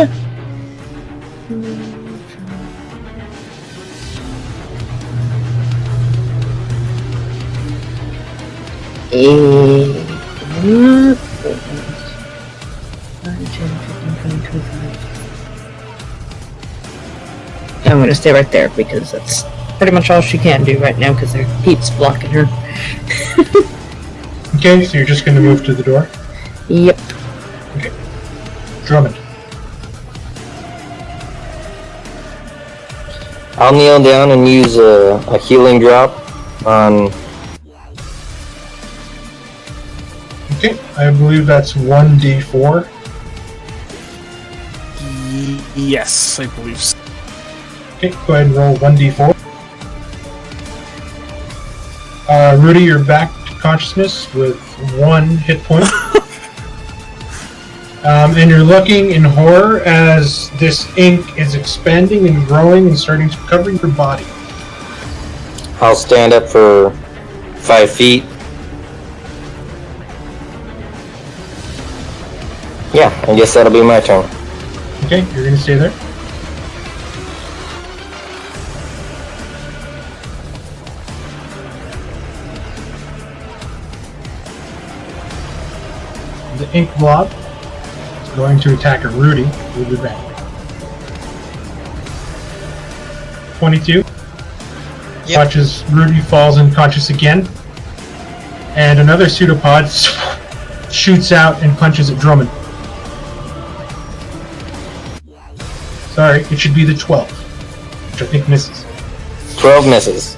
I'm going to stay right there because that's pretty much all she can do right now because her heat's blocking her. Okay, so you're just going to move to the door? Yep. Okay. Drummond. I'll kneel down and use a healing drop on. Okay. I believe that's 1d4. Yes, I believe so. Okay, go ahead and roll 1d4. Rudy, you're back to consciousness with 1 hit point. And you're looking in horror as this ink is expanding and growing and starting to cover your body. I'll stand up for 5 feet. Yeah, I guess that'll be my turn. Okay, you're gonna stay there. The ink blob is going to attack a Rudy with advantage. 22. Yep. Watches Rudy falls unconscious again. And another pseudopod shoots out and punches at Drummond. Sorry, it should be the 12, which I think misses. 12 misses.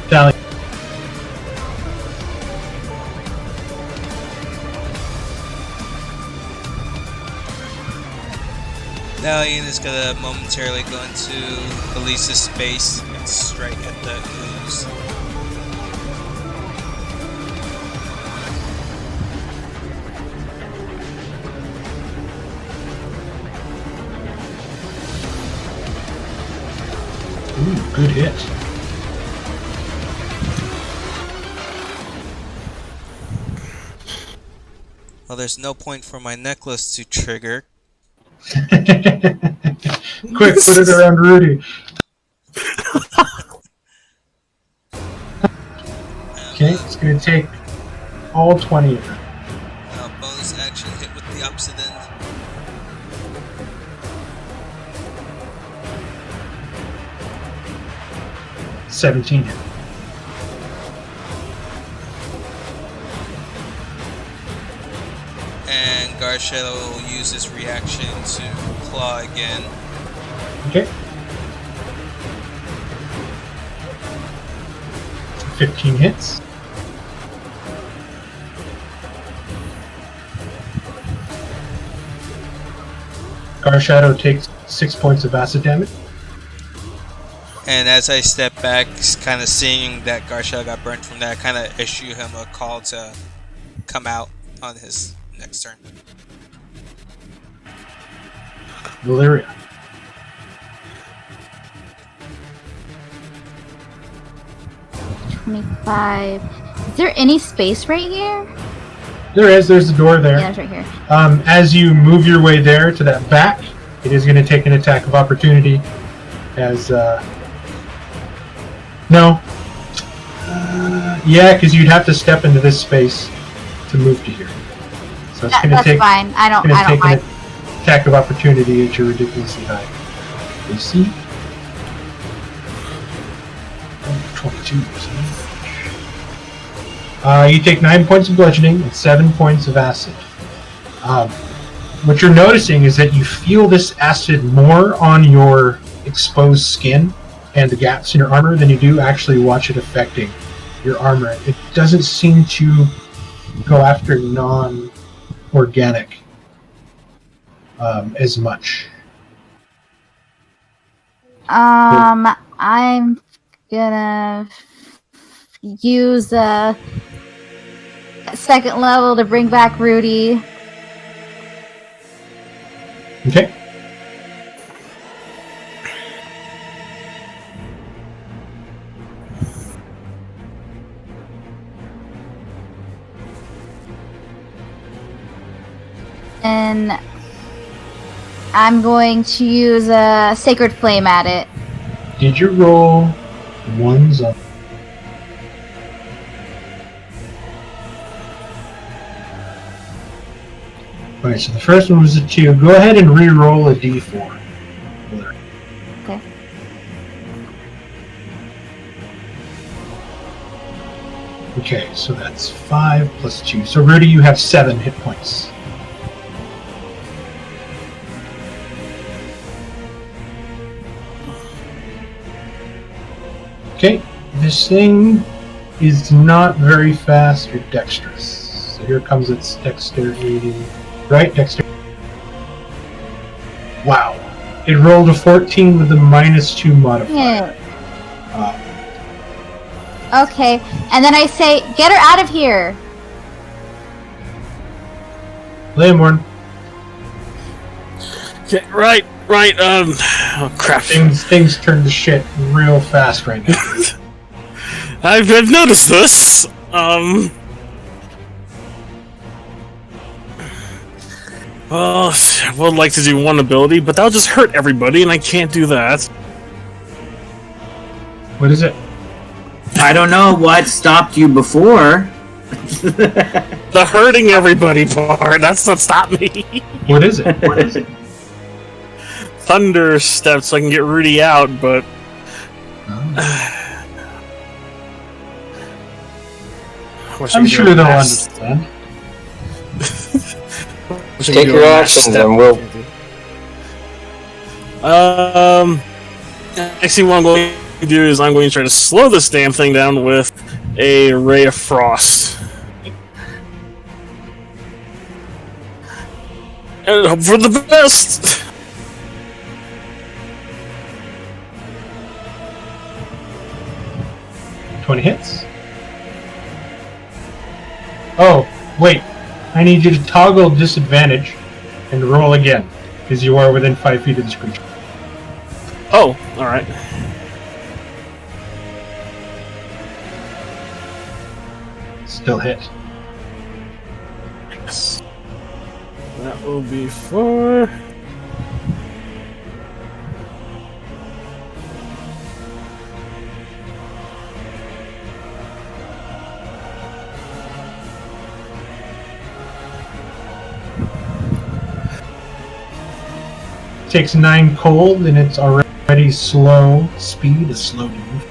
Tally. Dalian is gonna momentarily go into Elisa's space and strike at the ooze. Ooh, good hit. Well, there's no point for my necklace to trigger. Quick, put it around Rudy. Okay, it's going to take all 20 of them. Bonus action hit with the opposite end. $17 hit. And Garshadow will use his reaction to claw again. Okay. 15 hits. Garshadow takes 6 points of acid damage. And as I step back, kind of seeing that Garshadow got burnt from that, I kind of issue him a call to come out on his next turn. Valeria. $25. Is there any space right here? There's the door there. Yeah, it's right here. As you move your way there to that back, it is going to take an attack of opportunity. As no, yeah, because you'd have to step into this space to move to here. So it's going to That's take. fine. I don't Take mind. an attack of opportunity at your ridiculously high AC. 22. You take 9 points of bludgeoning and 7 points of acid. What you're noticing is that you feel this acid more on your exposed skin and the gaps in your armor than you do actually watch it affecting your armor. It doesn't seem to go after non-organic as much. I'm gonna use a second level to bring back Rudy. Okay. And I'm going to use a Sacred Flame at it. Did you roll ones up? Alright, so the first one was a 2. Go ahead and re-roll a d4. Okay. Okay, so that's 5 plus 2. So Rudy, you have 7 hit points. Okay, this thing is not very fast or dexterous. So here comes its dexterity. Right? Dexterity. Wow. It rolled a 14 with a -2 modifier. Yeah. Okay, and then I say, get her out of here. Leomorn, Yeah, right. Oh, crap. things turn to shit real fast right now. I've noticed this. Well, I would like to do one ability, but that'll just hurt everybody, and I can't do that. What is it? I don't know what stopped you before. The hurting everybody part, that's what stopped me. What is it? Thunder step so I can get Rudy out, but... I'm sure they'll understand. Take your actions and we'll... Next thing what I'm going to do is I'm going to try to slow this damn thing down with a Ray of Frost. And hope for the best! 20 hits. Oh, wait. I need you to toggle disadvantage and roll again, because you are within 5 feet of this creature. Oh, alright. Still hit. Yes. That will be for... Takes 9 cold, and it's already slow. Speed is slow to move.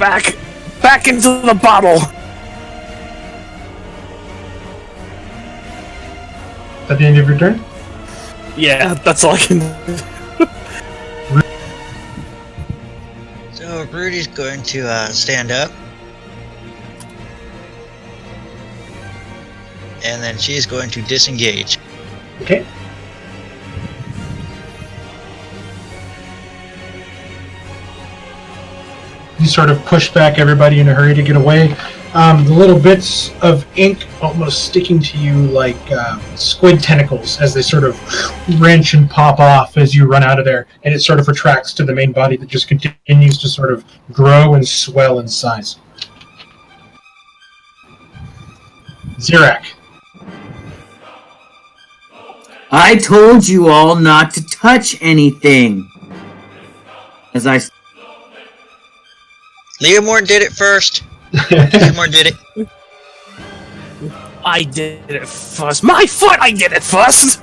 Back into the bottle! At the end of your turn? Yeah, that's all I can do. So Rudy's going to stand up. And then she's going to disengage. Okay. You sort of push back everybody in a hurry to get away. The little bits of ink almost sticking to you like squid tentacles as they sort of wrench and pop off as you run out of there, and it sort of retracts to the main body that just continues to sort of grow and swell in size. Zirak. I told you all not to touch anything. As I... Leomorn did it first. Leomorn did it. I did it first. My foot! I did it first!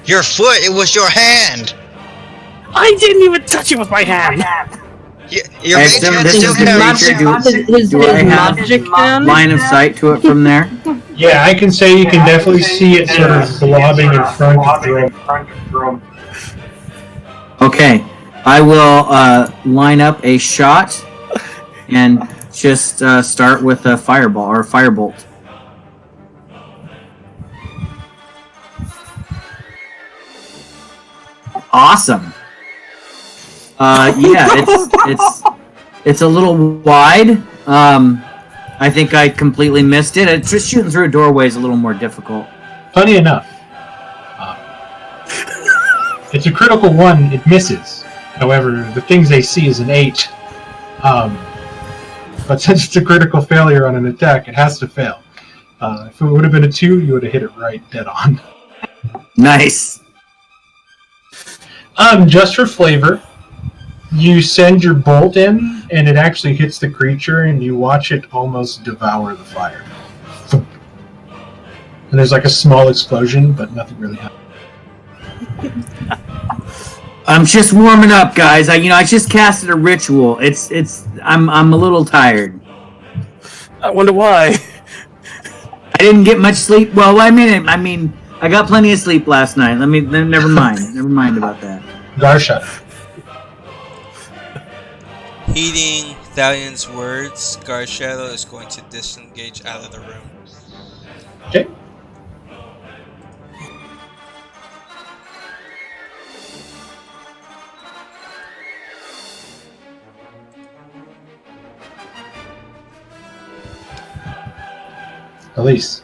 Your foot, it was your hand. I didn't even touch it with my hand! Your As main hand this still is the counts. creature, His do I have magic hand? line of sight to it from there? Yeah, I can say you can definitely see it sort of blobbing in front of Drome. Okay, I will line up a shot and just start with a fireball or a firebolt. Awesome. Yeah, it's a little wide. I think I completely missed it. Just shooting through a doorway is a little more difficult. Funny enough, it's a critical 1, it misses. However, the things they see is an 8. But since it's a critical failure on an attack, it has to fail. If it would have been a 2, you would have hit it right dead on. Nice. Just for flavor, you send your bolt in, and it actually hits the creature, and you watch it almost devour the fire. And there's like a small explosion, but nothing really happens. I'm just warming up, guys. I just casted a ritual. I'm a little tired. I wonder why. I didn't get much sleep. Well, I mean, I got plenty of sleep last night. Never mind. Never mind about that. Garsha. Heeding Thalion's words, Guard Shadow is going to disengage out of the room. Okay. Elise.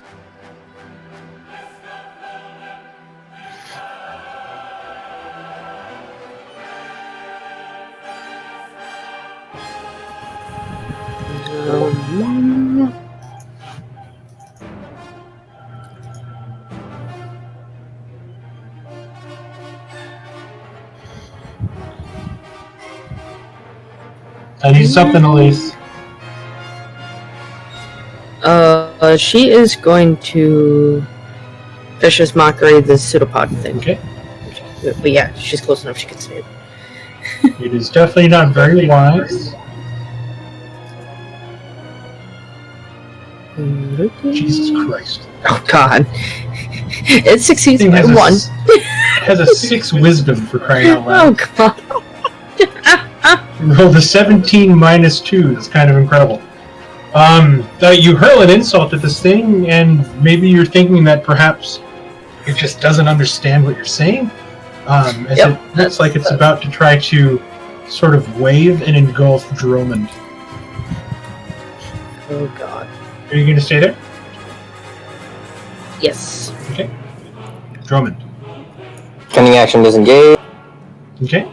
I need something, Elise. She is going to Vicious Mockery the pseudopod thing. Okay. But yeah, she's close enough she can see it. It is definitely not very wise. Jesus Christ. Oh god. It succeeds Thing by has a one. has a 6 wisdom for crying out loud. Oh god. Rolled a 17 minus 2. That's kind of incredible. You hurl an insult at this thing, and maybe you're thinking that perhaps it just doesn't understand what you're saying. As Yep. it looks like it's about to try to sort of wave and engulf Dromond. Oh god. Are you going to stay there? Yes. Okay. Dromond. Cunning action disengage. Okay.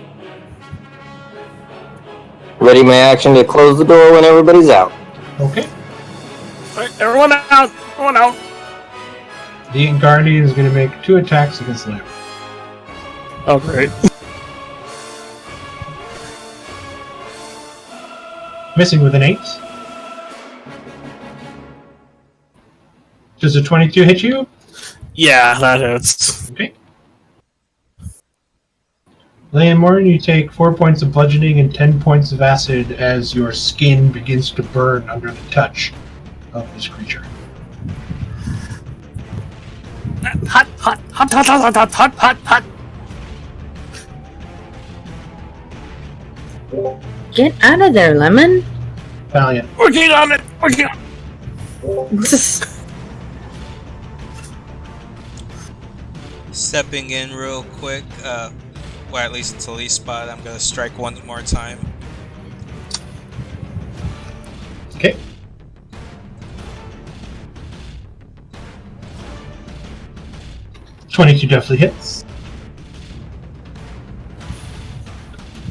Ready my action to close the door when everybody's out. Okay. Alright, everyone out! Everyone out! The Guardian is going to make 2 attacks against Leo. Oh, great. Missing with an 8. Does a 22 hit you? Yeah, that hits. Okay. Leon Morton, you take 4 points of bludgeoning and 10 points of acid as your skin begins to burn under the touch of this creature. Hot, hot, hot, hot, hot, hot, hot, hot, hot. Get out of there, Lemon. Valiant. Working on it! Working on Stepping in real quick, well, at least it's Elise spot. I'm gonna strike one more time. Okay. $22 definitely hits.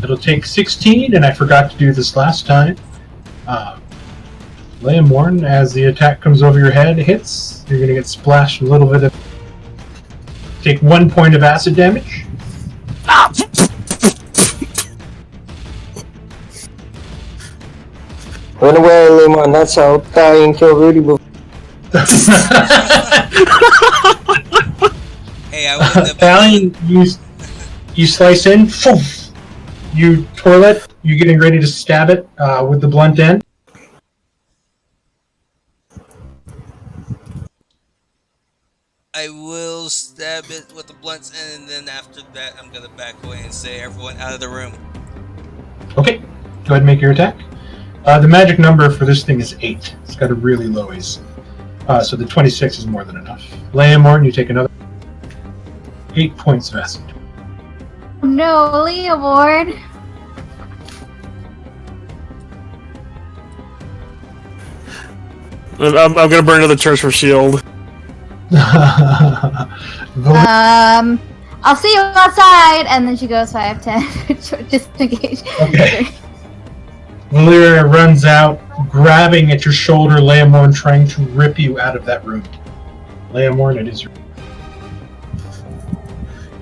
It'll take 16, and I forgot to do this last time. Liam Warren, as the attack comes over your head, hits. You're going to get splashed a little bit of... Take 1 point of acid damage. Run away, Lemon. That's how Thalion killed Rudy before. Hey, I wouldn't have Valiant, you slice in. Poof, you twirl it. You're getting ready to stab it with the blunt end. I will stab it with the blunt end, and then after that, I'm gonna back away and say, "Everyone out of the room." Okay, go ahead and make your attack. The magic number for this thing is 8. It's got a really low AC. So the 26 is more than enough. Liam Morton, you take another 8 points of acid. No, Leonard. I'm gonna burn to the church for shield. I'll see you outside, and then she goes 5, 10, just engage. Okay. Valyria runs out, grabbing at your shoulder, Leomorn, trying to rip you out of that room. Leomorn, it is your...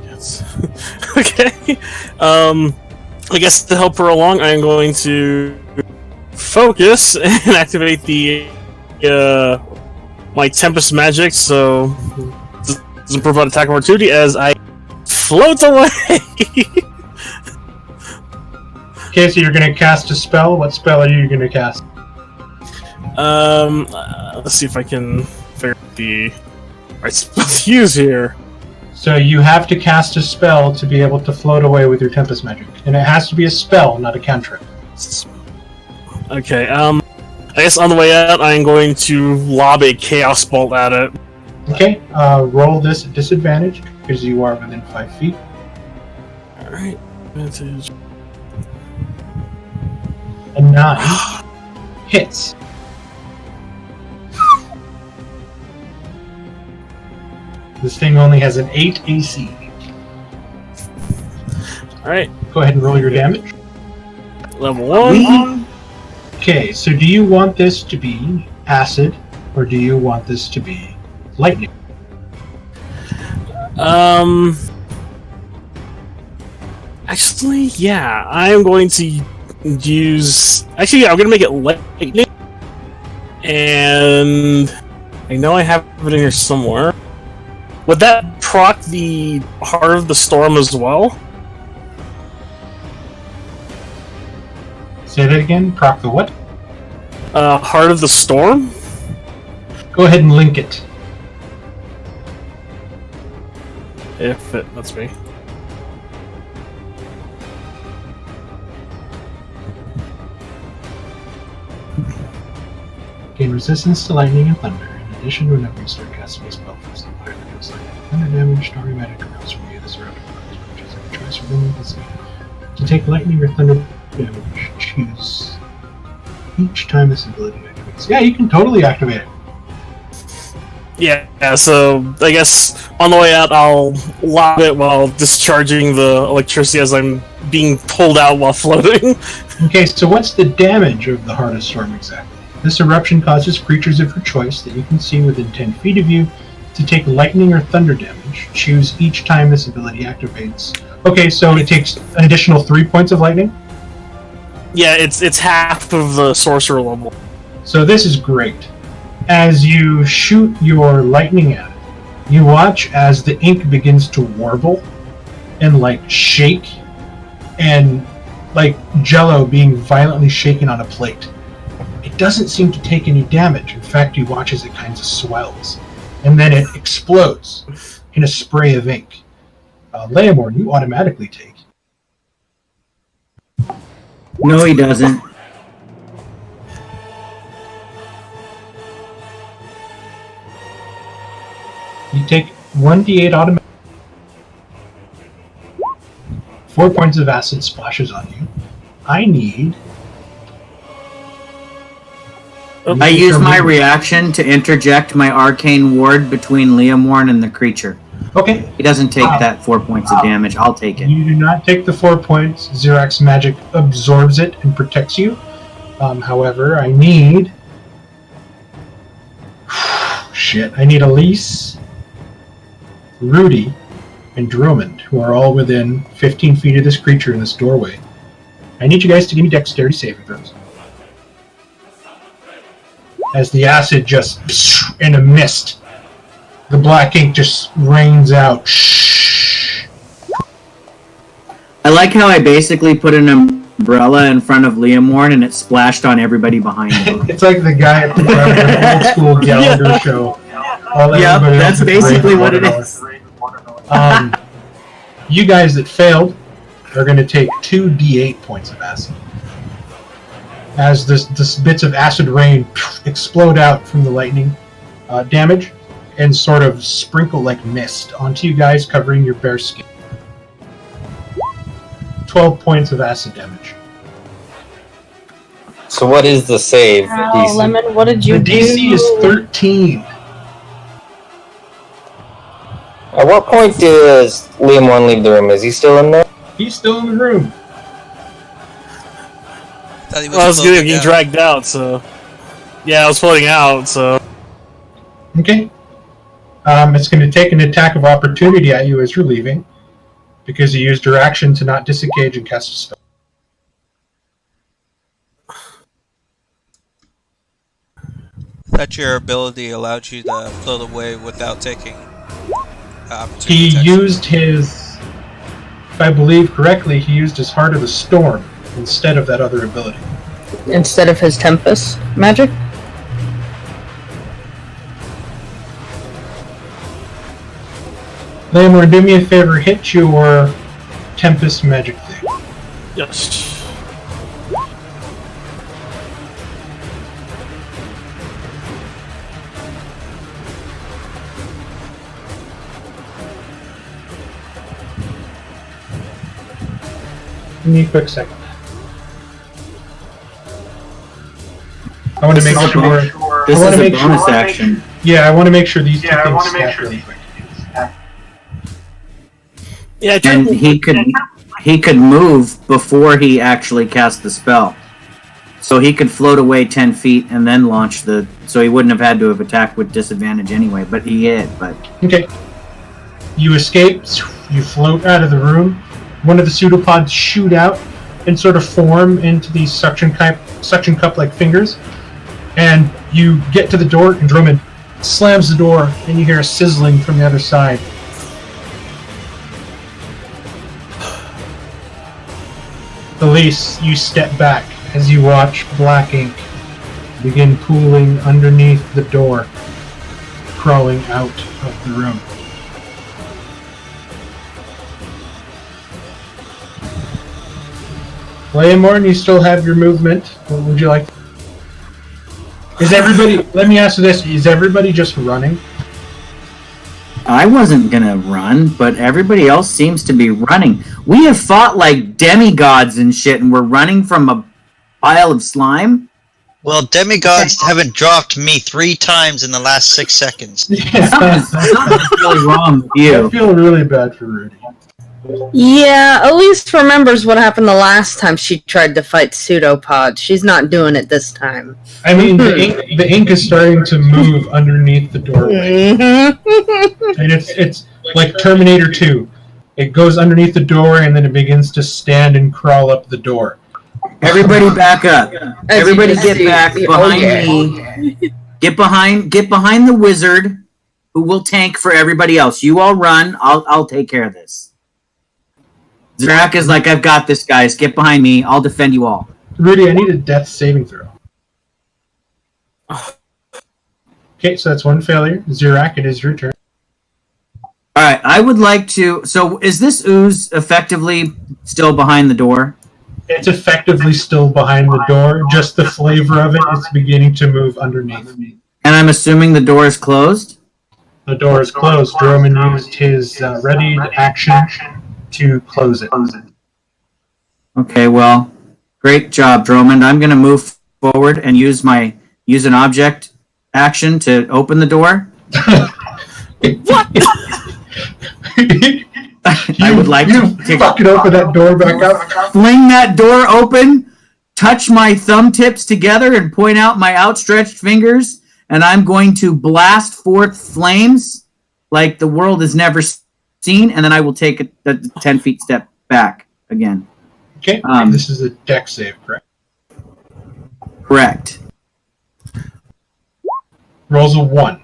Yes. Okay. I guess to help her along, I'm going to focus and activate the my Tempest magic, so it doesn't provide attack opportunity as I float away. Okay, so you're going to cast a spell. What spell are you going to cast? Let's see if I can figure out the I'm supposed to use here? So you have to cast a spell to be able to float away with your Tempest magic. And it has to be a spell, not a cantrip. Okay, I guess on the way out, I'm going to lob a Chaos Bolt at it. Okay, roll this at disadvantage, because you are within 5 feet. Alright, advantage. A 9 hits. This thing only has an 8 AC. Alright, Go ahead and roll your damage. level 1. Okay, so do you want this to be acid, or do you want this to be lightning? Actually, yeah, I'm going to use... Actually, yeah, I'm going to make it lightning. And... I know I have it in here somewhere. Would that proc the Heart of the Storm as well? Say that again. Proc the what? Heart of the Storm? Go ahead and link it. If it lets me. Gain resistance to lightning and thunder. In addition, whenever you start casting a spell from some fire that deals lightning and thunder damage, story magic amounts from you. This round of cards, which is a choice within the sea. To take lightning or thunder damage, choose each time this ability activates. Yeah, you can totally activate it. Yeah, so I guess on the way out I'll lob it while discharging the electricity as I'm being pulled out while floating. Okay, so what's the damage of the Heart of Storm exactly? This eruption causes creatures of your choice that you can see within 10 feet of you to take lightning or thunder damage. Choose each time this ability activates. Okay, so it takes an additional 3 points of lightning? Yeah, it's half of the sorcerer level. So this is great. As you shoot your lightning at it, you watch as the ink begins to warble and like shake and like jello being violently shaken on a plate. It doesn't seem to take any damage. In fact, you watch as it kind of swells. And then it explodes in a spray of ink. Leomorn, you automatically take. No, he doesn't. You take 1d8 automatic. 4 points of acid splashes on you. I need... I use my reaction to interject my arcane ward between Leomorn and the creature. Okay. He doesn't take that 4 points of damage. I'll take it. You do not take the 4 points. Xerax magic absorbs it and protects you. However, I need... Shit. I need Elise, Rudy, and Drummond, who are all within 15 feet of this creature in this doorway. I need you guys to give me dexterity saving throws. As the acid just, in a mist, the black ink just rains out. I like how I basically put an umbrella in front of Leomorn and it splashed on everybody behind him. It's like the guy at the old school Gallagher show. Yep, that's basically what it is. You guys that failed are going to take 2d8 points of acid. As this bits of acid rain explode out from the lightning damage and sort of sprinkle like mist onto you guys, covering your bare skin. 12 points of acid damage. So what is the save? Wow, DC? Lemon, what did you The do? DC is 13. At what point does Leomorn leave the room? Is he still in there? He's still in the room. Thought he was Well, I was floating getting out. dragged out, so... Yeah, I was floating out, so... Okay. It's going to take an attack of opportunity at you as you're leaving, because you used your action to not disengage and cast a spell. Thought your ability allowed you to float away without taking He opportunity attack. used his, if I believe correctly, he used his Heart of the Storm instead of that other ability. Instead of his Tempest magic? Lamor, do me a favor, hit your Tempest magic thing. Yes. Give me a quick second. I want to make sure. This I wanna is a make bonus sure- action. Yeah, I want to make sure these two things stack really quick. Yeah, I And tried. he could move before he actually cast the spell. So he could float away 10 feet and then launch the... So he wouldn't have had to have attacked with disadvantage anyway, but he hit, but... Okay. You escape, you float out of the room. One of the pseudopods shoot out and sort of form into these suction cup-like fingers. And you get to the door, and Drummond slams the door, and you hear a sizzling from the other side. Elise, you step back as you watch black ink begin pooling underneath the door, crawling out of the room. Leomorn, you still have your movement. What would you like? Is everybody... Let me ask you this. Is everybody just running? I wasn't gonna run, but everybody else seems to be running. We have fought like demigods and shit, and we're running from a pile of slime? Well, demigods haven't dropped me 3 times in the last 6 seconds. Something's really wrong with I you. feel really bad for Rudy. Yeah, Elise remembers what happened the last time she tried to fight Pseudopod. She's not doing it this time. I mean, the ink is starting to move underneath the doorway. And it's like Terminator 2. It goes underneath the door, and then it begins to stand and crawl up the door. Everybody back up. Everybody get back behind Okay. me. Get behind the wizard, who will tank for everybody else. You all run. I'll take care of this. Zarak is like, I've got this, guys. Get behind me. I'll defend you all. Rudy, I need a death saving throw. Okay, so that's one failure. Zarak, it is your turn. All right. I would like to. So, is this ooze effectively still behind the door? It's effectively still behind the door, just the flavor of it is beginning to move underneath. And I'm assuming the door is closed. The door is closed. Droman used his ready action to close it. Okay. Well, great job, Drummond. I'm going to move forward and use an object action to open the door. I would like to fucking open that door back up. fling that door open, touch my thumb tips together, and point out my outstretched fingers, and I'm going to blast forth flames like the world has never seen, and then I will take a 10 feet step back again. Okay, this is a dex save, correct? Correct. Rolls a 1.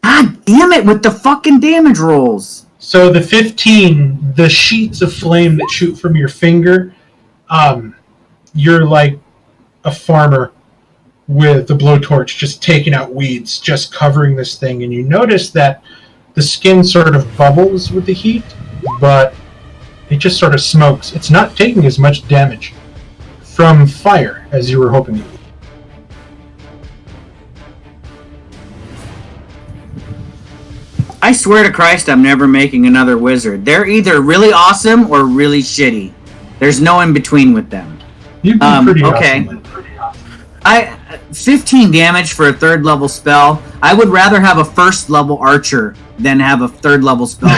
God damn it with the fucking damage rolls. So the 15, the sheets of flame that shoot from your finger, you're like a farmer with the blowtorch just taking out weeds, just covering this thing, and you notice that the skin sort of bubbles with the heat, but it just sort of smokes. It's not taking as much damage from fire as you were hoping it would. I swear to Christ, I'm never making another wizard. They're either really awesome or really shitty. There's no in between with them. You'd be pretty okay. awesome. 15 damage for a 3rd level spell. I would rather have a 1st level archer than have a 3rd level spell.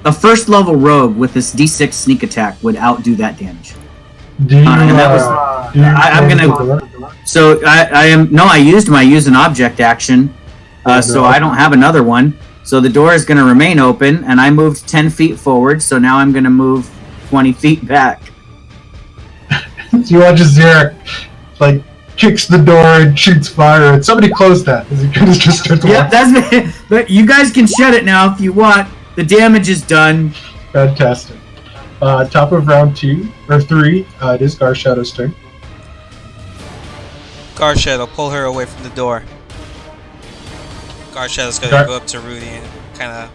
A 1st level rogue with this D6 sneak attack would outdo that damage. Do you, and that was, I'm plan gonna. to- So I used my use an object action. So I don't have another one. So the door is going to remain open, and I moved 10 feet forward, so now I'm going to move 20 feet back. You watch as Zarek, like, kicks the door and shoots fire, and somebody close that, as he kind of just starts Yeah, walking. but you guys can shut it now if you want. The damage is done. Fantastic. Top of round 2, or 3, it is Garshadow's turn. Garshadow, pull her away from the door. Garshadow's gonna Gar- go up to Rudy and kind of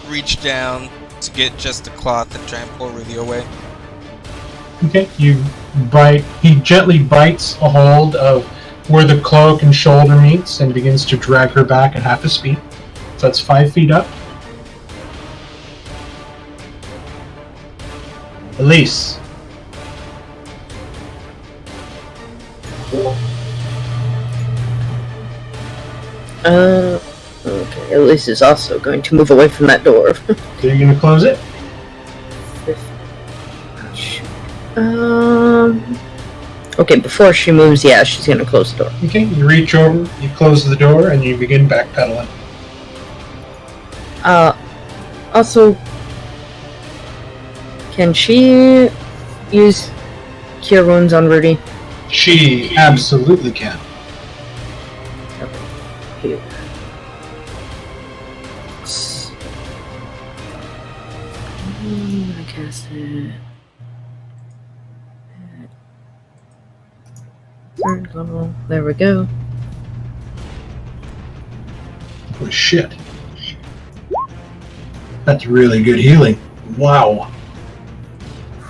reach down to get just the cloth and try and pull Rudy away. Okay, you bite. He gently bites a hold of where the cloak and shoulder meets and begins to drag her back at half his speed. So that's 5 feet up. Elise. Okay, Elise is also going to move away from that door. So you're going to close it? Okay, before she moves, yeah, she's gonna close the door. Okay, you reach over, you close the door, and you begin backpedaling. Also, can she use Cure Wounds on Rudy? She absolutely can. Here. I'm gonna cast it. Third level. There we go. Oh shit. That's really good healing. Wow.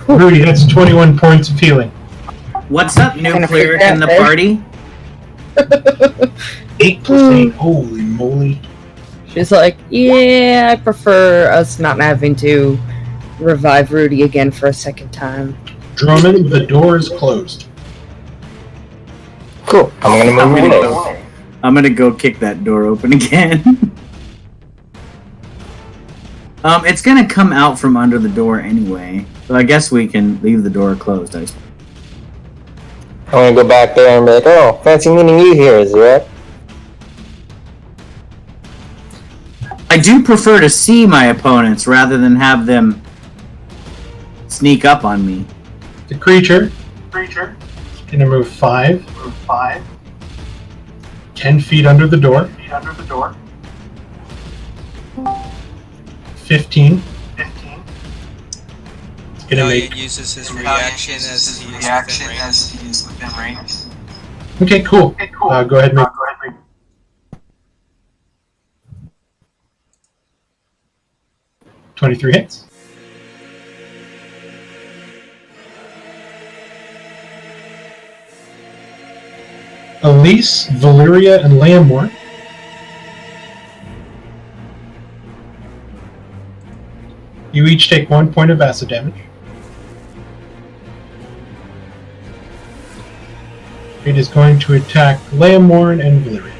Rudy, that's 21 points of healing. What's up, new Kinda cleric freaked in the out, eh? party? 8 plus 8. Holy moly. She's like, yeah, I prefer us not having to revive Rudy again for a second time. Drummond, the door is closed. Cool. I'm gonna move away. I'm gonna go kick that door open again. It's gonna come out from under the door anyway, so I guess we can leave the door closed. I'm gonna go back there and be like, oh, fancy meeting you here, Zarak. I do prefer to see my opponents rather than have them sneak up on me. The creature is gonna move 5. 10 feet under the door. 15. It's gonna Valiant make. uses his reaction as he is within range. Okay, cool. Go ahead and make. 23 hits. Elise, Valyria, and Lamore. You each take 1 point of acid damage. It is going to attack Lamorn and Valyria.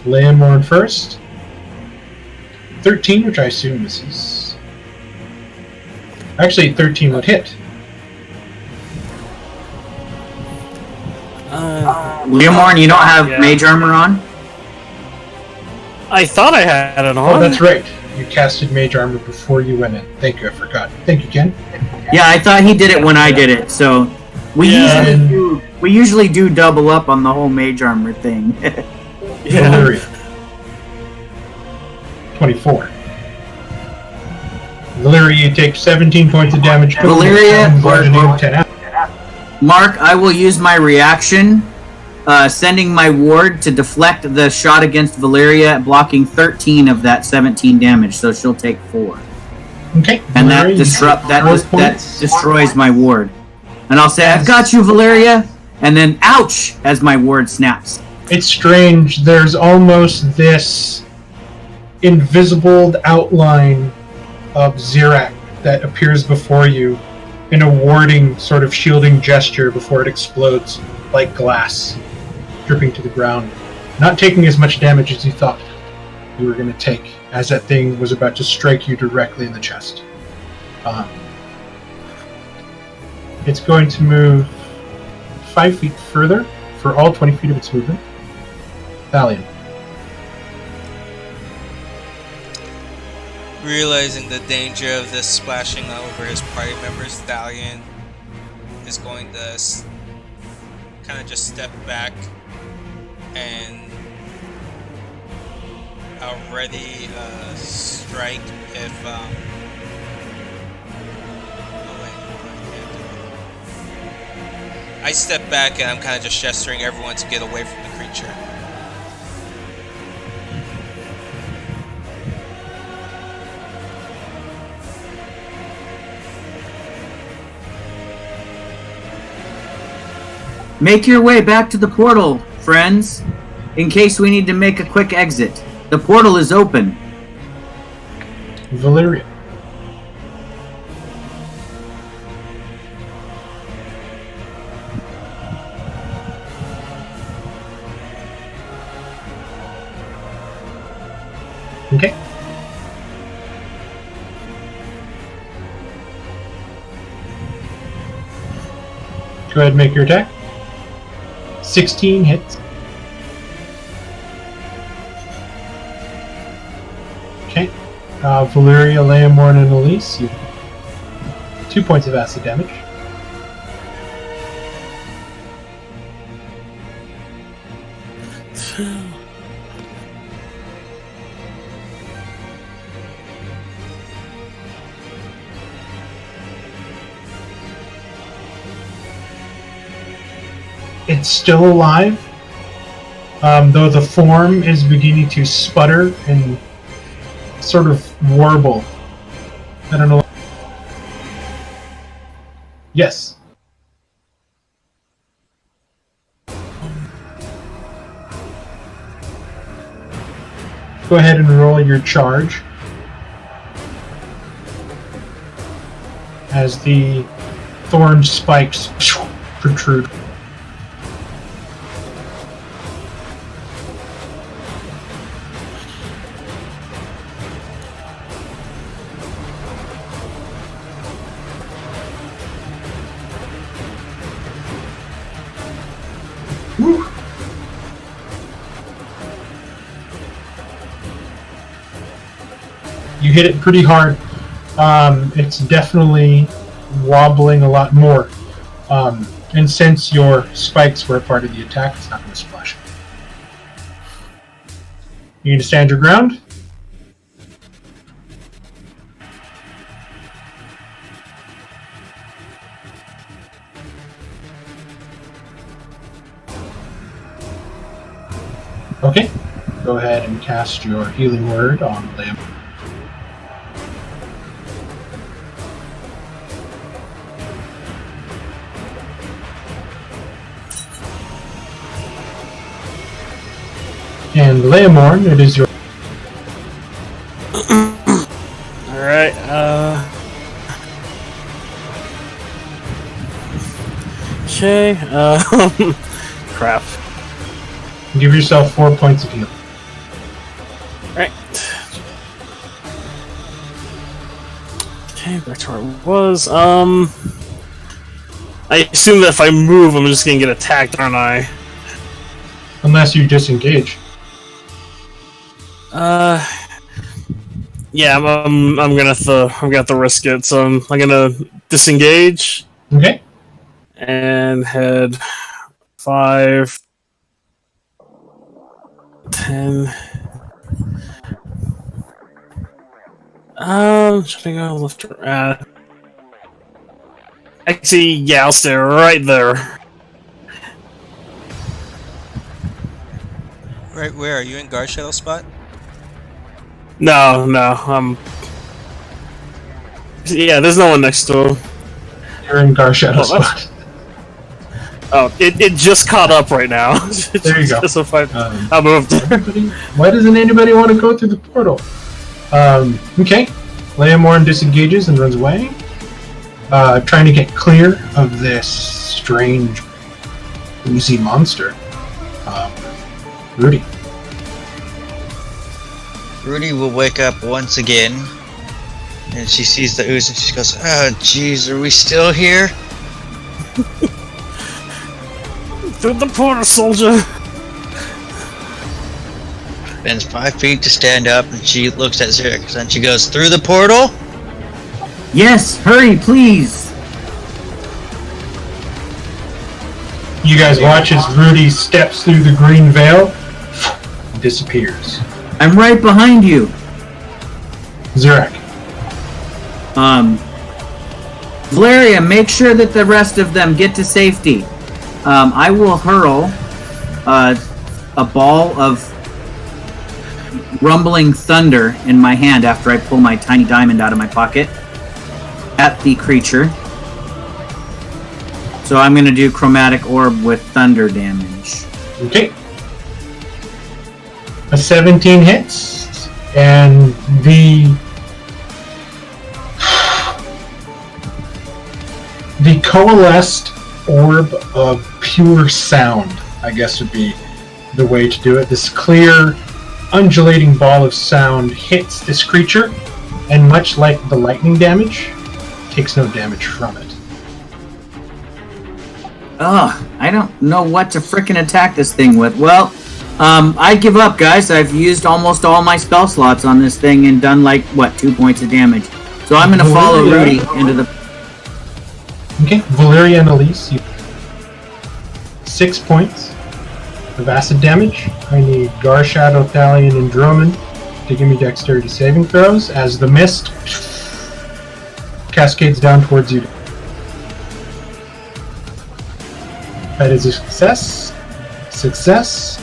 Lamorn first. 13, which I assume misses. Actually, 13 would hit. Leomorn, you don't have Yeah. mage armor on? I thought I had it on. Oh, that's right. You casted mage armor before you went in. Thank you, I forgot. Thank you, Ken. Yeah, I thought he did it when I did it, so we Yeah. usually do double up on the whole mage armor thing. Yeah. Valyria. 24. Valyria, you take 17 points of damage. Valyria, Bludgeoning, 10 out. Mark, I will use my reaction, sending my ward to deflect the shot against Valyria, blocking 13 of that 17 damage, so she'll take 4. Okay. And Valyria, that you disrupt take that 4 dis- that points. destroys my ward. And I'll say, I've got you, Valyria, and then ouch as my ward snaps. It's strange. There's almost this invisible outline of Zirak that appears before you in a warding sort of shielding gesture before it explodes like glass dripping to the ground, not taking as much damage as you thought you were going to take as that thing was about to strike you directly in the chest. It's going to move 5 feet further for all 20 feet of its movement. Valiant. Realizing the danger of this splashing over his party members, Valiant is going to kind of just step back and ready strike if I step back and I'm kind of just gesturing everyone to get away from the creature. Make your way back to the portal, friends, in case we need to make a quick exit. The portal is open. Valeria. Okay. Go ahead and make your attack. 16 hits. Okay. Valeria, Leomorn, and Elise, you 2 points of acid damage. It's still alive, though the form is beginning to sputter and sort of warble. I don't know. Yes. Go ahead and roll your charge as the thorn spikes protrude. Woo. You hit it pretty hard. It's definitely wobbling a lot more. And since your spikes were a part of the attack, it's not going to splash. You going to stand your ground? Okay. Go ahead and cast your healing word on Liam. And Leomorn, it is your... Alright, okay, crap. Give yourself 4 points of healing. Right. Okay, back to where it was. I assume that if I move, I'm just gonna get attacked, aren't I? Unless you disengage. Yeah, I'm gonna have to risk it. So I'm gonna disengage Okay. and head 5, 10. Should I go left or right? Actually, yeah, I'll stay right there. Right where? Are you in guard shadow spot? No, yeah, there's no one next to him. You're in Garshadow Oh, that's- spot. Oh, it just caught up right now. There you go. Just if I Um, moved. Everybody, why doesn't anybody want to go through the portal? Okay. Leomorn disengages and runs away. Trying to get clear of this strange oozy monster. Rudy. Rudy will wake up once again, and she sees the ooze and she goes, "Oh, jeez, are we still here?" Through the portal, soldier. Bends 5 feet to stand up, and she looks at Zerix, and she goes, "Through the portal?" Yes, hurry, please. You guys watch as Rudy steps through the green veil and disappears. I'm right behind you. Zurek. Valeria, make sure that the rest of them get to safety. I will hurl a ball of rumbling thunder in my hand after I pull my tiny diamond out of my pocket at the creature. So I'm going to do chromatic orb with thunder damage. Okay. A 17 hits, and the coalesced orb of pure sound, I guess would be the way to do it. This clear, undulating ball of sound hits this creature, and much like the lightning damage, takes no damage from it. Ugh, I don't know what to frickin' attack this thing with. Well, I give up, guys. I've used almost all my spell slots on this thing and done, 2 points of damage. So I'm gonna follow Rudy into the... Okay, Valeria and Elise, you 6 points of acid damage. I need Garshadow, Thalion, and Drummond to give me dexterity saving throws as the mist cascades down towards you. That is a success. Success.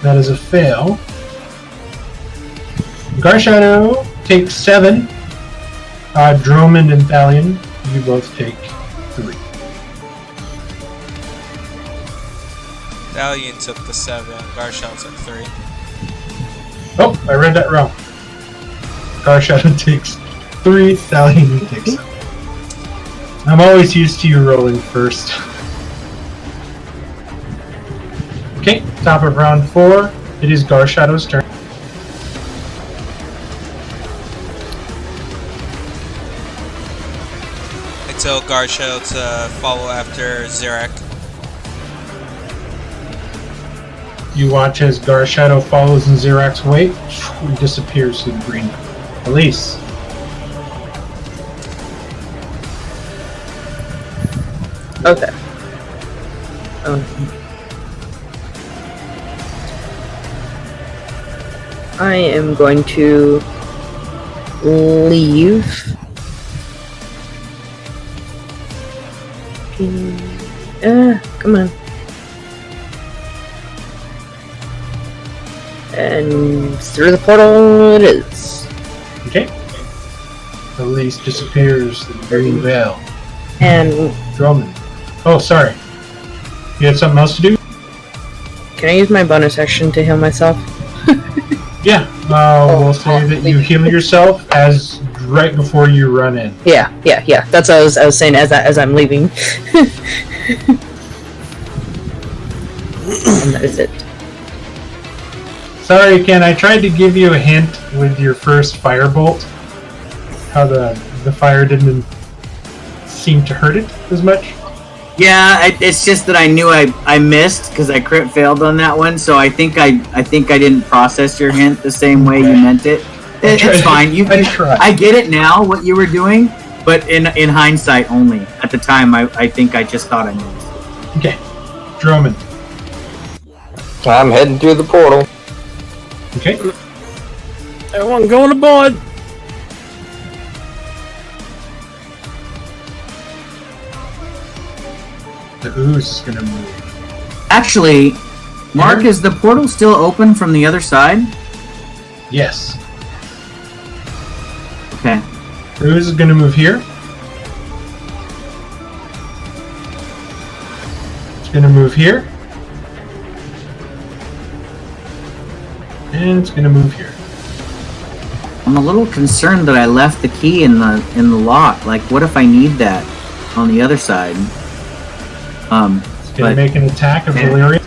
That is a fail. Garshadow takes 7. Drummond and Thalion, you both take 3. Valiant took the 7, Garshadow took 3. Oh, I read that wrong. Garshadow takes 3, Thalion takes 7. I'm always used to you rolling first. Okay, top of round 4. It is Garshadow's turn. I tell Garshadow to follow after Xerac. You watch as Garshadow follows in Xerac's wake and disappears through the green. Elise. Okay. I am going to leave. Come on. And through the portal it is. Okay. Elise disappears through the green veil. And Drummond. Oh, sorry. You had something else to do? can I use my bonus action to heal myself? Yeah. We'll say that you heal yourself as right before you run in. Yeah. That's what I was saying as I'm leaving. And that is it. Sorry, Ken. I tried to give you a hint with your first firebolt. How the fire didn't seem to hurt it as much. Yeah, it's just that I knew I missed because I crit failed on that one, so I think I didn't process your hint the same way you meant it. It's fine. I get it now what you were doing, but in hindsight only. At the time, I think I just thought I missed. Okay, Drummond. I'm heading through the portal. Okay. Everyone going aboard! The ooze is gonna move. Actually, Mark, is the portal still open from the other side? Yes. Okay. The ooze is gonna move here. It's gonna move here. And it's gonna move here. I'm a little concerned that I left the key in the lock. Like, what if I need that on the other side? It's gonna make an attack of Valyria.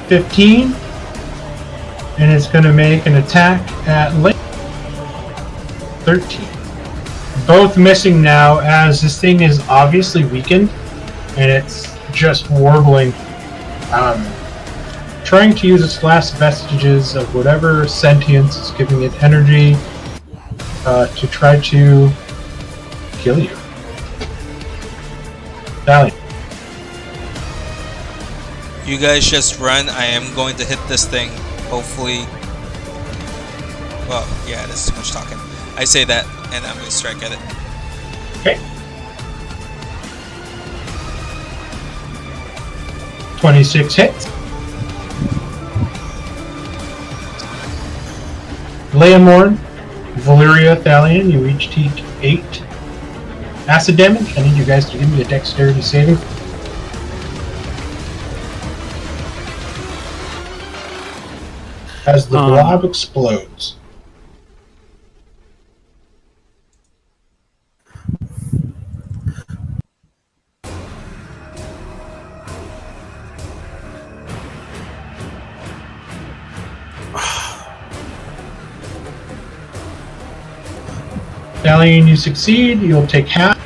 15. And it's gonna make an attack at Link. 13. Both missing now as this thing is obviously weakened and it's just warbling. Trying to use its last vestiges of whatever sentience is giving it energy to try to kill you. Valiant. You guys just run. I am going to hit this thing. Hopefully. Well, yeah, this is too much talking. I say that, and I'm going to strike at it. Okay. 26 hits. Leomorn, Valyria, Thalion, you each take 8 acid damage. I need you guys to give me a dexterity saving. As the blob explodes. Thalion, you succeed. You'll take half.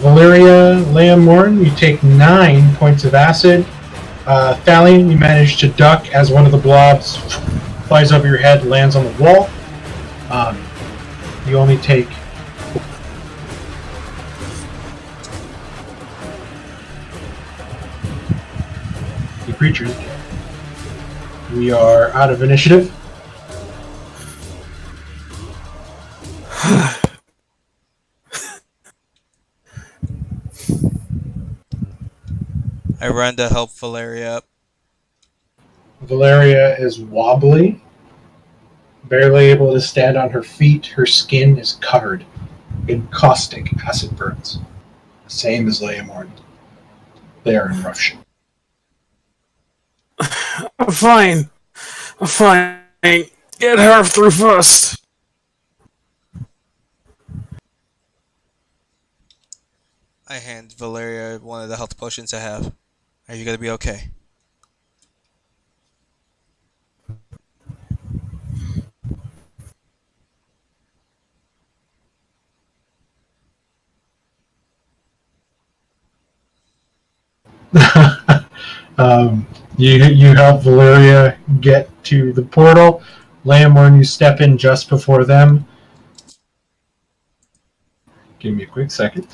Valyria, Leomorn, you take 9 points of acid. Thalion, you manage to duck as one of the blobs flies over your head, lands on the wall. You only take the creatures. We are out of initiative. I run to help Valeria up. Valeria is wobbly, barely able to stand on her feet. Her skin is covered in caustic acid burns, same as Leomorn. They are in rough shape. I'm fine. I'm fine. Get her through first. I hand Valeria one of the health potions I have. Are you going to be okay? You help Valeria get to the portal. Leomorn, you step in just before them. Give me a quick second.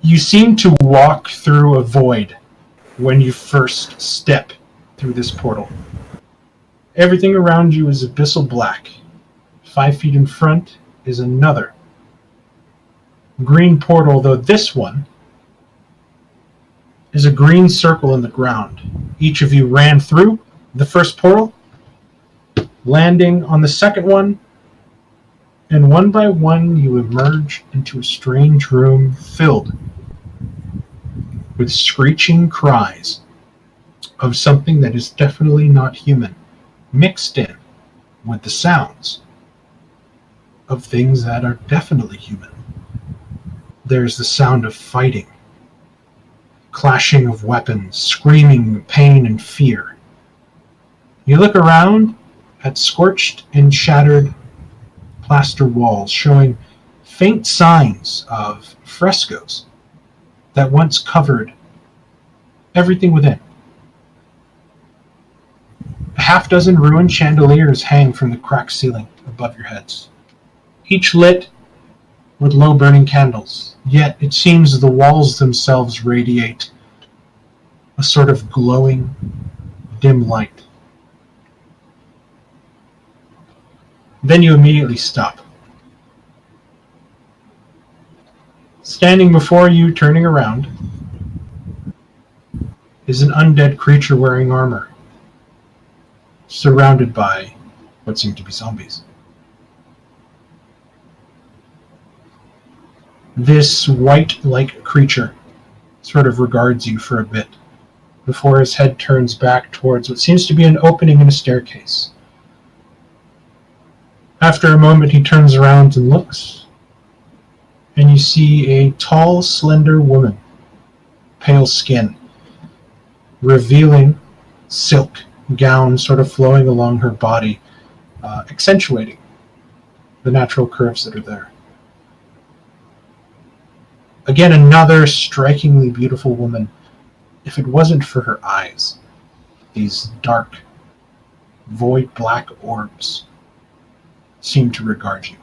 You seem to walk through a void when you first step through this portal. Everything around you is abyssal black. 5 feet in front is another green portal, though this one is a green circle in the ground. Each of you ran through the first portal, landing on the second one, and one by one you emerge into a strange room filled with screeching cries of something that is definitely not human, mixed in with the sounds of things that are definitely human. There's the sound of fighting, clashing of weapons, screaming, pain, and fear. You look around at scorched and shattered plaster walls showing faint signs of frescoes that once covered everything within. A half-dozen ruined chandeliers hang from the cracked ceiling above your heads, each lit with low-burning candles, yet it seems the walls themselves radiate a sort of glowing, dim light. Then you immediately stop. Standing before you, turning around, is an undead creature wearing armor, surrounded by what seem to be zombies. This white-like creature sort of regards you for a bit, before his head turns back towards what seems to be an opening in a staircase. After a moment, he turns around and looks, and you see a tall, slender woman, pale skin, revealing silk gown sort of flowing along her body, accentuating the natural curves that are there. Again, another strikingly beautiful woman, if it wasn't for her eyes, these dark, void black orbs seem to regard you.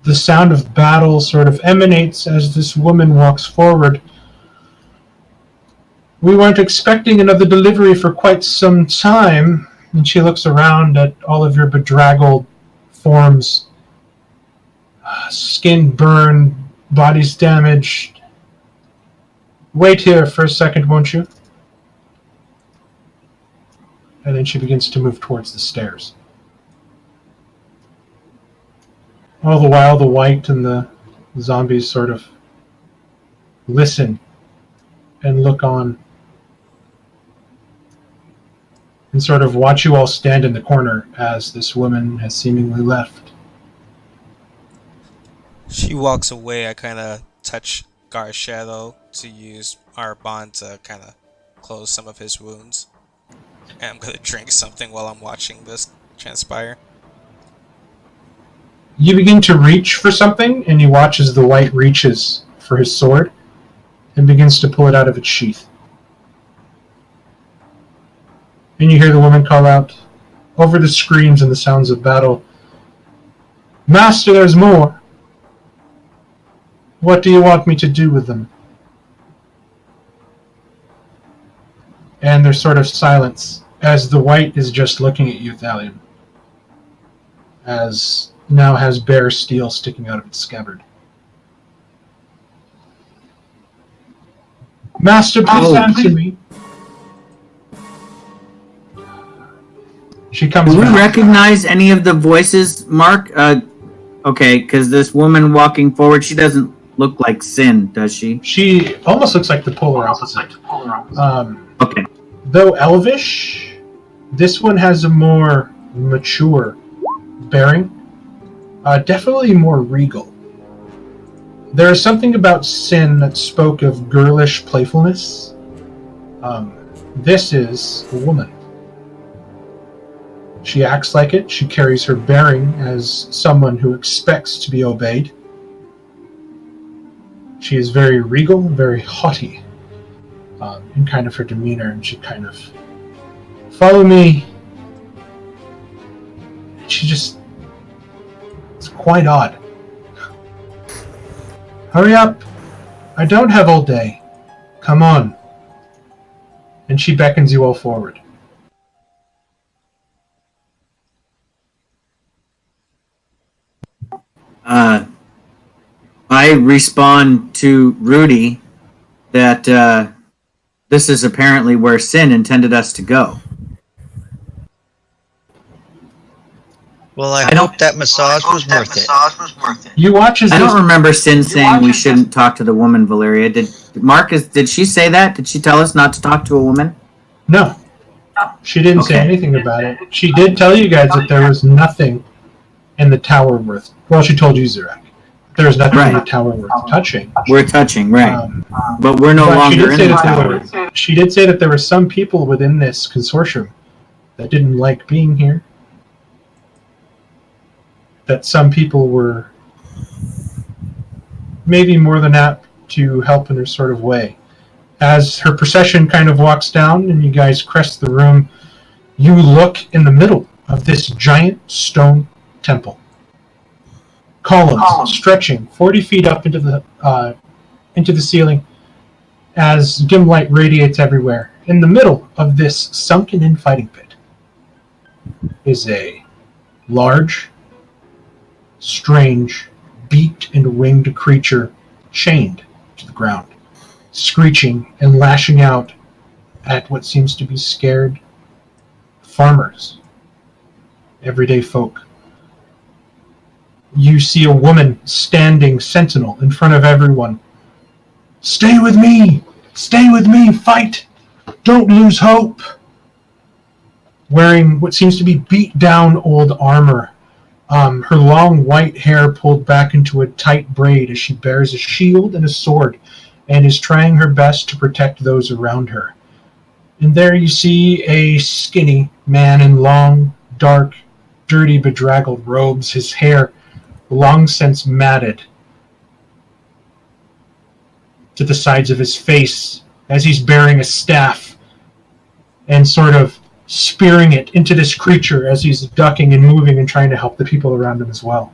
The sound of battle sort of emanates as this woman walks forward. We weren't expecting another delivery for quite some time. And she looks around at all of your bedraggled forms. Skin burned, bodies damaged. Wait here for a second, won't you? And then she begins to move towards the stairs. All the while, the white and the zombies sort of listen and look on and sort of watch you all stand in the corner as this woman has seemingly left. She walks away. I kind of touch Gar's shadow to use our bond to kind of close some of his wounds. And I'm going to drink something while I'm watching this transpire. You begin to reach for something, and you watch as the white reaches for his sword and begins to pull it out of its sheath. And you hear the woman call out, over the screams and the sounds of battle, "Master, there's more. What do you want me to do with them?" And there's sort of silence as the white is just looking at you, Thalion, as now has bare steel sticking out of its scabbard. "Master, please answer me." She comes Do we back. recognize any of the voices, Mark? Okay, because this woman walking forward, she doesn't look like Sin, does she? She almost looks like the polar opposite. Okay. Though elvish, this one has a more mature bearing. Definitely more regal. There is something about Sin that spoke of girlish playfulness. This is a woman. She acts like it. She carries her bearing as someone who expects to be obeyed. She is very regal, very haughty in kind of her demeanor, and she kind of, "Follow me." She just, it's quite odd. "Hurry up. I don't have all day. Come on." And she beckons you all forward. I respond to Rudy that this is apparently where Sin intended us to go. Well, I I don't- hope that massage was worth it. You watch as I this don't remember Sin saying we shouldn't talk to the woman, Valeria. Did she say that? Did she tell us not to talk to a woman? No. She didn't say Okay. anything about it. She did tell you guys that there was nothing in the tower worth... Well, she told you, Zurak. There was nothing in the Right. tower worth touching. We're touching, right. But we're no but longer in the tower. She did say that there were some people within this consortium that didn't like being here. That some people were maybe more than apt to help in her sort of way. As her procession kind of walks down and you guys crest the room, you look in the middle of this giant stone temple. Columns stretching 40 feet up into the ceiling as dim light radiates everywhere. In the middle of this sunken-in fighting pit is a large, strange, beaked and winged creature chained to the ground, screeching and lashing out at what seems to be scared farmers, everyday folk. You see a woman standing sentinel in front of everyone. "Stay with me! Stay with me! Fight! Don't lose hope!" Wearing what seems to be beat down old armor. Her long white hair pulled back into a tight braid as she bears a shield and a sword and is trying her best to protect those around her. And there you see a skinny man in long, dark, dirty, bedraggled robes, his hair long since matted to the sides of his face as he's bearing a staff and sort of spearing it into this creature as he's ducking and moving and trying to help the people around him as well.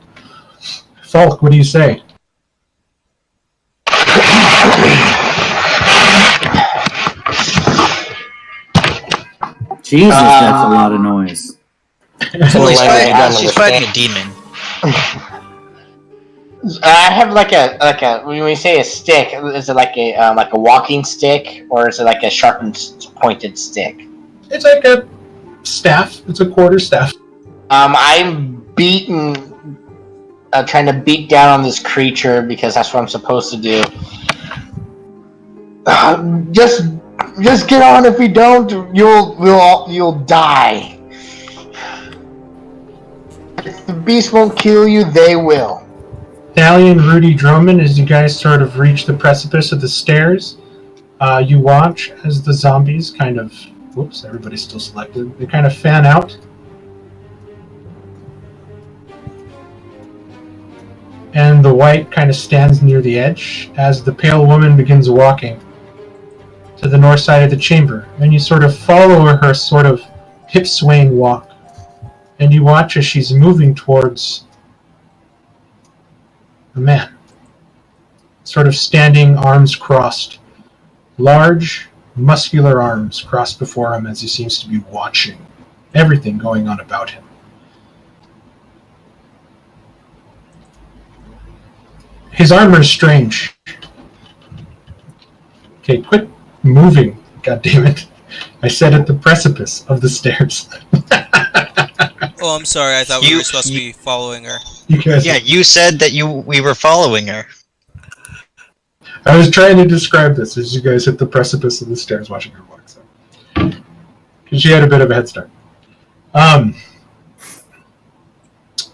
Falk, what do you say? Jesus, that's a lot of noise. Well, Language I don't she's fighting a understand. demon. I have like a when we say a stick, is it like a walking stick or is it like a sharpened pointed stick? It's like a staff. It's a quarter staff. I'm trying to beat down on this creature because that's what I'm supposed to do. Just get on. If we don't, you'll die. If the beast won't kill you, they will. Thalia and Rudy Drummond, as you guys sort of reach the precipice of the stairs, you watch as the zombies kind of... Whoops, everybody's still selected. They kind of fan out. And the white kind of stands near the edge as the pale woman begins walking to the north side of the chamber. And you sort of follow her sort of hip-swaying walk. And you watch as she's moving towards a man, sort of standing, arms crossed. Large, muscular arms crossed before him as he seems to be watching everything going on about him. His armor is strange. Okay, quit moving, goddammit. I said at the precipice of the stairs. Oh, I'm sorry. I thought we were supposed to be following her. You guys, Yeah, you said that we were following her. I was trying to describe this as you guys hit the precipice of the stairs watching her walk. So. Because she had a bit of a head start.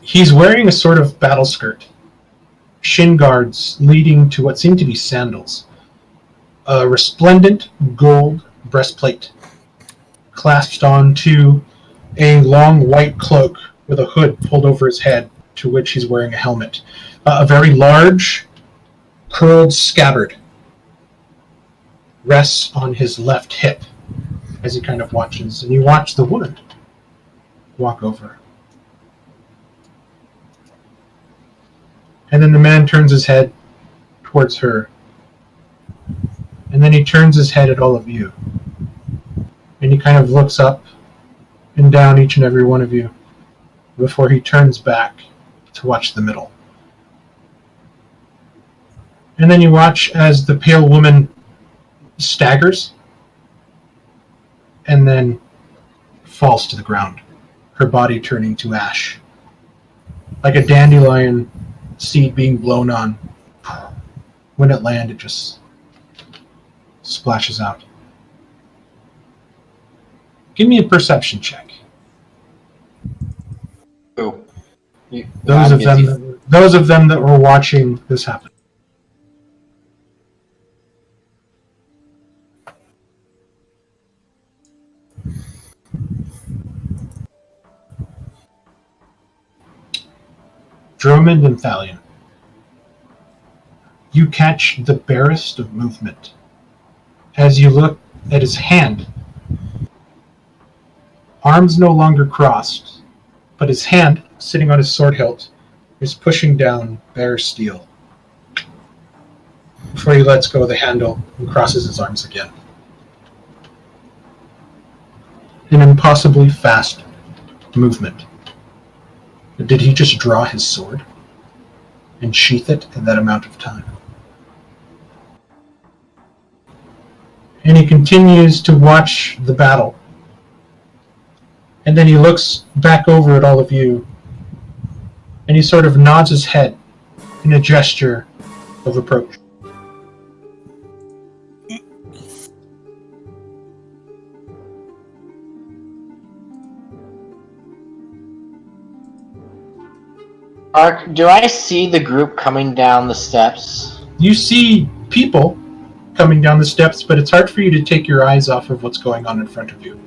He's wearing a sort of battle skirt. Shin guards leading to what seem to be sandals. A resplendent gold breastplate clasped onto a long white cloak with a hood pulled over his head, to which he's wearing a helmet. A very large, curled scabbard rests on his left hip as he kind of watches, and you watch the woman walk over. And then the man turns his head towards her, and then he turns his head at all of you, and he kind of looks up and down each and every one of you before he turns back to watch the middle. And then you watch as the pale woman staggers and then falls to the ground, her body turning to ash, like a dandelion seed being blown on. When it lands, it just splashes out. Give me a perception check. Ooh. Those of them that were watching this happen. Drummond and Thalion. You catch the barest of movement as you look at his hand. Arms no longer crossed, but his hand, sitting on his sword hilt, is pushing down bare steel before he lets go of the handle and crosses his arms again. An impossibly fast movement. Did he just draw his sword and sheath it in that amount of time? And he continues to watch the battle. And then he looks back over at all of you, and he sort of nods his head in a gesture of approach. Ark, do I see the group coming down the steps? You see people coming down the steps, but it's hard for you to take your eyes off of what's going on in front of you.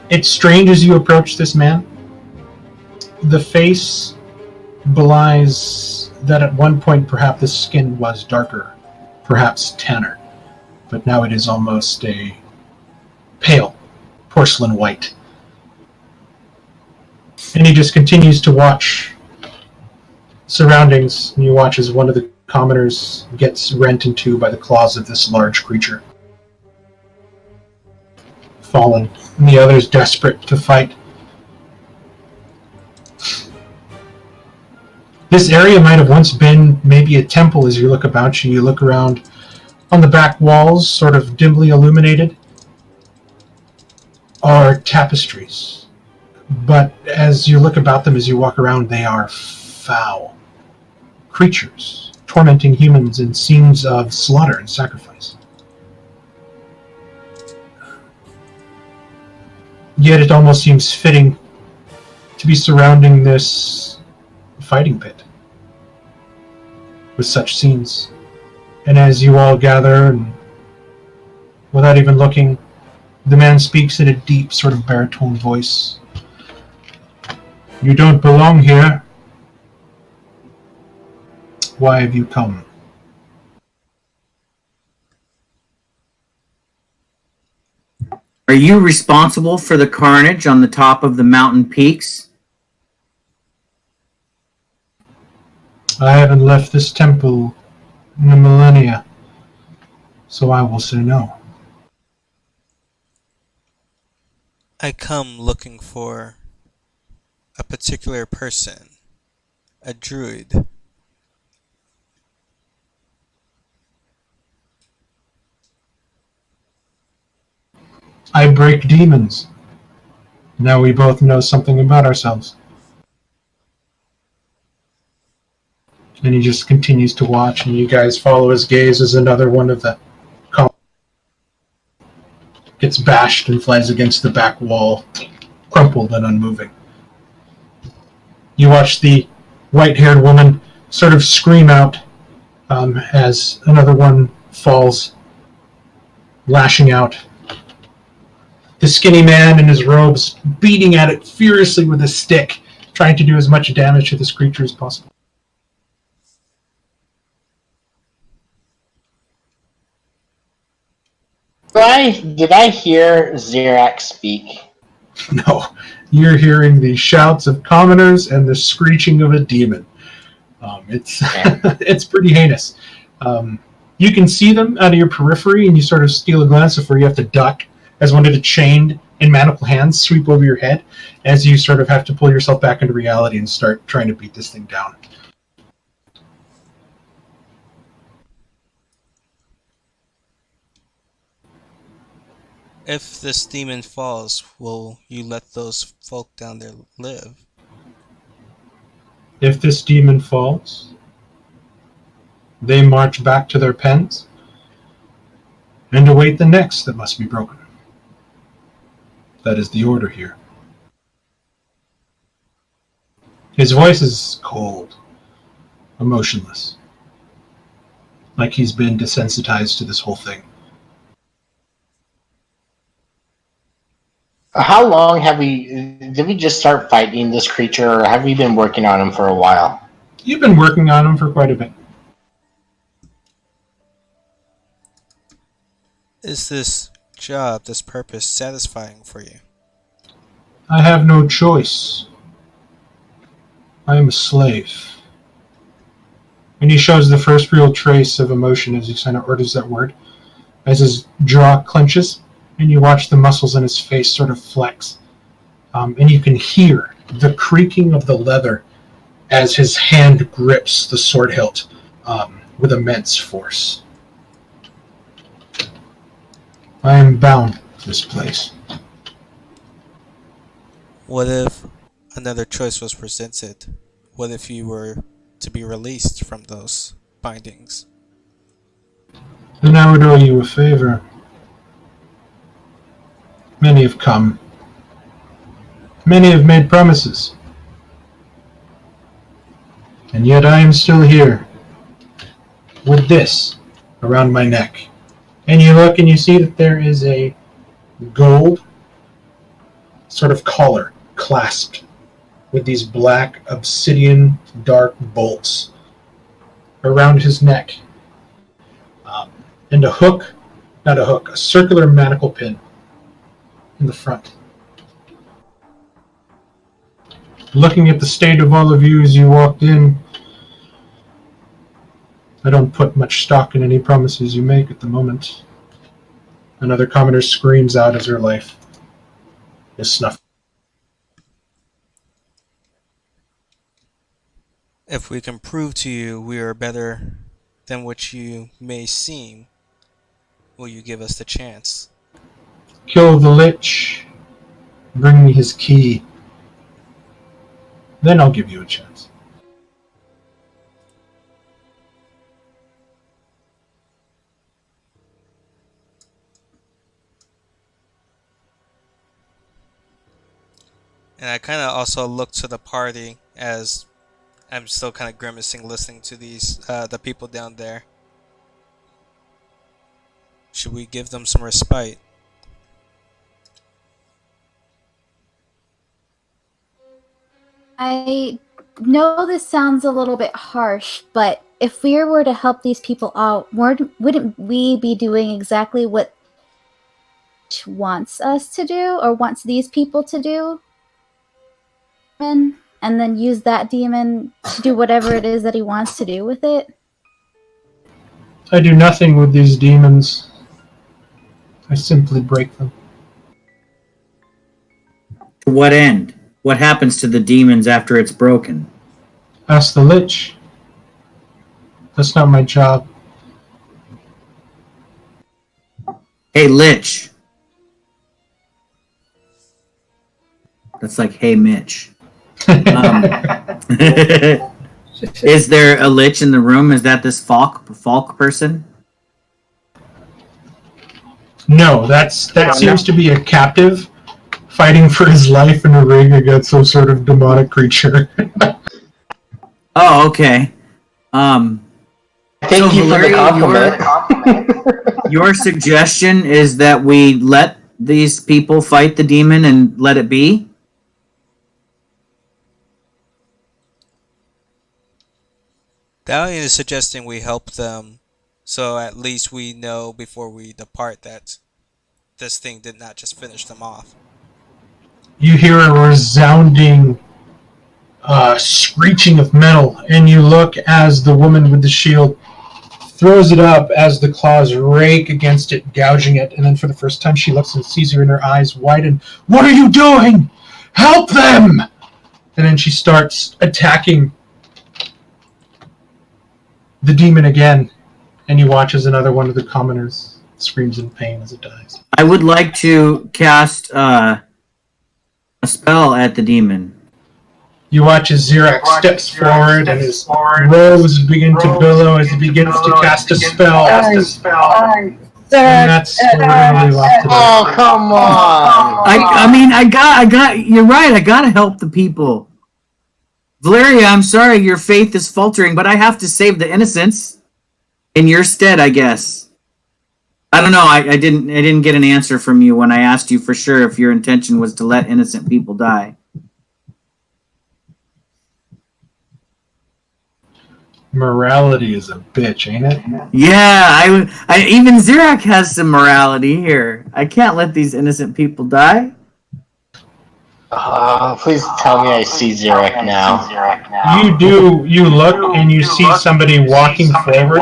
It's strange as you approach this man. The face belies that at one point perhaps the skin was darker, perhaps tanner, but now it is almost a pale porcelain white. And he just continues to watch surroundings, and you watch as one of the commoners gets rent in two by the claws of this large creature. Fallen, and the others desperate to fight. This area might have once been maybe a temple. As you look about you look around on the back walls, sort of dimly illuminated, are tapestries. But as you look about them, as you walk around, they are foul creatures, tormenting humans in scenes of slaughter and sacrifice. Yet it almost seems fitting to be surrounding this fighting pit with such scenes. And as you all gather, and without even looking, the man speaks in a deep, sort of baritone voice. You don't belong here. Why have you come? Are you responsible for the carnage on the top of the mountain peaks? I haven't left this temple in a millennia, so I will say no. I come looking for a particular person, a druid. I break demons. Now we both know something about ourselves. And he just continues to watch, and you guys follow his gaze as another one of the gets bashed and flies against the back wall, crumpled and unmoving. You watch the white-haired woman sort of scream out as another one falls, lashing out. The skinny man in his robes beating at it furiously with a stick, trying to do as much damage to this creature as possible. Did I hear Xerax speak? No, you're hearing the shouts of commoners and the screeching of a demon. It's it's pretty heinous. You can see them out of your periphery, and you sort of steal a glance before you have to duck as one of the chained and manacled hands sweep over your head as you sort of have to pull yourself back into reality and start trying to beat this thing down. If this demon falls, will you let those folk down there live? If this demon falls, they march back to their pens and await the next that must be broken. That is the order here. His voice is cold, emotionless, like he's been desensitized to this whole thing. How long did we just start fighting this creature, or have we been working on him for a while? You've been working on him for quite a bit. Is this job, this purpose, satisfying for you? I have no choice. I am a slave. And he shows the first real trace of emotion as he kind of orders that word, as his jaw clenches, and you watch the muscles in his face sort of flex. And you can hear the creaking of the leather as his hand grips the sword hilt with immense force. I am bound to this place. What if another choice was presented? What if you were to be released from those bindings? Then I would owe you a favor. Many have come. Many have made promises. And yet I am still here, with this around my neck. And you look and you see that there is a gold sort of collar clasped with these black obsidian dark bolts around his neck, and a circular manacle pin in the front. Looking at the state of all of you as you walked in, I don't put much stock in any promises you make at the moment. Another commoner screams out as her life is snuffed. If we can prove to you we are better than what you may seem, will you give us the chance? Kill the Lich, bring me his key, then I'll give you a chance. And I kind of also look to the party as I'm still kind of grimacing listening to these the people down there. Should we give them some respite? I know this sounds a little bit harsh, but if we were to help these people out, wouldn't we be doing exactly what wants us to do, or wants these people to do? And then use that demon to do whatever it is that he wants to do with it? I do nothing with these demons. I simply break them. To what end? What happens to the demons after it's broken? Ask the Lich. That's not my job. Hey, Lich. That's like, hey, Mitch. Is there a Lich in the room? Is that this Falk person? No, that seems to be a captive fighting for his life in a ring against some sort of demonic creature. Oh, okay. Thank you for the compliment. Your suggestion is that we let these people fight the demon and let it be? Dalian is suggesting we help them, so at least we know before we depart that this thing did not just finish them off. You hear a resounding screeching of metal, and you look as the woman with the shield throws it up as the claws rake against it, gouging it, and then for the first time she looks and sees her, and her eyes widen. What are you doing? Help them! And then she starts attacking the demon again, and you watch as another one of the commoners screams in pain as it dies. I would like to cast a spell at the demon. You watch as Xerac steps forward and his robes begin to billow as he begins to cast a spell. And that's where we really left it. Oh, come on! I got. You're right. I gotta help the people. Valeria, I'm sorry your faith is faltering, but I have to save the innocents. In your stead, I guess. I don't know. I didn't get an answer from you when I asked you for sure if your intention was to let innocent people die. Morality is a bitch, ain't it? Yeah, I even Xerac has some morality here. I can't let these innocent people die. Please tell me I see Xerac now. You do. You look and you see somebody walking forward.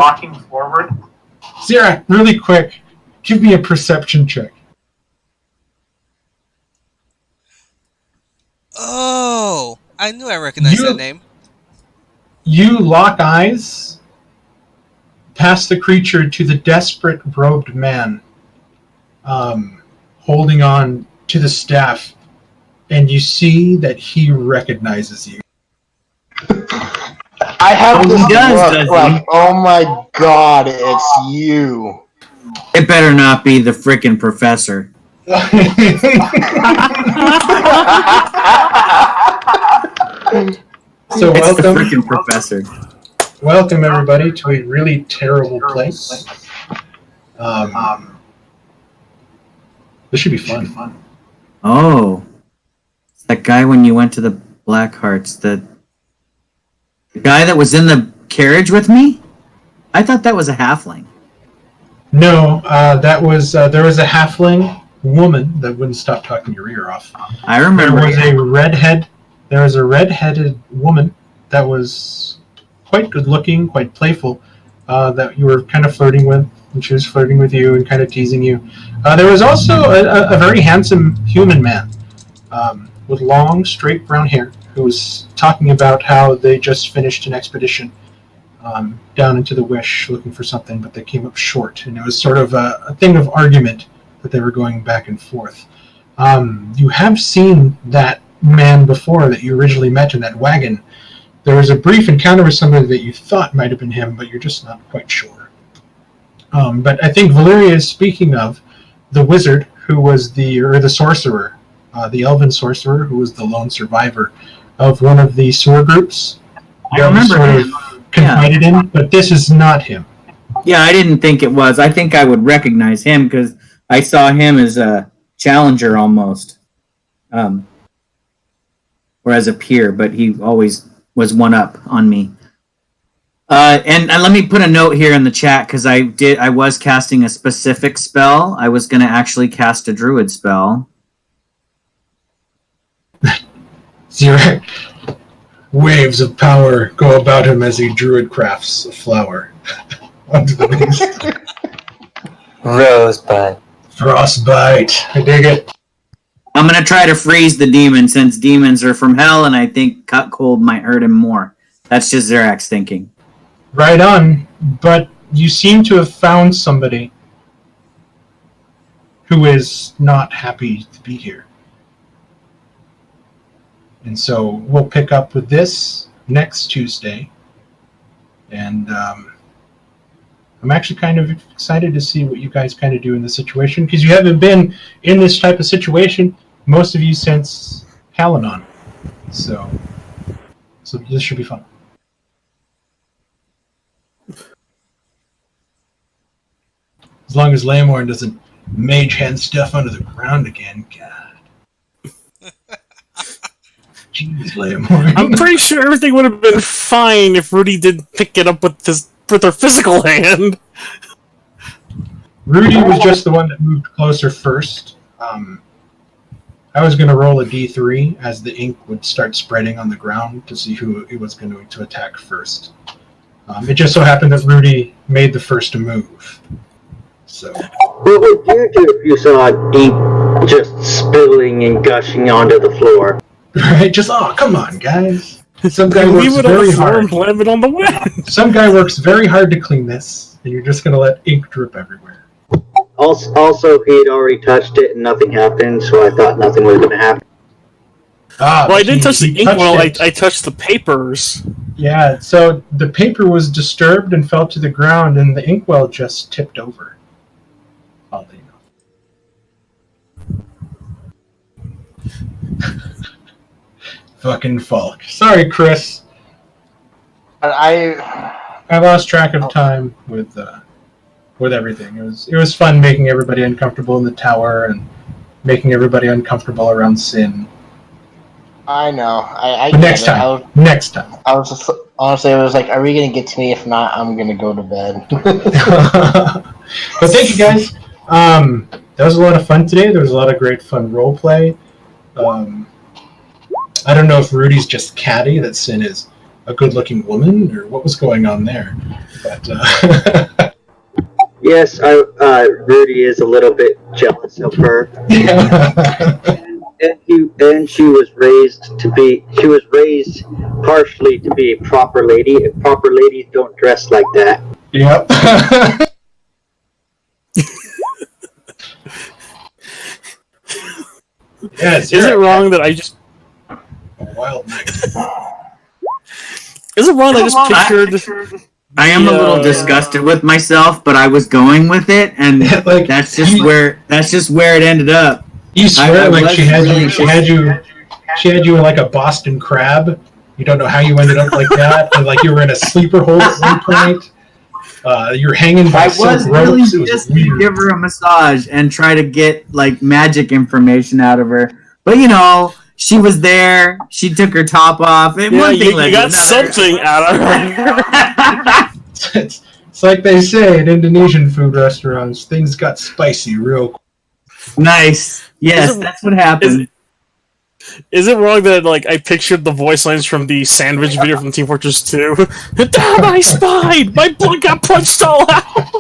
Xerac, really quick, give me a perception check. Oh, I knew I recognized that name. You lock eyes past the creature to the desperate robed man holding on to the staff, and you see that he recognizes you. I have this does look he? like, oh my god, it's you. It better not be the frickin' professor. So It's the welcome, frickin' professor. welcome everybody to a really terrible place. This should be fun. Oh, that guy when you went to the Black Hearts, the guy that was in the carriage with me? I thought that was a halfling. No, there was a halfling woman that wouldn't stop talking your ear off. I remember. There was a red-headed woman that was quite good-looking, quite playful, that you were kind of flirting with, and she was flirting with you and kind of teasing you. There was also a very handsome human man with long, straight brown hair who was talking about how they just finished an expedition down into the Wish looking for something, but they came up short, and it was sort of a thing of argument that they were going back and forth. You have seen that man before that you originally met in that wagon. There was a brief encounter with somebody that you thought might have been him, but you're just not quite sure. But I think Valeria is speaking of the wizard who was the sorcerer, the elven sorcerer who was the lone survivor of one of the sewer groups. I remember him. Confided in, but this is not him. Yeah, I didn't think it was. I think I would recognize him because I saw him as a challenger almost, or as a peer, but he always was one up on me. And let me put a note here in the chat because I was casting a specific spell. I was going to actually cast a druid spell. Zero waves of power go about him as he druid crafts a flower onto the beast. Rosebud. Frostbite. I dig it. I'm going to try to freeze the demon since demons are from hell, and I think cut cold might hurt him more. That's just Zarak's thinking. Right on, but you seem to have found somebody who is not happy to be here. And so we'll pick up with this next Tuesday. And I'm actually kind of excited to see what you guys kind of do in this situation, because you haven't been in this type of situation, most of you, since Kalanon. So this should be fun. As long as Lamorn doesn't mage hand stuff under the ground again, God. Jeez, Lamorn. I'm pretty sure everything would have been fine if Rudy didn't pick it up with her physical hand. Rudy was just the one that moved closer first. I was going to roll a d3 as the ink would start spreading on the ground to see who it was going to attack first. It just so happened that Rudy made the first move. So. What would you do if you saw ink just spilling and gushing onto the floor? Right? Just, oh, come on, guys. Some guy works very hard. Blame it on the wind. Some guy works very hard to clean this, and you're just going to let ink drip everywhere. Also, he had already touched it and nothing happened, so I thought nothing was going to happen. Well, I didn't touch the ink well, I touched the papers. Yeah, so the paper was disturbed and fell to the ground, and the inkwell just tipped over. Oddly enough. Fucking Falk. Sorry, Chris. I lost track of time with everything. It was fun making everybody uncomfortable in the tower and making everybody uncomfortable around Sin. I know. Next time. I was just, honestly, I was like, are we going to get to me? If not, I'm going to go to bed. But thank you, guys. That was a lot of fun today. There was a lot of great fun role play. I don't know if Rudy's just catty, that Sin is a good-looking woman, or what was going on there. But yes, Rudy is a little bit jealous of her. And she was raised partially to be a proper lady, and proper ladies don't dress like that. Yep. Yes. Is it wrong that I just... A wild night. Is it wrong that I just pictured... I am a little disgusted with myself, but I was going with it, and like, that's just where it ended up. You swear like she had you like a Boston crab. You don't know how you ended up like that, and like you were in a sleeper hold at one point. You're hanging by silk ropes. It was just weird. to give her a massage and try to get like magic information out of her. But you know, she was there. She took her top off. And Yeah, one thing you led to got another. something out of her. It's like they say in Indonesian food restaurants, things got spicy real quick. Nice. Yes, Is it- that's what happened. Is it wrong that like I pictured the voice lines from the sandwich video from Team Fortress 2? Down my spine! My blood got punched all out!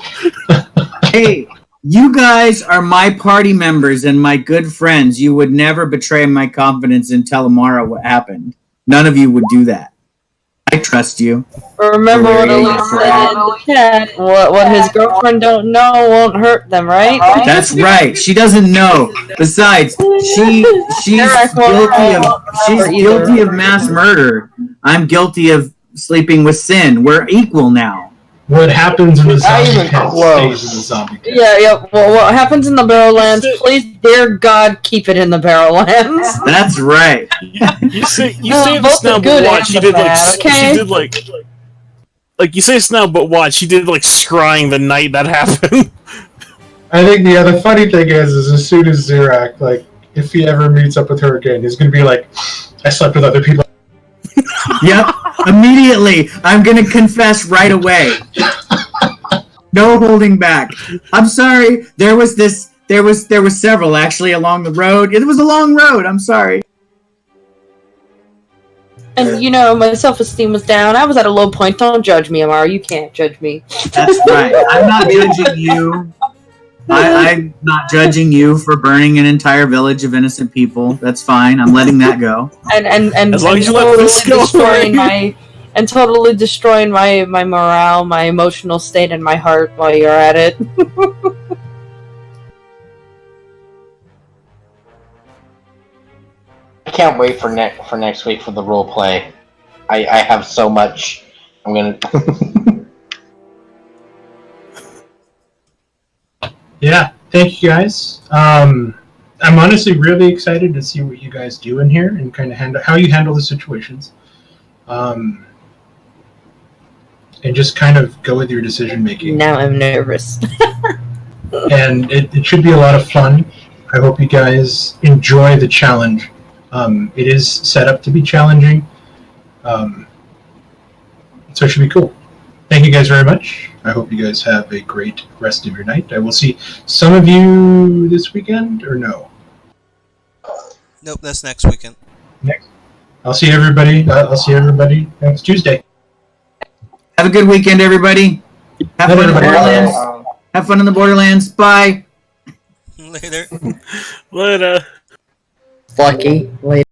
Hey, you guys are my party members and my good friends. You would never betray my confidence and tell Amara what happened. None of you would do that. I trust you. Remember what Elise said in the chat. What his girlfriend don't know won't hurt them, right? That's right. She doesn't know. Besides, she's guilty of mass murder. I'm guilty of sleeping with Sin. We're equal now. What happens in the Not zombie even pit close. stays in the zombie pit. Yeah. Well, what happens in the Barrowlands? Please, dear God, keep it in the Barrowlands. That's right. You say both this now, the but good watch, and she the did like bad, okay? she did like you say this now, but watch, she did like scrying the night that happened. I think the funny thing is as soon as Zirak, like, if he ever meets up with her again, he's gonna be like, I slept with other people. Yep. Immediately. I'm going to confess right away. No holding back. I'm sorry. There was several actually along the road. It was a long road. I'm sorry. And my self-esteem was down. I was at a low point. Don't judge me, Amara. You can't judge me. That's right. I'm not judging you. I'm not judging you for burning an entire village of innocent people. That's fine. I'm letting that go. And As long as you let this go. Totally destroying my morale, my emotional state, and my heart while you're at it. I can't wait for next week for the role play. I have so much. I'm gonna. Yeah, thank you guys. I'm honestly really excited to see what you guys do in here and kind of how you handle the situations. And just kind of go with your decision making. Now I'm nervous. And it should be a lot of fun. I hope you guys enjoy the challenge. It is set up to be challenging. So it should be cool. Thank you guys very much. I hope you guys have a great rest of your night. I will see some of you this weekend, or no? Nope, that's next weekend. I'll see everybody. I'll see everybody next Tuesday. Have a good weekend, everybody. Have fun in the Borderlands. Have fun in the Borderlands. Bye. Later. Later. Lucky. Later.